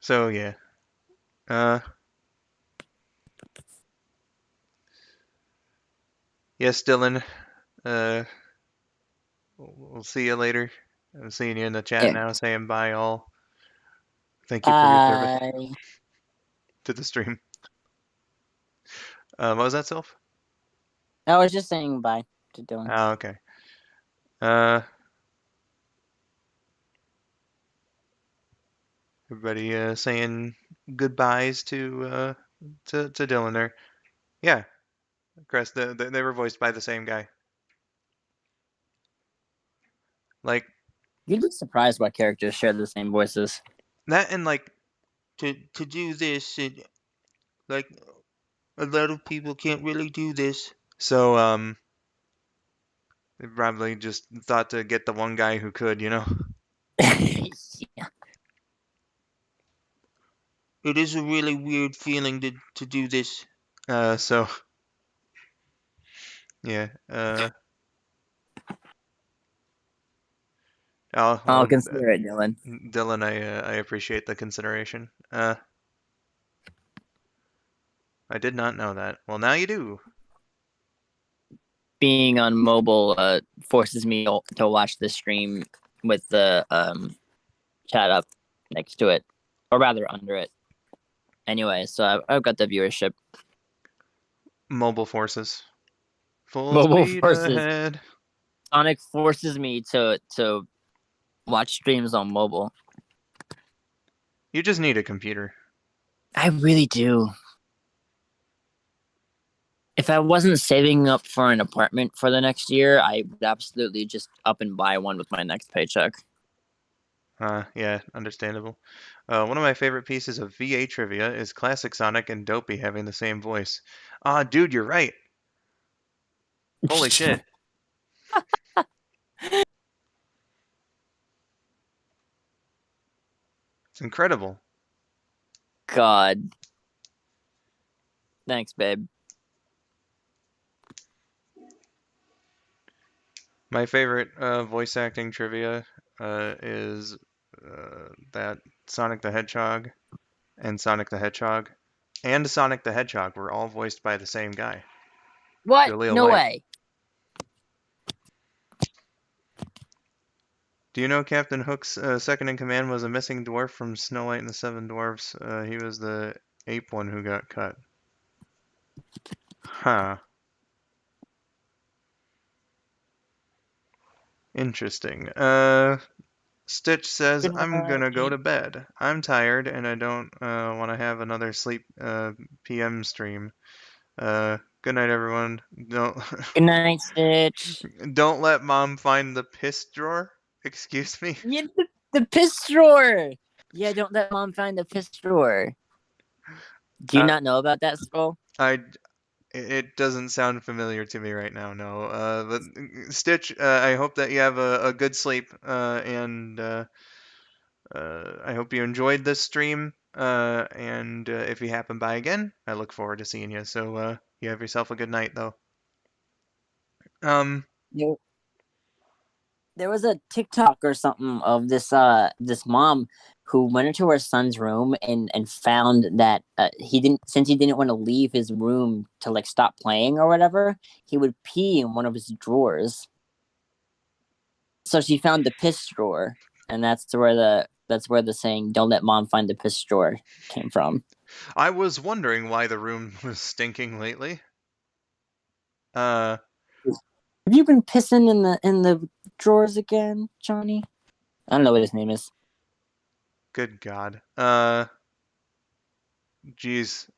So yeah. Yes, Dylan. Uh, we'll see you later. I'm seeing you in the chat Yeah. now, saying bye all. Thank you for your service to the stream. What was that, Sylph? I was just saying bye to Dylan. Oh, okay. Everybody saying goodbyes to Dylan there. Yeah, Chris, they were voiced by the same guy. Like You'd be surprised what characters share the same voices. that, and like to do this, like a lot of people can't really do this. So they probably just thought to get the one guy who could, Yeah. It is a really weird feeling to do this. So yeah. Oh, I'll well, consider it, Dylan. Dylan, I appreciate the consideration. I did not know that. Well, now you do. Being on mobile forces me to watch the stream with the chat up next to it, or rather under it. Anyway, so I've got the viewership. Mobile forces. Full Mobile speed forces. ahead. Sonic forces me to watch streams on mobile. You just need a computer. I really do. If I wasn't saving up for an apartment for the next year, I would absolutely just up and buy one with my next paycheck. Yeah, understandable. One of my favorite pieces of VA trivia is classic Sonic and Dopey having the same voice. Ah, dude, you're right. Holy shit. It's incredible. God. Thanks, babe. My favorite voice acting trivia is that Sonic the Hedgehog and Sonic the Hedgehog and Sonic the Hedgehog were all voiced by the same guy, What? Jaleel No White. way. Do you know Captain Hook's second in command was a missing dwarf from Snow White and the Seven Dwarfs? He was the ape one who got cut. Huh. Interesting. Stitch says, Good I'm gonna go night. to bed. I'm tired and I don't want to have another sleep PM stream. Good night, everyone. Don't Good night, Stitch. don't let mom find the piss drawer. Excuse me. Yeah, the piss drawer. Yeah, don't let mom find the piss drawer. Do you Uh, not know about that, Skull? it doesn't sound familiar to me right now. No. But Stitch, I hope that you have a good sleep. And I hope you enjoyed this stream. And if you happen by again, I look forward to seeing you. So you have yourself a good night, though. Yeah. There was a TikTok or something of this mom who went into her son's room and found that he didn't want to leave his room to like stop playing or whatever, he would pee in one of his drawers. So she found the piss drawer, and that's where the saying "Don't let mom find the piss drawer" came from. I was wondering why the room was stinking lately. Uh, Have you been pissing in the drawers again, Johnny? I don't know what his name is. good God. Geez,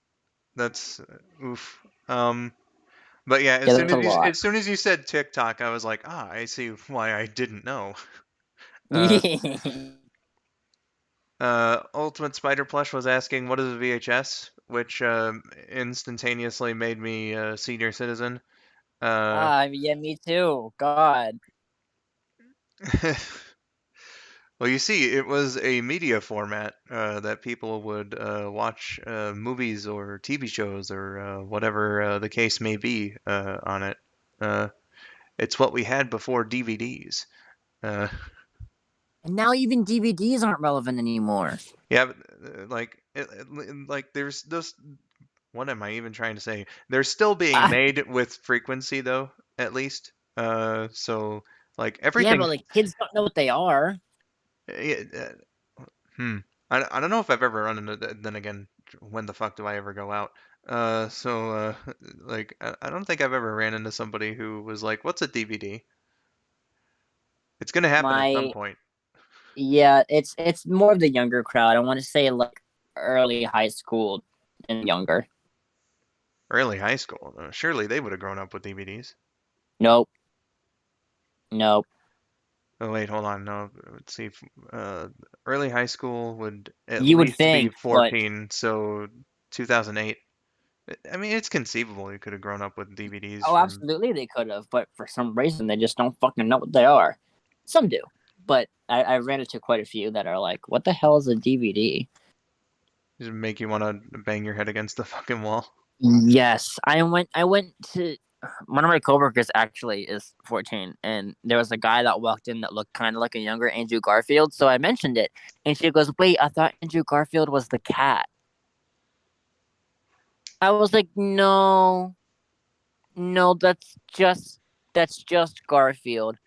that's oof. But yeah, Yeah, that's a lot. as soon as you said TikTok, I was like, ah, I see why I didn't know. Uh, Yeah. Ultimate Spider Plush was asking, what is a VHS? Which instantaneously made me a senior citizen. Yeah, me too. God. Well, you see, it was a media format that people would watch movies or TV shows or whatever the case may be on it. Uh, it's what we had before DVDs. Uh, And now even DVDs aren't relevant anymore. yeah, but, like there's those. What am I even trying to say? They're still being Ah, made with frequency, though, at least. So like yeah, everything. but like kids don't know what they are. Yeah, Hmm. I don't know if I've ever run into that. Then again, when the fuck do I ever go out? Like, I don't think I've ever ran into somebody who was like, "What's a DVD?" It's gonna happen at some My point. Yeah, it's more of the younger crowd. I want to say like early high school and younger. Early high school. Surely they would have grown up with DVDs. Nope. Nope. Oh wait, hold on. No, let's see. Early high school would at You would least be think, but 14, so 2008. I mean, it's conceivable you could have grown up with DVDs oh, from. absolutely they could have, but for some reason they just don't fucking know what they are. Some do, but I ran into quite a few that are like, "What the hell is a DVD?" Just make you want to bang your head against the fucking wall. Yes, I went to one of my coworkers actually is 14, and there was a guy that walked in that looked kind of like a younger Andrew Garfield. So I mentioned it, and she goes, "Wait, I thought Andrew Garfield was the cat." I was like, no, that's just Garfield.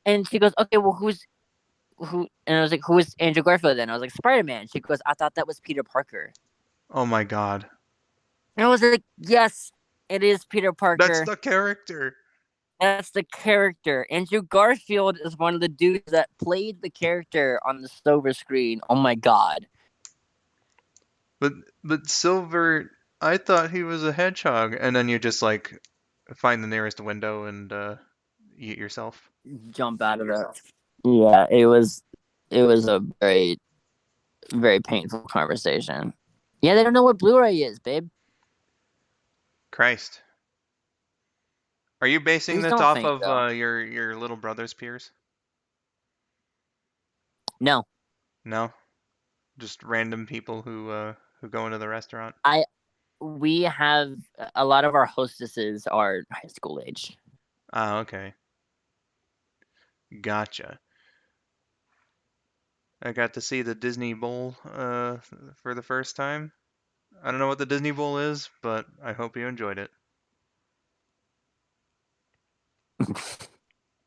And she goes, okay, well, who? And I was like, who is Andrew Garfield then? I was like, Spider-Man. She goes, I thought that was Peter Parker. Oh my god. And I was like, yes, it is Peter That's Parker. the character. That's the character. Andrew Garfield is one of the dudes that played the character on the silver screen. Oh my god. But Silver, I thought he was a hedgehog, and then you just like find the nearest window and eat yourself. Jump out of it. Yeah, it was a very, very painful conversation. Yeah, they don't know what Blu-ray is, babe. Christ. Are you basing Please this don't off faint, of though. your little brother's peers? No, No, just random people who go into the restaurant. we have a lot of our hostesses are high school age. Ah, okay. Gotcha. I got to see the Disney Bowl for the first time. I don't know what the Disney Bowl is, but I hope you enjoyed it.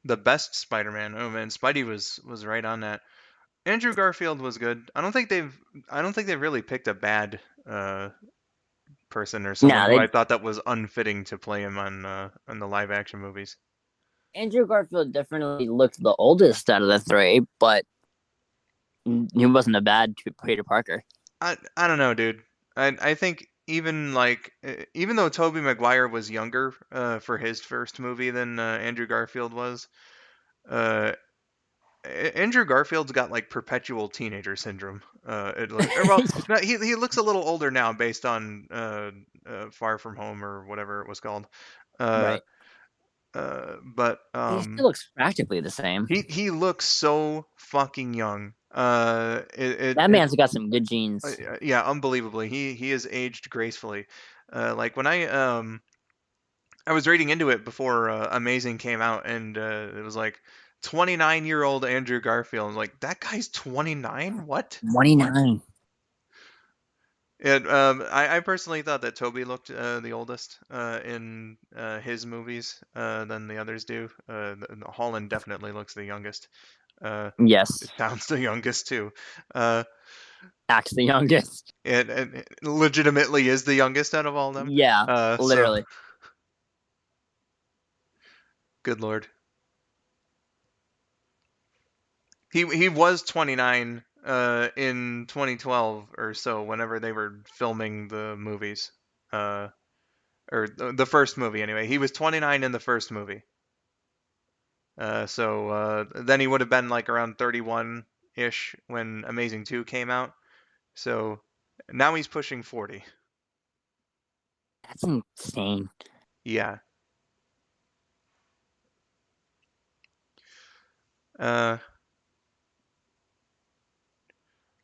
The best Spider-Man. Oh man, Spidey was right on that. Andrew Garfield was good. I don't think they've really picked a bad person or someone No, who they I thought that was unfitting to play him on the live action movies. Andrew Garfield definitely looked the oldest out of the three, but he wasn't a bad Peter Parker. I don't know, dude. I think even like even though Tobey Maguire was younger for his first movie than Andrew Garfield was, uh, Andrew Garfield's got like perpetual teenager syndrome. Well, no, he looks a little older now based on Far From Home or whatever it was called. Uh, Right. but He still looks practically the same. he looks so fucking young. That man's got some good genes. Yeah, unbelievably. He is aged gracefully. Like when I was reading into it before Amazing came out, and it was like 29-year-old Andrew Garfield. I was like, that guy's 29? What? 29. And I personally thought that Toby looked the oldest in his movies than the others do. Holland definitely looks the youngest. Yes. It sounds the youngest too. Uh, Acts the youngest. and legitimately is the youngest out of all of them. Yeah, So literally. good lord. He was 29 in 2012 or so whenever they were filming the movies. Or the first movie anyway. He was 29 in the first movie. So then he would have been like around 31-ish when Amazing 2 came out. So now he's pushing 40. That's insane. Yeah.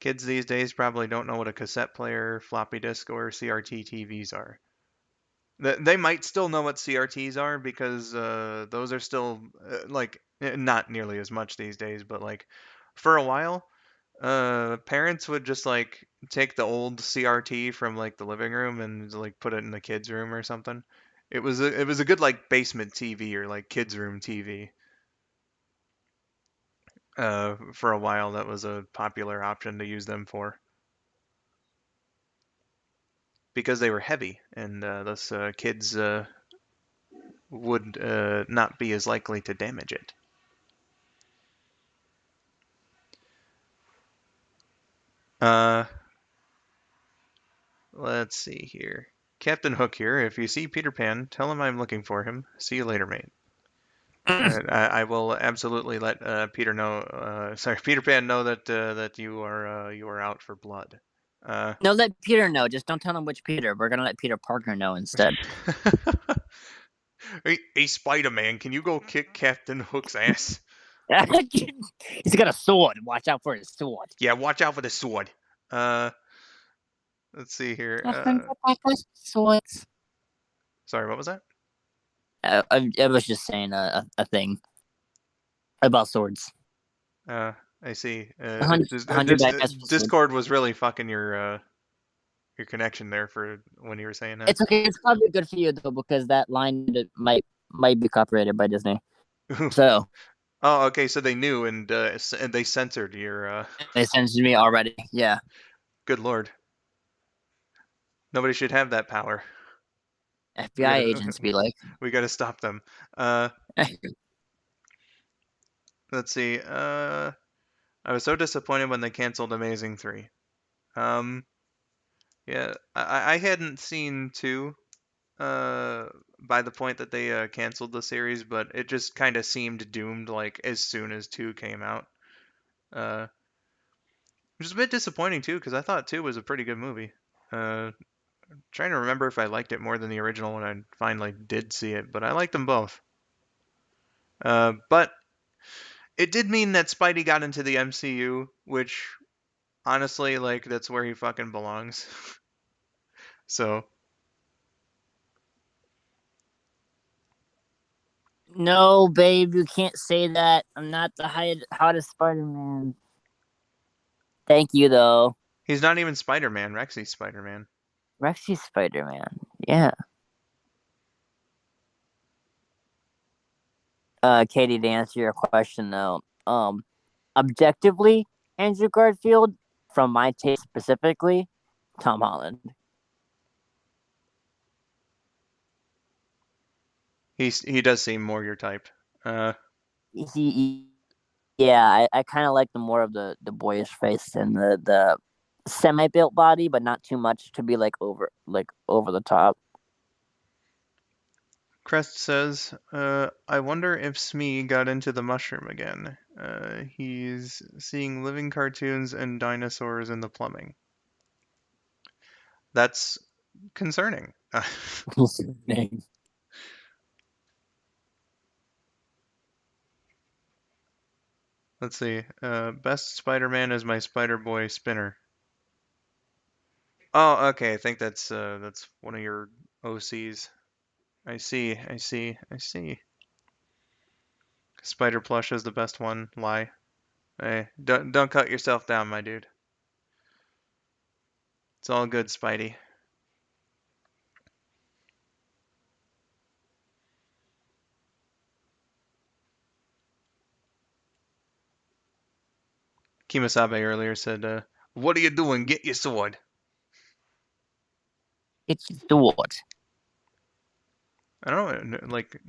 Kids these days probably don't know what a cassette player, floppy disk, or CRT TVs are. They might still know what CRTs are because those are still like not nearly as much these days, but like for a while, parents would just like take the old CRT from like the living room and like put it in the kids' room or something. It was a good like basement TV or like kids' room TV. For a while, that was a popular option to use them for because they were heavy and thus kids would not be as likely to damage it. Uh, let's see here. Captain Hook here. If you see Peter Pan, tell him I'm looking for him. See you later, mate. I will absolutely let Peter know. Sorry, Peter Pan know that that you are out for blood. No, let Peter know. Just don't tell him which Peter. We're gonna let Peter Parker know instead. Hey, Spider-Man, can you go kick Captain Hook's ass? He's got a sword. Watch out for his sword. Yeah, watch out for the sword. Let's see here. Swords. Sorry, what was that? I was just saying a thing about swords. I see. 100 bad guys for swords. Discord was really fucking your your connection there for when you were saying It's okay. It's probably good for you though, because that line might be copyrighted by Disney. that. So Oh, okay. So they knew and they censored your. they censored me already. Yeah, Good lord. Nobody should have that power. We FBI gotta agents be like, we gotta stop them. Let's see. I was so disappointed when they canceled Amazing 3. Um, yeah, I hadn't seen 2 uh by the point that they canceled the series, but it just kind of seemed doomed like as soon as 2 came out. Uh, which is a bit disappointing too, because I thought 2 was a pretty good movie. Trying to remember if I liked it more than the original when I finally did see it, but I liked them both. But it did mean that Spidey got into the MCU, which honestly, like, that's where he fucking belongs. So, no, babe, you can't say that. I'm not the hottest Spider-Man. Thank you though. he's not even Spider-Man. Rexy's Spider-Man. Rexy's Spider-Man. Yeah. Katie, to answer your question though, objectively, Andrew Garfield, from my taste specifically, Tom Holland. He does seem more your type. He yeah, I kind of like the more of the boyish face and the semi built body, but not too much to be like over the top. Crest says, I wonder if Smee got into the mushroom again. He's seeing living cartoons and dinosaurs in the plumbing. That's concerning. Let's see. Best Spider-Man is my Spider-Boy Spinner. Oh, okay. I think that's one of your OCs. I see. I see. I see. Spider Plush is the best one. Lie. Hey, don't cut yourself down, my dude. It's all good, Spidey. Kimasabe earlier said, "What are you doing? Get your sword." It's the what? I don't know, like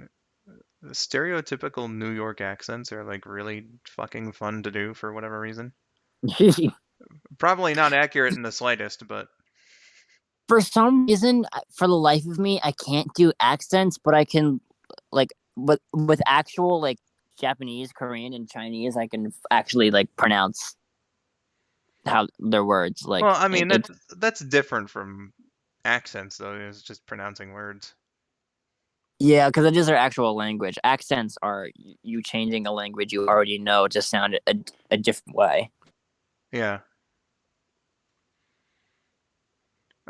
stereotypical New York accents are like really fucking fun to do for whatever reason. Probably not accurate in the slightest, but For some reason, for the life of me, I can't do accents, but I can like with actual like Japanese, Korean, and Chinese, I can actually like pronounce how their words. Like well, I mean it's that's different from accents though. It's just pronouncing words. yeah, because it is their actual language. Accents are you changing a language you already know to sound a different way. Yeah.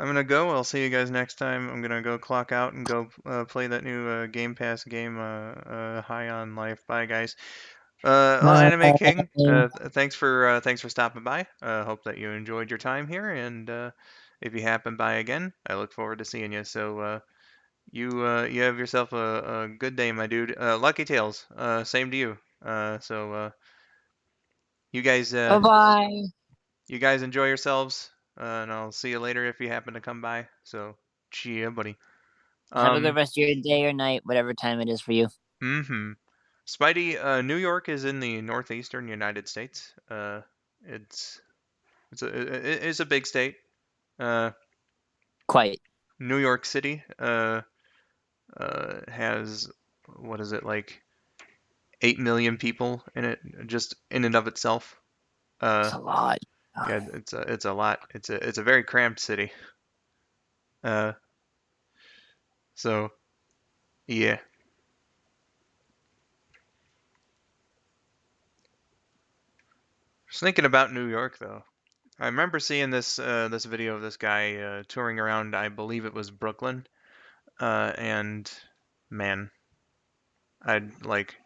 I'm gonna go. I'll see you guys next time. I'm gonna go clock out and go play that new Game Pass game, High on Life. Bye, guys. Anime King, thanks for stopping by. Hope that you enjoyed your time here, and if you happen by again, I look forward to seeing you. So you have yourself a good day, my dude. Lucky Tales, same to you. You guys Bye bye. you guys enjoy yourselves, and I'll see you later if you happen to come by. So, cheer, buddy. Have a good Um, rest of your day or night, whatever time it is for you. mm-hmm. Spidey, New York is in the northeastern United States. It's it's a big state. Uh, Quite. New York City has what is it like 8 million people in it just in and of itself. It's Uh, a lot. yeah, it's a lot. It's a very cramped city. Uh, so yeah. Just thinking about New York though. I remember seeing this video of this guy touring around. I believe it was Brooklyn. And man, I'd like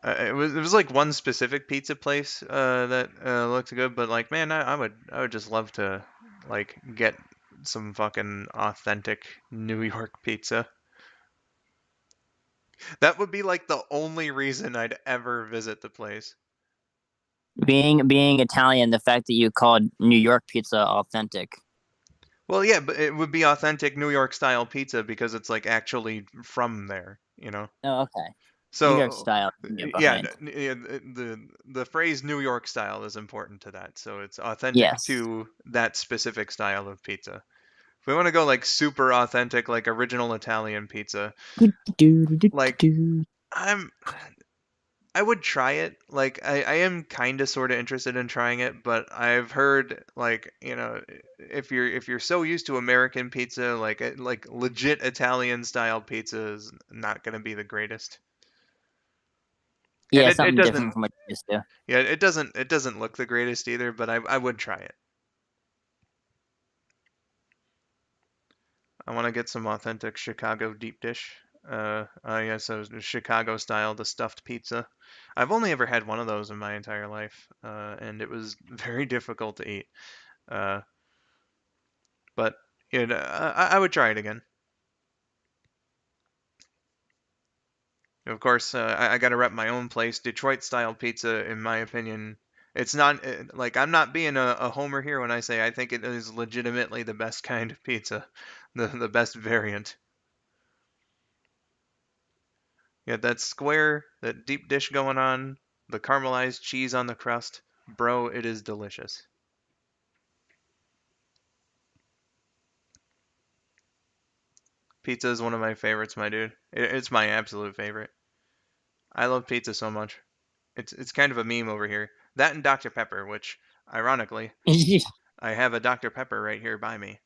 it was like one specific pizza place that looked good, but like man, I would just love to like get some fucking authentic New York pizza. That would be like the only reason I'd ever visit the place. Being Italian, the fact that you called New York pizza authentic. Well, yeah, but it would be authentic New York style pizza because it's like actually from there, you know. Oh, okay. New York So, style, you can get yeah, behind. the phrase New York style is important to that. So it's authentic Yes. to that specific style of pizza. If we want to go like super authentic, like original Italian pizza, like I'm I would try it. Like I am kind of sort of interested in trying it, but I've heard like, if you're so used to American pizza, like legit Italian style pizza is not going to be the greatest. And Yeah, it something doesn't, different from what you used to. yeah, it doesn't look the greatest either, but I would try it. I want to get some authentic Chicago deep dish. Yeah, so Chicago style, the stuffed pizza. I've only ever had one of those in my entire life, and it was very difficult to eat. Uh, but I would try it again. Of course, I got to rep my own place. Detroit style pizza, in my opinion, it's not like I'm not being a homer here when I say I think it is legitimately the best kind of pizza, the best variant. You got that square, that deep dish going on, the caramelized cheese on the crust. Bro, it is delicious. Pizza is one of my favorites, my dude. It's my absolute favorite. I love pizza so much. It's kind of a meme over here. That and Dr. Pepper, which ironically, I have a Dr. Pepper right here by me.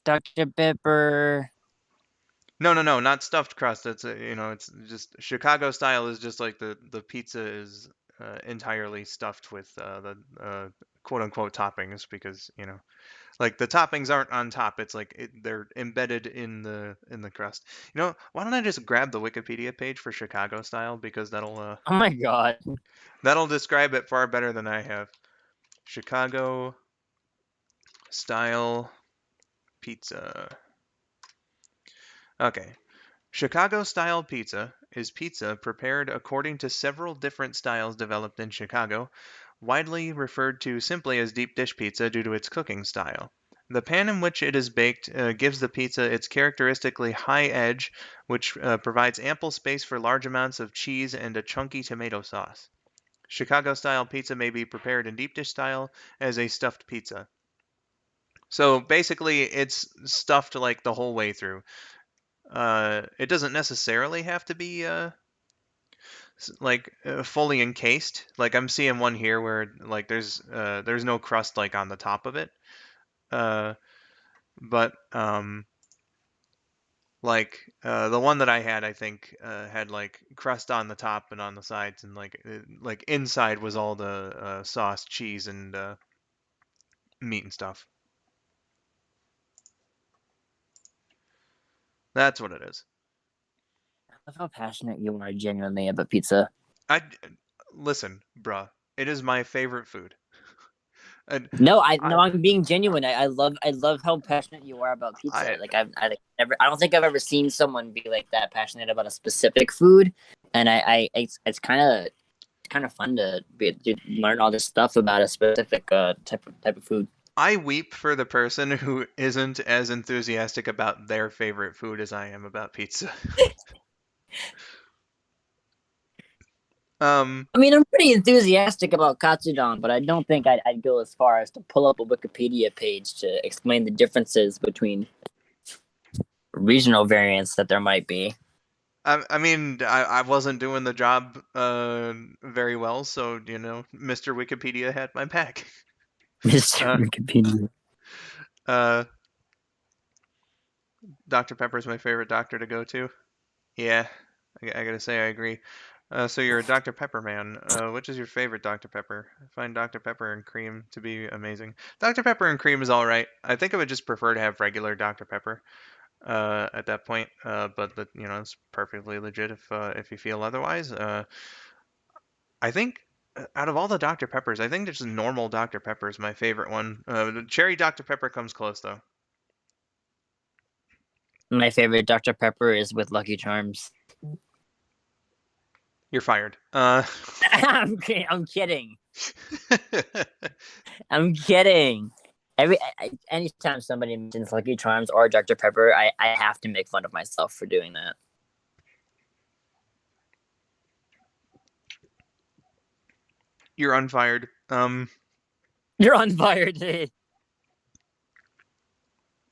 Dr. Pepper. No, no, no, not stuffed crust. It's just Chicago style is just like the pizza is entirely stuffed with the quote unquote toppings because like the toppings aren't on top. It's like they're embedded in the crust. Why don't I just grab the Wikipedia page for Chicago style because Oh my god. that'll describe it far better than I have. Chicago style pizza. Okay. Chicago style pizza is pizza prepared according to several different styles developed in Chicago, widely referred to simply as deep dish pizza due to its cooking style. The pan in which it is baked gives the pizza its characteristically high edge, which provides ample space for large amounts of cheese and a chunky tomato sauce. Chicago style pizza may be prepared in deep dish style as a stuffed pizza. So basically, it's stuffed like the whole way through. It doesn't necessarily have to be fully encased. Like I'm seeing one here where like there's no crust like on the top of it. Uh, but the one that I had, I think had like crust on the top and on the sides, and like inside was all the sauce, cheese, and meat and stuff. That's what it is. I love how passionate you are genuinely about pizza. I listen, bruh. It is my favorite food. And No, I I no, I'm being genuine. I love how passionate you are about pizza. I Like I don't think I've ever seen someone be like that passionate about a specific food, and it's kind of fun to learn all this stuff about a specific type of food. I weep for the person who isn't as enthusiastic about their favorite food as I am about pizza. Um, I mean, I'm pretty enthusiastic about katsudon, but I don't think I'd go as far as to pull up a Wikipedia page to explain the differences between regional variants that there might be. I mean, I wasn't doing the job very well, so Mr. Wikipedia had my back. Mr. Uh, Wikipedia. uh, Dr. Pepper's my favorite doctor to go to. Yeah, I gotta say I agree. So you're a Dr. Pepper man. Which is your favorite Dr. Pepper? I find Dr. Pepper and cream to be amazing. Dr. Pepper and cream is all right. I think I would just prefer to have regular Dr. Pepper at that point. But it's perfectly legit if you feel otherwise. I think out of all the Dr. Peppers, I think just normal Dr. Pepper is my favorite one. The cherry Dr. Pepper comes close though. My favorite Dr. Pepper is with Lucky Charms. You're fired. I'm kidding. I'm kidding. Anytime somebody mentions Lucky Charms or Dr. Pepper, I have to make fun of myself for doing that. You're unfired. You're on fire today.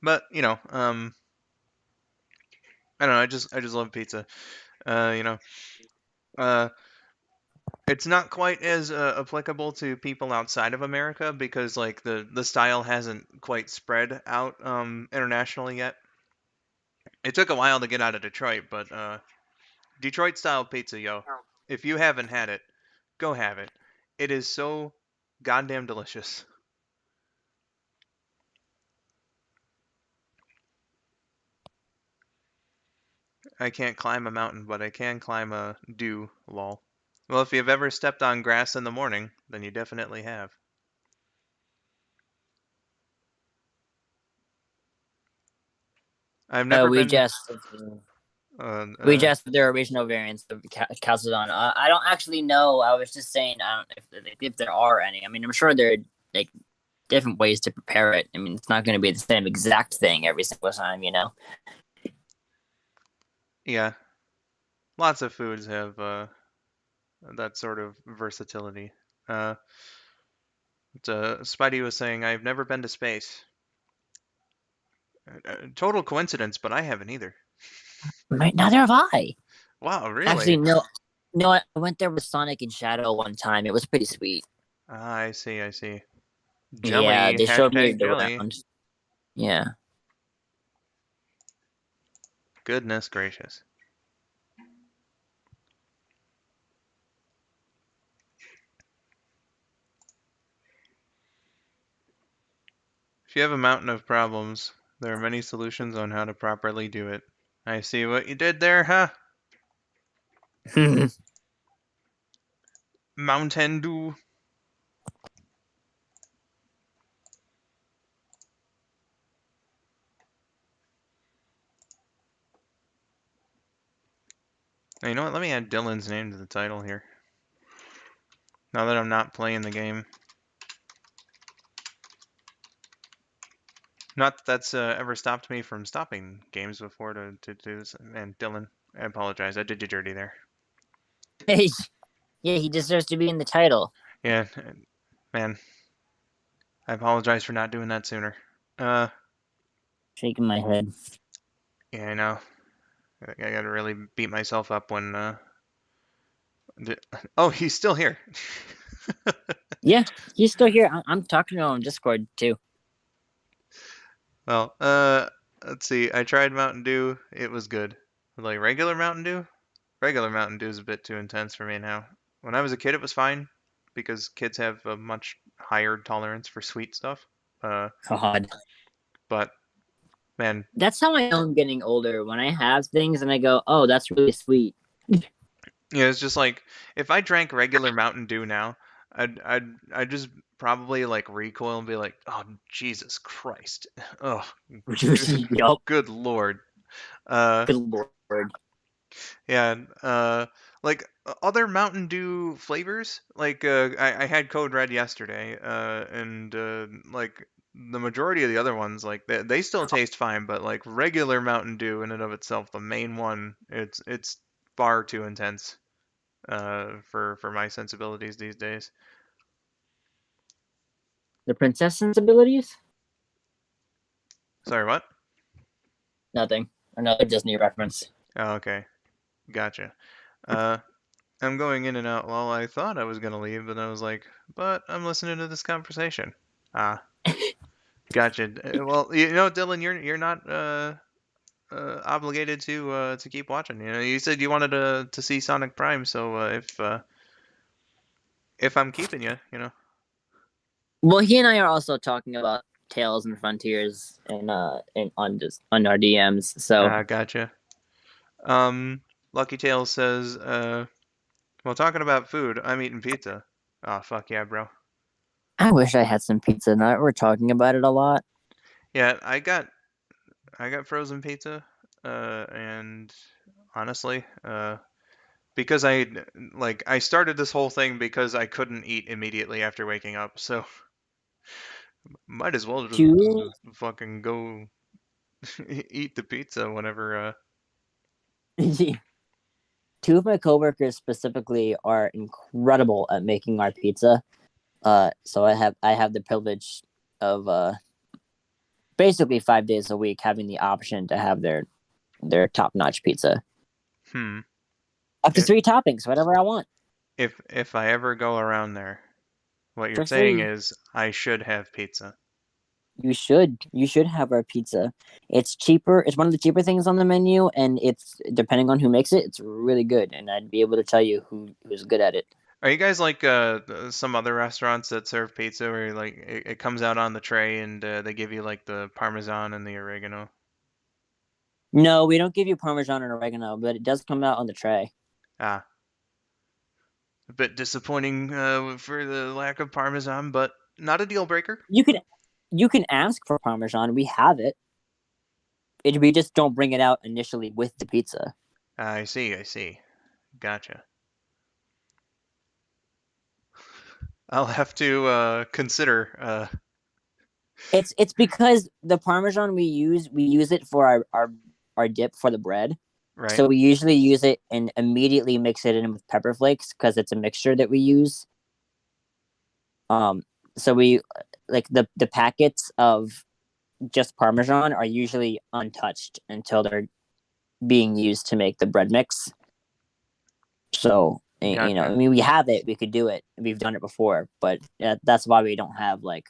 But you know, I don't know. I just love pizza. You know, it's not quite as applicable to people outside of America because like the style hasn't quite spread out internationally yet. It took a while to get out of Detroit, but Detroit style pizza, yo. If you haven't had it, go have it. It is so goddamn delicious. I can't climb a mountain, but I can climb a dew, lol. Well, if you've ever stepped on grass in the morning, then you definitely have. I've never We been. just Uh, we uh, just their original variants of calzone. I don't actually know. I was just saying I don't if there are any. I mean, I'm sure there are like different ways to prepare it. I mean, it's not going to be the same exact thing every single time, you know. yeah, lots of foods have that sort of versatility. Uh, Spidey was saying, I've never been to space. Total coincidence, but I haven't either. Right, neither have I. Wow, Actually, really? no. No, I went there with Sonic and Shadow one time. It was pretty sweet. Ah, I see, I see. Yeah, Jelly, they showed me hashtag jelly. around. Yeah. Goodness gracious. If you have a mountain of problems, there are many solutions on how to properly do it. I see what you did there, huh? Mountain Dew. Now, you know what? Let me add Dylan's name to the title here. Now that I'm not playing the game. Not that that's ever stopped me from stopping games before to do this. And Dylan, I apologize. I did you dirty there. Hey, yeah, he deserves to be in the title. Yeah, man. I apologize for not doing that sooner. Shaking my head. Yeah, I know. I gotta really beat myself up when. Oh, he's still here. Yeah, he's still here. I'm talking to him on Discord too. Well, let's see. I tried Mountain Dew. It was good. Like regular Mountain Dew? Regular Mountain Dew is a bit too intense for me now. When I was a kid, it was fine because kids have a much higher tolerance for sweet stuff. God. But man, That's how I know I'm getting older. When I have things and I go, oh, that's really sweet. yeah, it's just like if I drank regular Mountain Dew now, I'd just probably like recoil and be like, oh Jesus Christ, oh, Yup. good Lord. Uh, Good lord. Yeah, like other Mountain Dew flavors, like I had Code Red yesterday, and like the majority of the other ones, like they still taste fine, but like regular Mountain Dew in and of itself, the main one, it's far too intense for my sensibilities these days. The princess sensibilities? Sorry, what? Nothing. Another Disney reference. Oh, okay, gotcha. I'm going in and out. Well, I thought I was gonna leave, but I was like, but I'm listening to this conversation. Ah. Gotcha. Well, you know, Dylan, you're not obligated to keep watching. You know, you said you wanted to see Sonic Prime, so if I'm keeping you, you know. Well, he and I are also talking about Tales and Frontiers on our DMs. So Gotcha. Lucky Tail says, well, talking about food, I'm eating pizza. Oh, fuck yeah, bro. I wish I had some pizza. Now we're talking about it a lot. Yeah, I got frozen pizza, and honestly, because I started this whole thing because I couldn't eat immediately after waking up, so might as well just Two fucking go eat the pizza whenever. two of my coworkers specifically are incredible at making our pizza. So I have the privilege of basically 5 days a week having the option to have their top notch pizza, Hmm. up to If 3 toppings, whatever I want, if I ever go around there, what you're for saying free. is I should have pizza. You should have our pizza. It's cheaper. It's one of the cheaper things on the menu, and it's depending on who makes it, it's really good. And I'd be able to tell you who's good at it. Are you guys like some other restaurants that serve pizza where like it comes out on the tray and they give you like the parmesan and the oregano? No, we don't give you parmesan and oregano, but it does come out on the tray. Ah, a bit disappointing for the lack of parmesan, but not a deal breaker. You can ask for parmesan. We have it. We just don't bring it out initially with the pizza. I see, I see. Gotcha. I'll have to consider. It's because the parmesan we use it for our dip for the bread. Right. So we usually use it and immediately mix it in with pepper flakes because it's a mixture that we use. Um, so we like the packets of just parmesan are usually untouched until they're being used to make the bread mix. So I Gotcha. mean, we have it, we could do it, we've done it before, but that's why we don't have like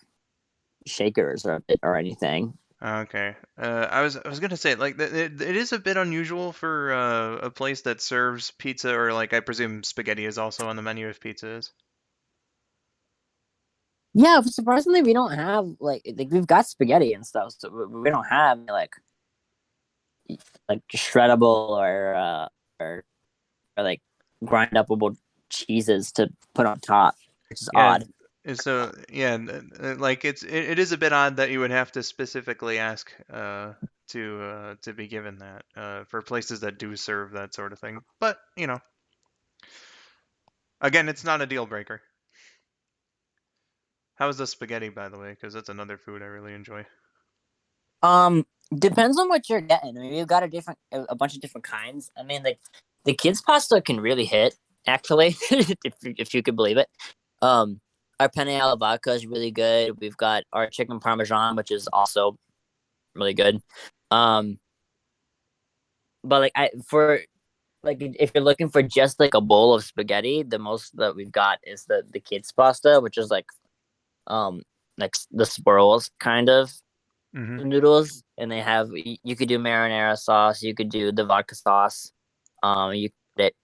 shakers or anything. Okay. I was gonna say like it is a bit unusual for a place that serves pizza or like I presume spaghetti is also on the menu if pizza is. Yeah, surprisingly, we don't have like we've got spaghetti and stuff, so we don't have like shreddable or like grind upable cheeses to put on top, which is Yeah. odd. So yeah, like it is a bit odd that you would have to specifically ask to be given that for places that do serve that sort of thing. But again, it's not a deal breaker. How's the spaghetti, by the way? Because that's another food I really enjoy. Um, Depends on what you're getting. I mean, we've got a bunch of different kinds. I mean, like the kids' pasta can really hit, actually, if you could believe it. Um, our penne alla vodka is really good. We've got our chicken parmesan, which is also really good. Um, but like I for like if you're looking for just like a bowl of spaghetti, the most that we've got is the kids' pasta, which is um like the swirls kind of Hmm. noodles, and they have you could do marinara sauce, you could do the vodka sauce, you could it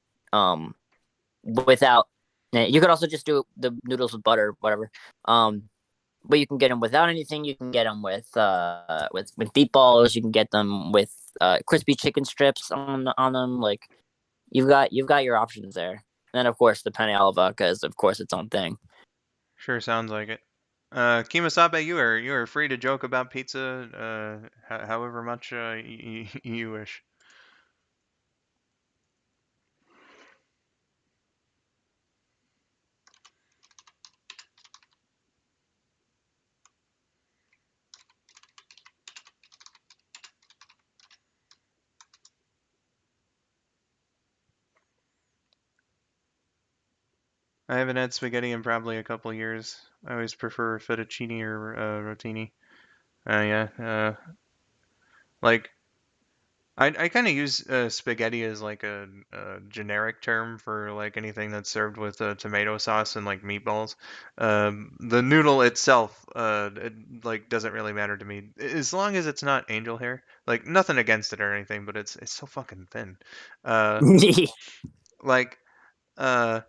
without. You could also just do the noodles with butter, whatever. But you can get them without anything. You can get them with deep balls. You can get them with crispy chicken strips on them. Like you've got your options there. And then of course the penne alla vodka is of course its own thing. Sure sounds like it. Kimasabe, you are free to joke about pizza, however much you wish. I haven't had spaghetti in probably a couple years. I always prefer fettuccine or rotini. Yeah. Like I kind of use spaghetti as like a generic term for like anything that's served with tomato sauce and like meatballs. The noodle itself, like doesn't really matter to me as long as it's not angel hair. Like nothing against it or anything, but it's so fucking thin. Uh, like uh,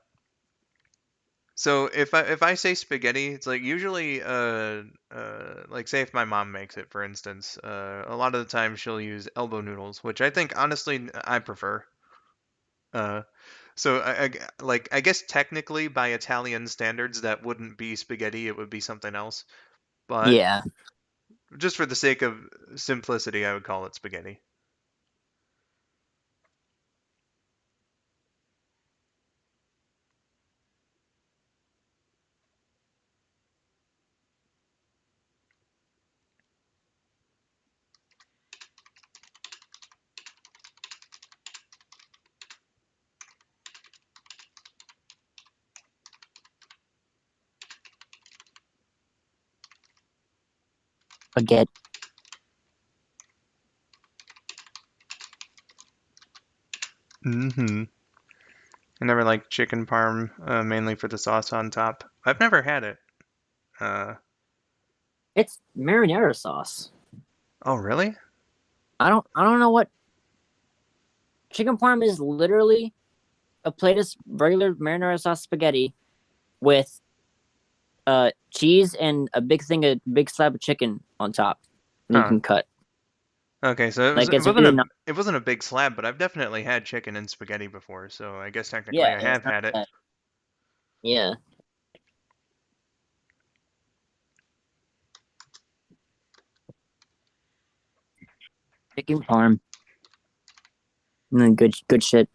so if I say spaghetti, it's like usually like say if my mom makes it, for instance, a lot of the time she'll use elbow noodles, which I think honestly I prefer. Uh, So I guess technically by Italian standards that wouldn't be spaghetti, it would be something else. But Yeah. just for the sake of simplicity, I would call it spaghetti. Spaghetti. Mm-hmm. I never liked chicken parm, mainly for the sauce on top. I've never had it. Uh, It's marinara sauce. oh, really? I don't know what chicken parm is. Literally a plate of regular marinara sauce spaghetti with cheese and a big slab of chicken on top. And you Huh. can cut. Okay, so Like it's really not. it wasn't a big slab, but I've definitely had chicken and spaghetti before, so I guess technically Yeah, I it's have not had it. that. Yeah. Chicken parm. Good shit.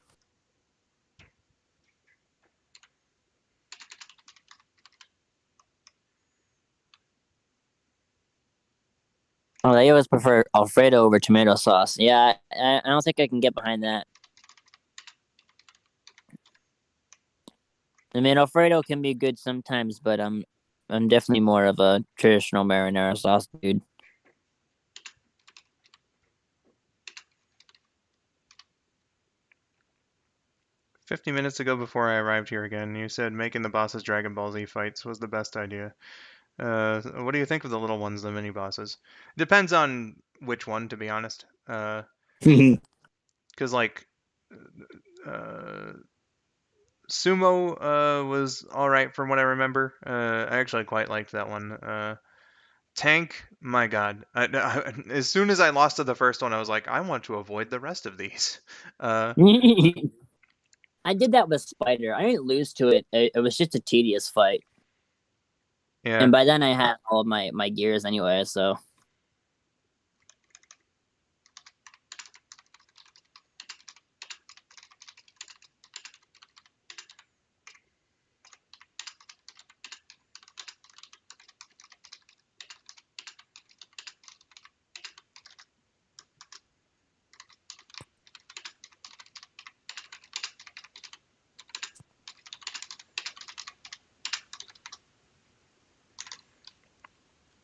Oh, they always prefer Alfredo over tomato sauce. Yeah, I don't think I can get behind that. I mean, Alfredo can be good sometimes, but I'm definitely more of a traditional marinara sauce dude. 50 minutes ago before I arrived here again, you said making the boss's Dragon Ball Z fights was the best idea. What do you think of the little ones, the mini bosses? Depends on which one, to be honest. Because like uh, Sumo was all right from what I remember. I actually quite liked that one. Tank, my God. As soon as I lost to the first one, I was like, I want to avoid the rest of these. Uh, I did that with Spider. I didn't lose to it. It was just a tedious fight, yeah. and by then I had all of my gears anyway. So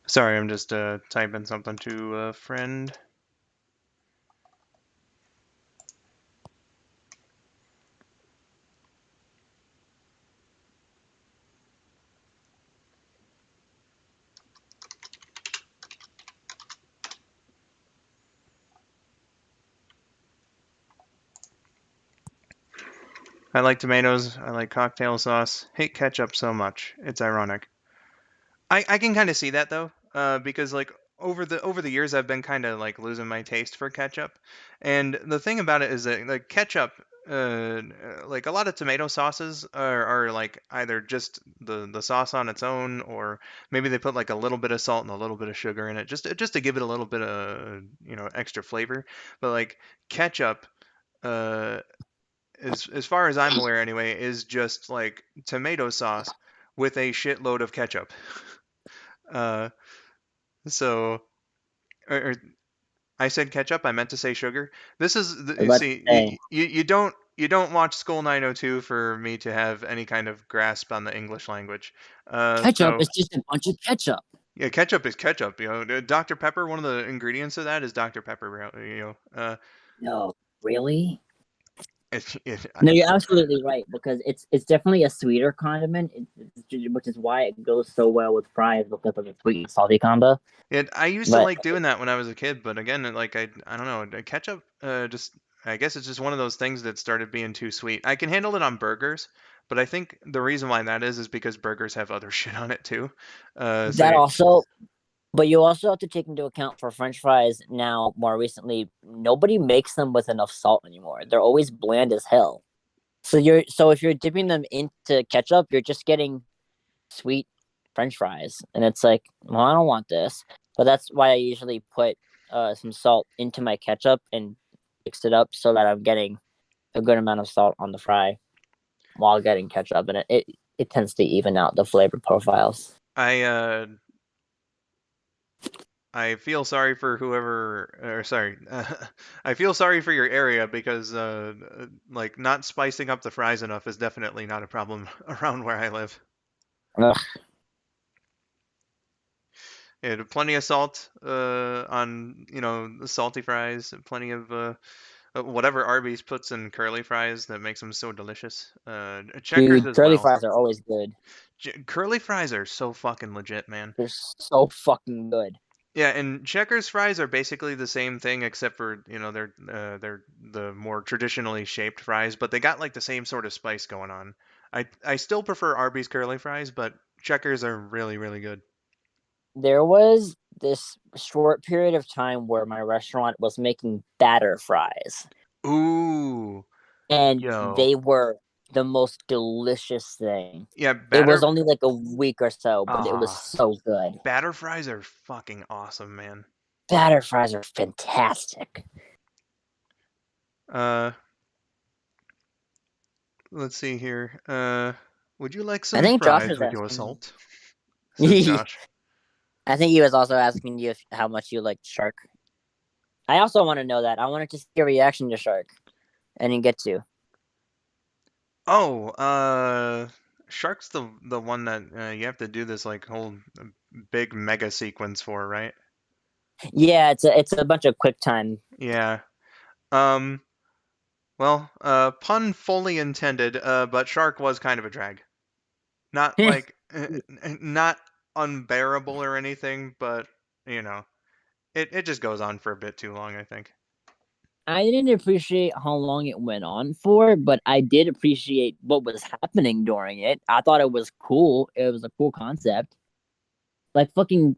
Sorry, I'm just typing something to a friend. I like tomatoes. I like cocktail sauce. Hate ketchup so much. It's ironic. I can kind of see that though, because like over the years I've been kind of like losing my taste for ketchup, and the thing about it is that like ketchup, like a lot of tomato sauces are like either just the sauce on its own, or maybe they put like a little bit of salt and a little bit of sugar in it, just to give it a little bit of extra flavor. But like ketchup, uh, as far as I'm aware anyway, is just like tomato sauce with a shitload of ketchup. Uh, so, or I said ketchup. I meant to say sugar. This is I was the, about to say see you don't watch skull902 for me to have any kind of grasp on the English language. ketchup So is just a bunch of ketchup. yeah, ketchup is ketchup. Dr. Pepper. One of the ingredients of that is Dr. Pepper. No, really? It, No, you're absolutely right because it's definitely a sweeter condiment, which is why it goes so well with fries because of the sweet and salty combo. I used to But like doing that when I was a kid, but again, I don't know, ketchup just I guess it's just one of those things that started being too sweet. I can handle it on burgers, but I think the reason why that is because burgers have other shit on it too. that also, but you also have to take into account for French fries now. More recently, nobody makes them with enough salt anymore. They're always bland as hell. So if you're dipping them into ketchup, you're just getting sweet French fries, and it's like, well, I don't want this. But that's why I usually put some salt into my ketchup and mix it up so that I'm getting a good amount of salt on the fry while getting ketchup, and it tends to even out the flavor profiles. I feel sorry for whoever, or sorry, I feel sorry for your area because like not spicing up the fries enough is definitely not a problem around where I live. Ugh. Yeah, plenty of salt on the salty fries. Plenty of whatever Arby's puts in curly fries that makes them so delicious. Checkers Dude, as curly well. fries are always good. Curly fries are so fucking legit, man. They're so fucking good. Yeah, and Checkers fries are basically the same thing except for they're the more traditionally shaped fries, but they got like the same sort of spice going on. I still prefer Arby's curly fries, but Checkers are really really good. There was this short period of time where my restaurant was making batter fries, Ooh, and yo, they were the most delicious thing. yeah, It was batter. only like a week or so, but it was Ah, so good. batter fries are fucking awesome, man. Batter fries are fantastic. Uh, let's see here. Would you like I some think Josh fries was with your asking. assault? Says I Josh. think he was also asking you how much you like shark. I also want to know that. I wanted to see your reaction to shark. I didn't get to. Oh, Shark's the one that you have to do this like whole big mega sequence for, right? Yeah, it's a bunch of quick time. Yeah. Um, well, pun fully intended, but Shark was kind of a drag. Not like not unbearable or anything, but you know, it just goes on for a bit too long, I think. I didn't appreciate how long it went on for, but I did appreciate what was happening during it. I thought it was cool. It was a cool concept. Like fucking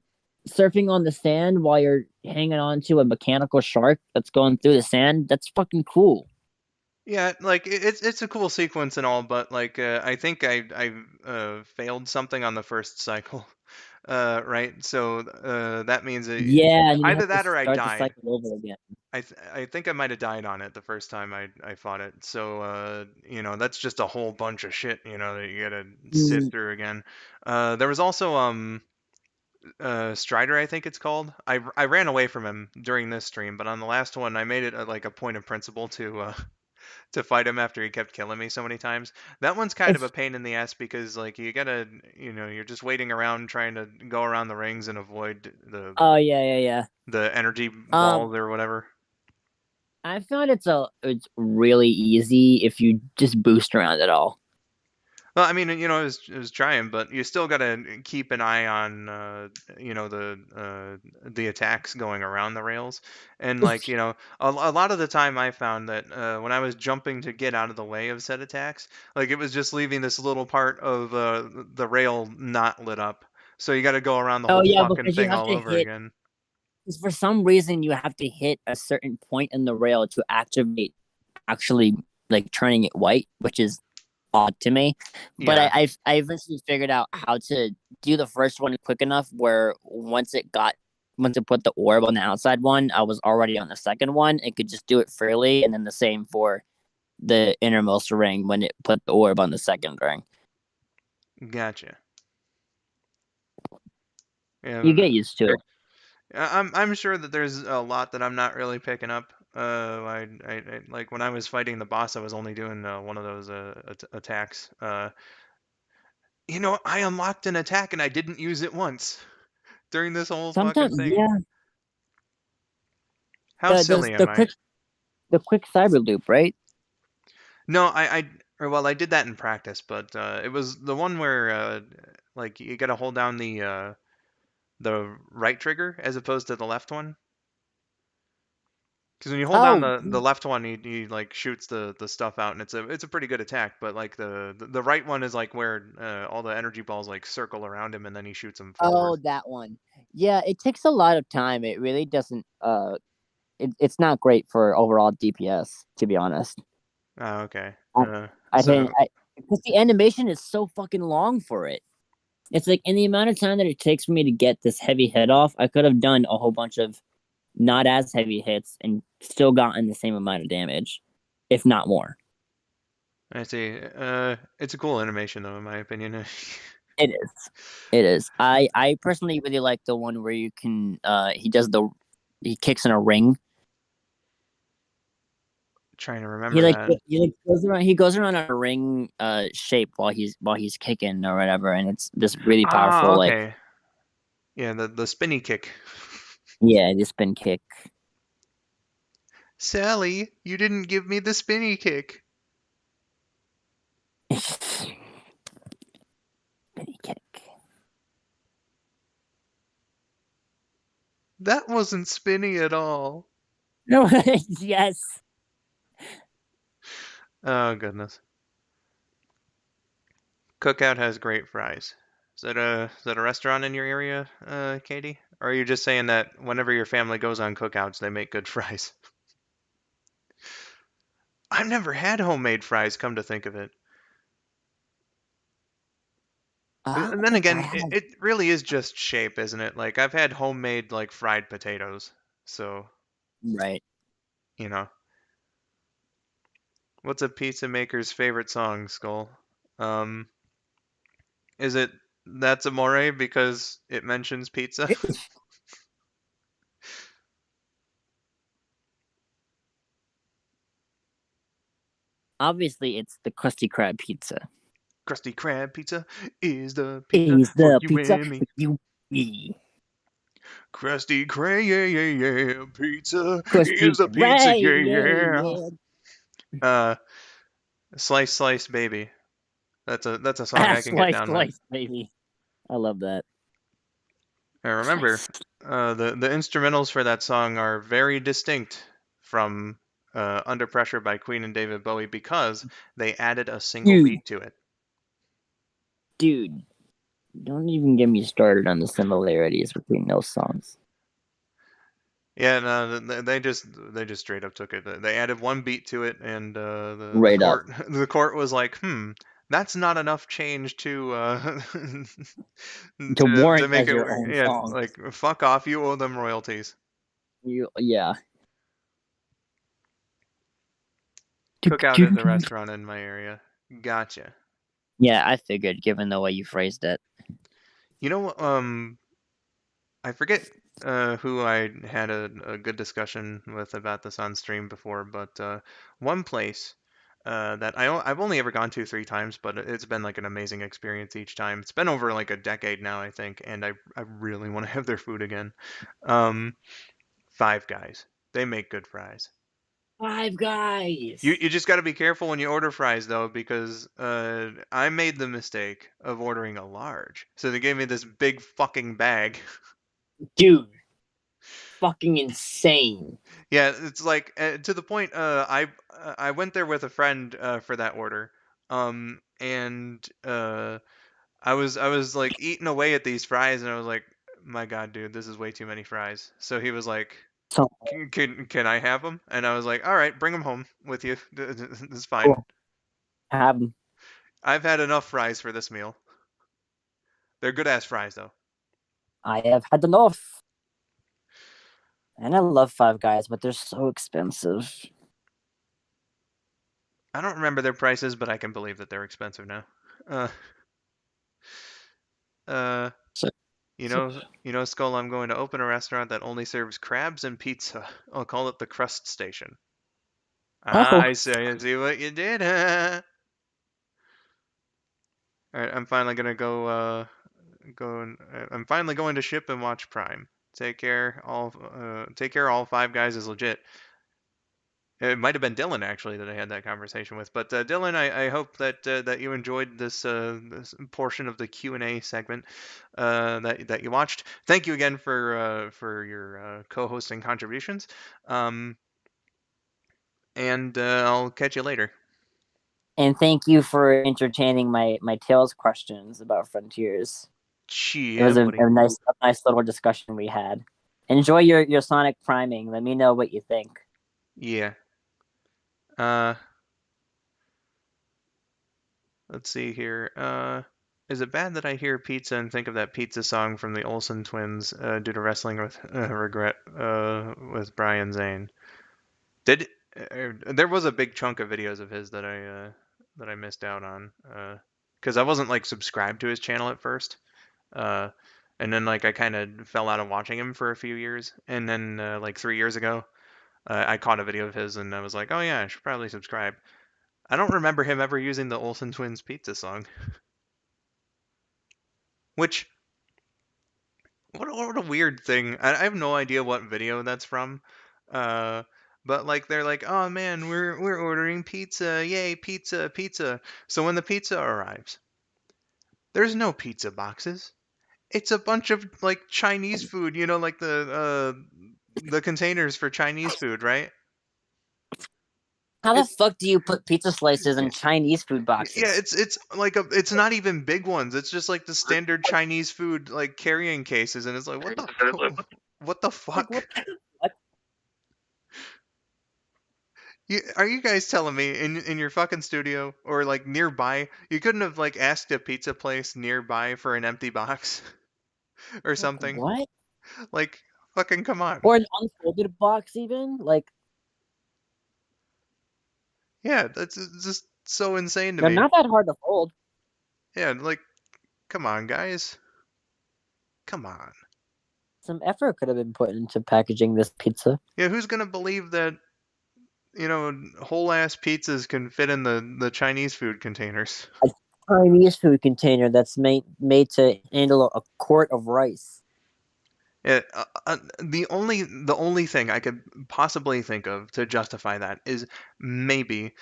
surfing on the sand while you're hanging on to a mechanical shark that's going through the sand. That's fucking cool. Yeah, like it's a cool sequence and all, but like I think I failed something on the first cycle, right? So that means Yeah, and you either have to that or I start the died. cycle over again. I think I might have died on it the first time I fought it. So that's just a whole bunch of shit that you gotta sit Mm. through again. There was also Strider, I think it's called. I ran away from him during this stream, but on the last one I made it like a point of principle to fight him after he kept killing me so many times. That one's kind of a It's pain in the ass because like you gotta, you're just waiting around trying to go around the rings and avoid oh yeah, yeah, yeah. the energy Um, balls or whatever. I found it's really easy if you just boost around it all. Well, I mean, it was trying, but you still gotta keep an eye on, the attacks going around the rails, and like, a lot of the time I found that when I was jumping to get out of the way of said attacks, like it was just leaving this little part of the rail not lit up, so you gotta go around the Oh whole yeah, fucking because you thing have all to over hit. again. For some reason, you have to hit a certain point in the rail to activate actually like turning it white, which is odd to me. But Yeah, I eventually figured out how to do the first one quick enough where once it put the orb on the outside one, I was already on the second one and could just do it freely, and then the same for the innermost ring when it put the orb on the second ring. gotcha. You Yeah, get used to it. I'm sure that there's a lot that I'm not really picking up. I like when I was fighting the boss, I was only doing one of those attacks. I unlocked an attack and I didn't use it once during this whole fucking Sometimes, thing. yeah, How silly am the I? quick cyber loop, right? No, or well, I did that in practice, but it was the one where like you gotta hold down the right trigger as opposed to the left one. Because when you hold down Oh, the left one, he like shoots the stuff out, and it's a pretty good attack. But like the right one is like where all the energy balls like circle around him, and then he shoots them forward. oh, that one. Yeah, it takes a lot of time. It really doesn't. It's not great for overall DPS, to be honest. Oh, okay. I didn't. So Because the animation is so fucking long for it. It's like in the amount of time that it takes for me to get this heavy hit off, I could have done a whole bunch of not as heavy hits and still gotten the same amount of damage, if not more. I see. It's a cool animation though, in my opinion. It is. It is. I personally really like the one where you can he kicks in a ring. Trying to remember that. He goes around in a ring shape while he's kicking or whatever, and it's this really Ah, powerful like okay. Yeah, the spinny kick. yeah, the spin kick. Sally, you didn't give me the spinny kick. Spinny kick. That wasn't spinny at all. No, yes. Oh goodness. Cookout has great fries. Is that a restaurant in your area, Katie? Or are you just saying that whenever your family goes on cookouts, they make good fries? I've never had homemade fries, come to think of it. I And don't then think I again, have. it really is just shape, isn't it? Like I've had homemade like fried potatoes. So, Right. you know, what's a pizza maker's favorite song, Skull? Um, is it That's Amore because it mentions pizza? Obviously, it's the Krusty Krab pizza. Krusty Krab pizza is the pizza Is for the you pizza and me. for you? Me. Krusty Krab, yeah, yeah, yeah, pizza Krusty is the pizza, Krab, yeah, yeah, yeah. yeah. Slice, slice, baby. That's a song I can get Slice, down with. slice, baby. I love that. I remember, Slice. the instrumentals for that song are very distinct from Under Pressure by Queen and David Bowie because they added a single Dude, beat to it. dude, don't even get me started on the similarities between those songs. Yeah, no, they just straight up took it. They added one beat to it, and the Right up. court the court was like, that's not enough change to To to warrant make as it your work. own Yeah, song. like fuck off, you owe them royalties. Yeah. Cookout is a restaurant in my area. Gotcha. Yeah, I figured, given the way you phrased it. You know, I forget who I had a good discussion with about this on stream before, but one place that I've only ever gone to 3 times, but it's been like an amazing experience each time. It's been over like a decade now, I think, and I really want to have their food again. Um, Five Guys. They make good fries. Five You Guys. you just got to be careful when you order fries though, because I made the mistake of ordering a large. So they gave me this big fucking bag. Dude, fucking insane. Yeah, it's like to the point. I went there with a friend for that order, and I was like eating away at these fries, and I was like, my God, dude, this is way too many fries. So he was like, So can I have them? And I was like, all right, bring them home with you. It's fine. cool. Have them. I've had enough fries for this meal. They're good ass fries though. I have had enough. And I love Five Guys, but they're so expensive. I don't remember their prices, but I can believe that they're expensive now. Uh, uh, So, Skull, I'm going to open a restaurant that only serves crabs and pizza. I'll call it the Crust Station. Ah, oh, I see what you did, huh? All right, I'm finally gonna I'm finally going to ship and watch Prime. Take care. All Five Guys is legit. It might have been Dylan actually that I had that conversation with. But Dylan, I hope that you enjoyed this portion of the Q&A segment that you watched. Thank you again for your co-hosting contributions. Um, and I'll catch you later. and thank you for entertaining my Tales questions about Frontiers. It Yeah, was buddy. a nice little discussion we had. Enjoy your Sonic priming. Let me know what you think. Yeah. Uh, Let's see here. Is it bad that I hear pizza and think of that pizza song from the Olsen twins due to wrestling with regret with Brian Zane? Did there was a big chunk of videos of his that I missed out on because I wasn't like subscribed to his channel at first. Uh, and then like I kind of fell out of watching him for a few years, and then like 3 years ago, I caught a video of his and I was like, oh yeah, I should probably subscribe. I don't remember him ever using the Olsen twins pizza song, which what a weird thing. I have no idea what video that's from. Uh, but like they're like, oh man, we're ordering pizza, yay, pizza, pizza. So when the pizza arrives, there's no pizza boxes. It's a bunch of like Chinese food, like the containers for Chinese food, right? How the It fuck do you put pizza slices in Chinese food yeah, boxes? it's like it's not even big ones. It's just like the standard Chinese food like carrying cases, and it's like what the Like fuck? what? What? Are you guys telling me in your fucking studio or like nearby, you couldn't have like asked a pizza place nearby for an empty box or Like something? what? Like fucking come on. Or an unfolded box even? Like Yeah, that's just so insane to they're me. not that hard to fold. Yeah, like come on, guys. Come on. Some effort could have been put into packaging this pizza. Yeah, who's gonna believe that, whole ass pizzas can fit in the Chinese food containers? A Chinese food container that's made to handle a quart of rice. Yeah, the only thing I could possibly think of to justify that is maybe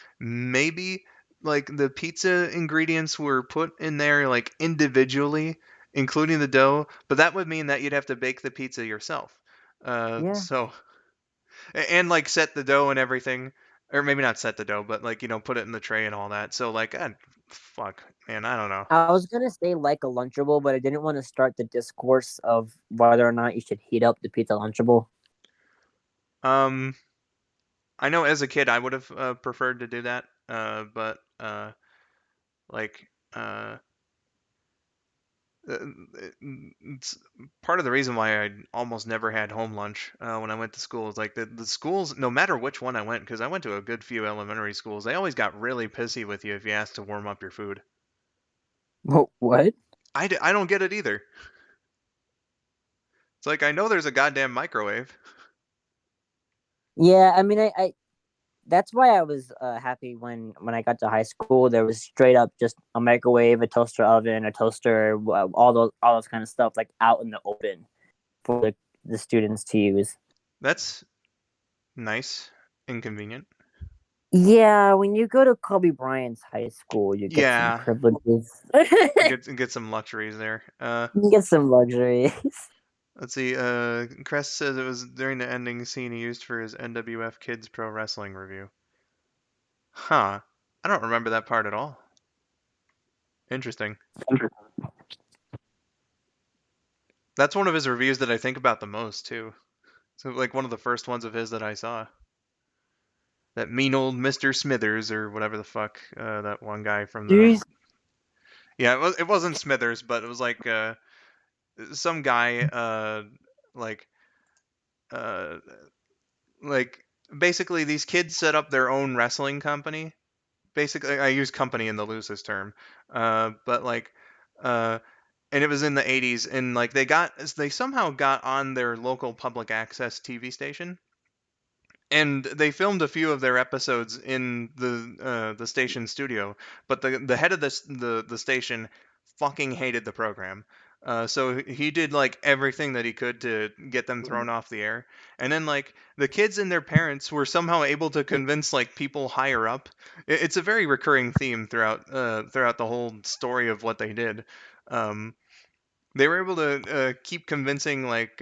like the pizza ingredients were put in there like individually, including the dough, but that would mean that you'd have to bake the pizza yourself. Yeah. So and like set the dough and everything, or maybe not set the dough, but like put it in the tray and all that. So like, fuck, man, I don't know. I was gonna say like a Lunchable, but I didn't want to start the discourse of whether or not you should heat up the pizza Lunchable. Um, I know as a kid I would have preferred to do that, but like uh, it's part of the reason why I almost never had home lunch when I went to school is like the schools, no matter which one I went, because I went to a good few elementary schools, they always got really pissy with you if you asked to warm up your food. What? I don't get it either. It's like I know there's a goddamn microwave. Yeah, I mean, I that's why I was happy when I got to high school. There was straight up just a microwave, a toaster oven, a toaster, all those kind of stuff like out in the open for the students to use. That's nice and convenient. Yeah, when you go to Kobe Bryant's high school, you get some Yeah, privileges. get some luxuries there. You get some luxuries. Let's see. Crest says it was during the ending scene he used for his NWF Kids Pro Wrestling review. Huh. I don't remember that part at all. Interesting. That's one of his reviews that I think about the most too. So like one of the first ones of his that I saw. That mean old Mr. Smithers or whatever the fuck that one guy from the Jeez. yeah it wasn't Smithers but it was like some guy like uh like basically these kids set up their own wrestling company. Basically, I use company in the loosest term, but like, uh, and it was in the '80s, and like they somehow got on their local public access TV station, and they filmed a few of their episodes in the station studio, but the head of the station fucking hated the program. So he did like everything that he could to get them thrown off the air. And then like the kids and their parents were somehow able to convince like people higher up. It's a very recurring theme throughout the whole story of what they did. Um, they were able to keep convincing like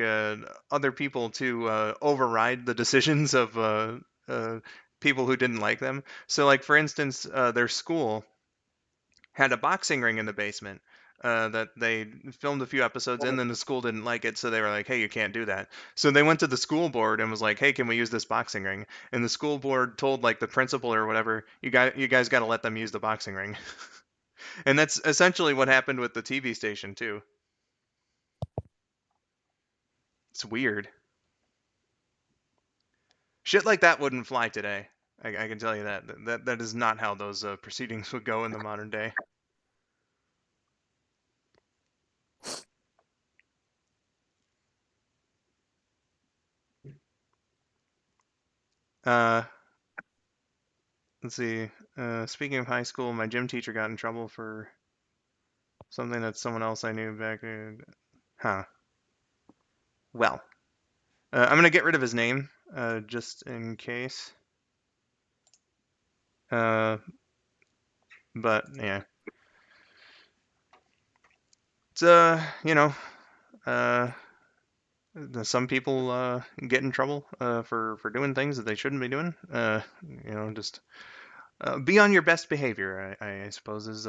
other people to override the decisions of uh, people who didn't like them. So, like for instance, their school had a boxing ring in the basement that they filmed a few episodes in. Then the school didn't like it, so they were like, "Hey, you can't do that." So they went to the school board and was like, "Hey, can we use this boxing ring?" And the school board told like the principal or whatever, "You guys got to let them use the boxing ring." And that's essentially what happened with the TV station too. It's weird. Shit like that wouldn't fly today. I can tell you that. That is not how those proceedings would go in the modern day. Let's see. Speaking of high school, my gym teacher got in trouble for something that someone else I knew back. Huh. Well, I'm gonna get rid of his name, just in case. But yeah, it's uh, some people get in trouble for doing things that they shouldn't be doing. Just be on your best behavior. I suppose is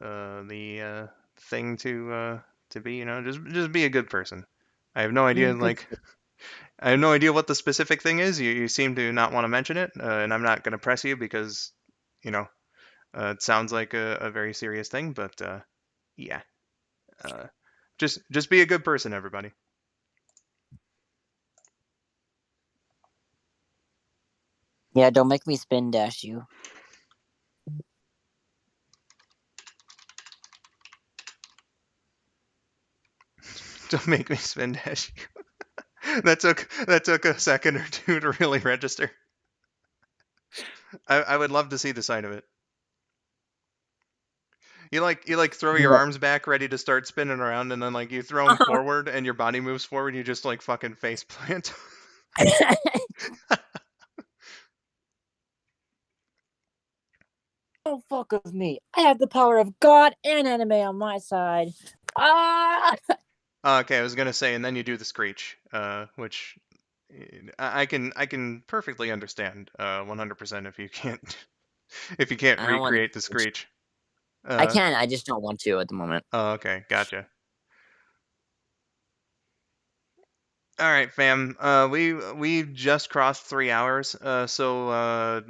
the thing to be. Just be a good person. I have no idea, Good. like, I have no idea what the specific thing is. You seem to not want to mention it, and I'm not going to press you because, you know, it sounds like a very serious thing. But yeah, uh, just be a good person, everybody. Yeah, don't make me spin dash you. Don't make me spin dash you. That took a second or two to really register. I would love to see the side of it. You throw your Look. arms back ready to start spinning around, and then like you throw them forward and your body moves forward, you just like fucking face plant. Don't fuck with me. I have the power of God and anime on my side. Ah! Okay, I was gonna say, and then you do the screech, which I can perfectly understand, 100% if you can't if you can't I don't want recreate the to. screech. I can. I just don't want to at the moment. Oh, okay, gotcha. All right, fam. We just crossed 3 hours. So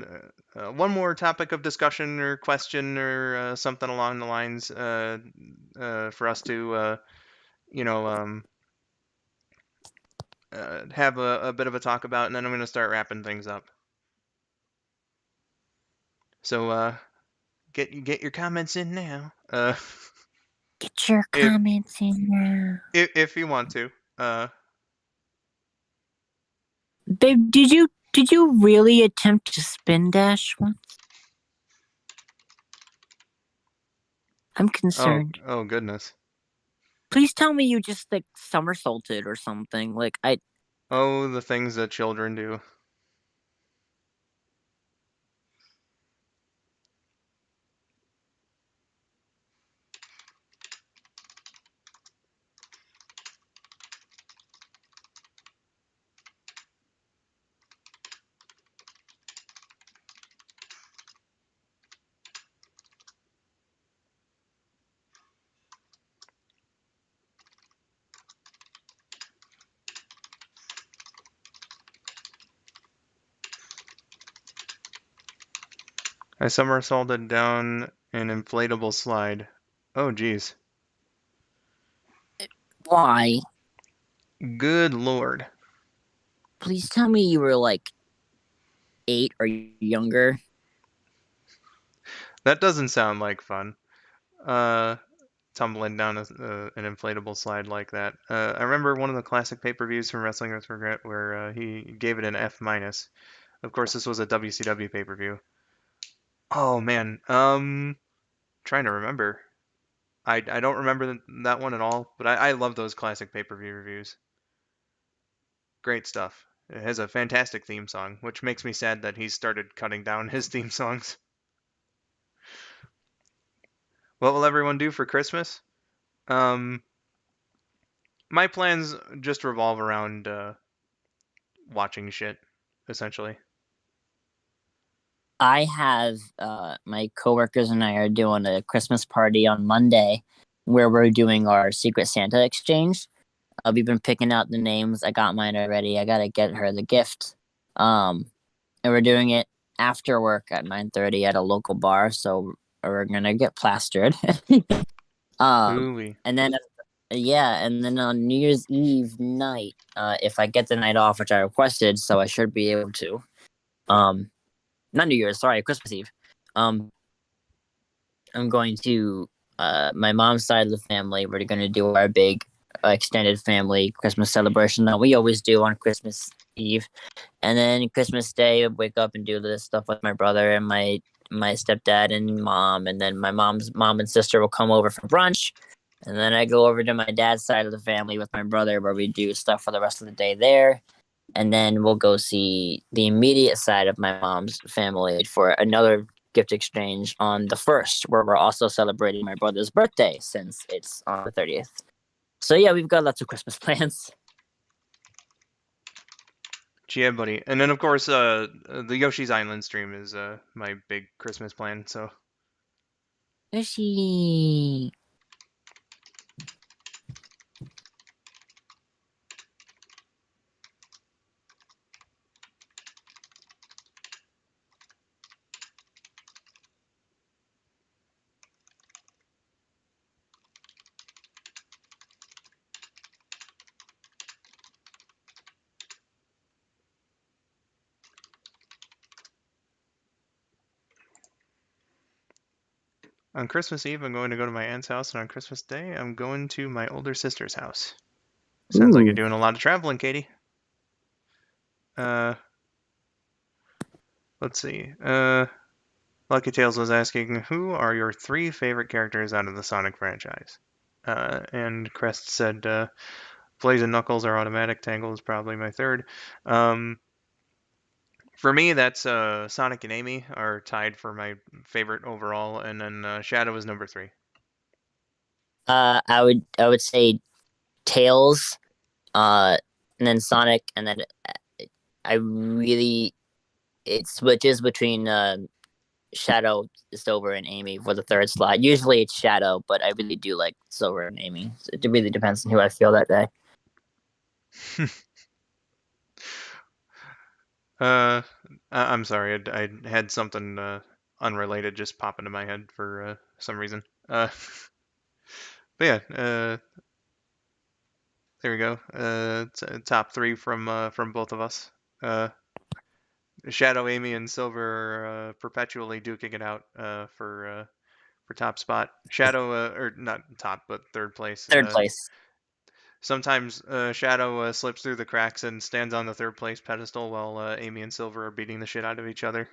one more topic of discussion or question or something along the lines for us to you know um, have a bit of a talk about, and then I'm gonna start wrapping things up. So get your comments in now. Get your if comments in now. if you want to. Babe, did you really attempt to spin dash once? I'm Oh concerned. oh goodness. Please tell me you just like somersaulted or something. Like I Oh, the things that children do. I somersaulted down an inflatable slide. Oh, geez. why? Good lord. Please tell me you were like 8 or younger. That doesn't sound like fun. Uh, Tumbling down an inflatable slide like that. I remember one of the classic pay-per-views from Wrestling with Regret where he gave it an F minus. Of course, this was a WCW pay-per-view. Oh man, trying to remember. I don't remember that one at all, but I love those classic pay-per-view reviews. Great stuff. It has a fantastic theme song, which makes me sad that he's started cutting down his theme songs. What will everyone do for Christmas? Um, my plans just revolve around watching shit, essentially. I have my coworkers and I are doing a Christmas party on Monday where we're doing our Secret Santa exchange. We've been picking out the names. I got mine already. I gotta get her the gift. And we're doing it after work at 9:30 at a local bar. So we're gonna get plastered. Ooh-wee. And then and then on New Year's Eve night, if I get the night off, which I requested, so I should be able to. Not New Year's, sorry, Christmas Eve. I'm going to my mom's side of the family. We're going to do our big extended family Christmas celebration that we always do on Christmas Eve, and then Christmas Day, I wake up and do this stuff with my brother and my stepdad and mom, and then my mom's mom and sister will come over for brunch. And then I go over to my dad's side of the family with my brother, where we do stuff for the rest of the day there. And then we'll go see the immediate side of my mom's family for another gift exchange on the 1st, where we're also celebrating my brother's birthday since it's on the 30th. So yeah, we've got lots of Christmas plans. Yeah, buddy. And then of course, the Yoshi's Island stream is my big Christmas plan. So Yoshi. on Christmas Eve, I'm going to go to my aunt's house, and on Christmas Day, I'm going to my older sister's house. Sounds like you're Ooh. doing a lot of traveling, Katie. Let's see. Lucky Tales was asking, who are your 3 favorite characters out of the Sonic franchise? And Crest said, Blaze and Knuckles are automatic. Tangle is probably my 3rd. For me, that's Sonic and Amy are tied for my favorite overall, and then Shadow is number 3. I would say Tails, and then Sonic, and then I really it switches between Shadow, Silver, and Amy for the 3rd slot. Usually it's Shadow, but I really do like Silver and Amy. It really depends on who I feel that day. I'm sorry, I had something unrelated just pop into my head for some reason. But yeah, there we go. Top 3 from both of us. Shadow, Amy, and Silver are perpetually duking it out for top spot. Shadow, or not top, but 3rd place. 3rd place. Sometimes Shadow slips through the cracks and stands on the 3rd place pedestal while Amy and Silver are beating the shit out of each other.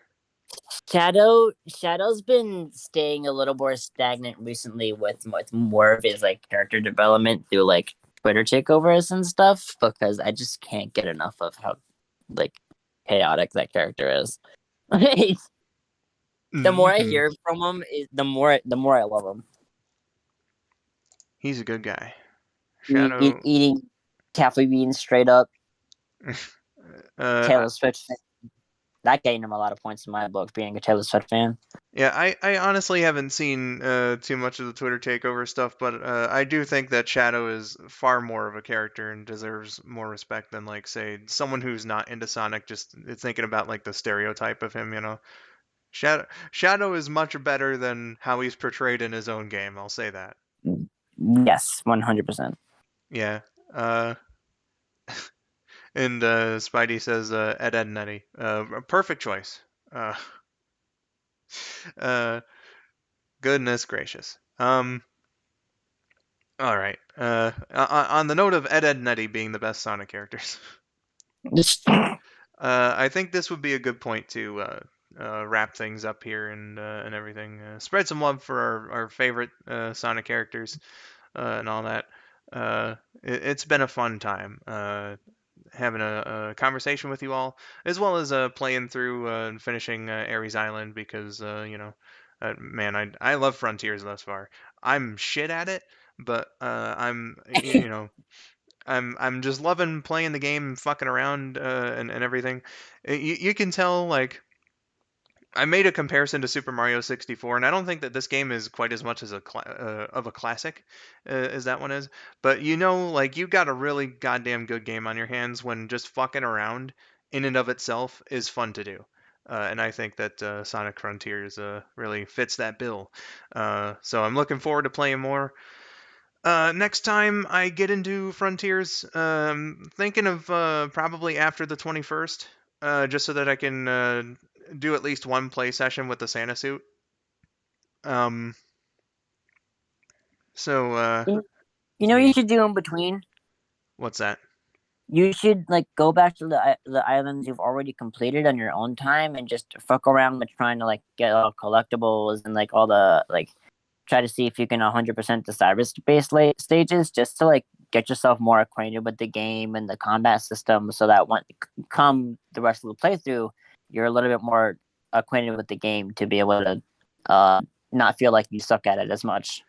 Shadow's been staying a little more stagnant recently with more of his like character development through like Twitter takeovers and stuff, because I just can't get enough of how like chaotic that character is. The more I hear from him, the more I love him. He's a good guy. Shadow. Eating coffee beans straight up. uh, Taylor Swift fan. That gained him a lot of points in my book, being a Taylor Swift fan. Yeah, I honestly haven't seen too much of the Twitter takeover stuff, but I do think that Shadow is far more of a character and deserves more respect than, like, say, someone who's not into Sonic, just thinking about, like, the stereotype of him, you know? Shadow is much better than how he's portrayed in his own game, I'll say that. Yes, 100%. Yeah. And Spidey says Ed, Ed, and Eddie. Perfect choice. Goodness gracious. All right. On the note of Ed, Ed, and Eddie being the best Sonic characters, I think this would be a good point to wrap things up here and everything. Spread some love for our favorite Sonic characters and all that. It's been a fun time having a conversation with you all, as well as playing through and finishing Ares Island because man, I love Frontiers thus far. I'm shit at it, but I'm just loving playing the game and fucking around and everything. You can tell, like, I made a comparison to Super Mario 64, and I don't think that this game is quite as much as of a classic as that one is. But like, you got a really goddamn good game on your hands when just fucking around in and of itself is fun to do. and I think that Sonic Frontiers really fits that bill. So I'm looking forward to playing more. Next time I get into Frontiers, thinking of probably after the 21st, just so that I can do at least one play session with the Santa suit. Um, so You know what you should do in between? what's that? You should like go back to the islands you've already completed on your own time and just fuck around with trying to like get all collectibles and like all the like try to see if you can 100% the cyberspace stages just to like get yourself more acquainted with the game and the combat system so that when come the rest of the playthrough you're a little bit more acquainted with the game to be able to not feel like you suck at it as much.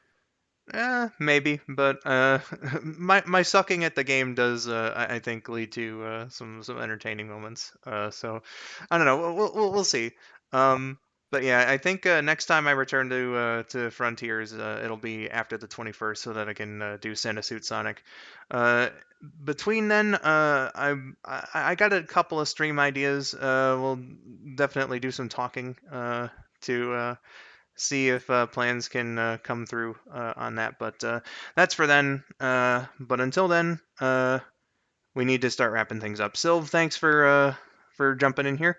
Maybe, but my sucking at the game does I think lead to some entertaining moments. So I don't know. We'll see. Um, but yeah, I think next time I return to Frontiers, it'll be after the 21st, so that I can do Santa Suit Sonic. Uh, Between then, I got a couple of stream ideas. We'll definitely do some talking to see if plans can come through on that. But that's for then. But until then, we need to start wrapping things up. Silv, thanks for jumping in here.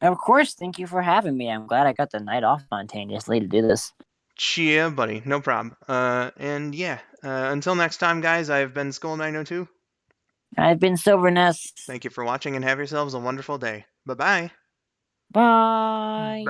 Of course, thank you for having me. I'm glad I got the night off spontaneously to do this. Cheer, buddy. No problem. And yeah, until next time, guys, I've been skull902. I've been Silver Ness. Thank you for watching and have yourselves a wonderful day. Bye-bye. Bye.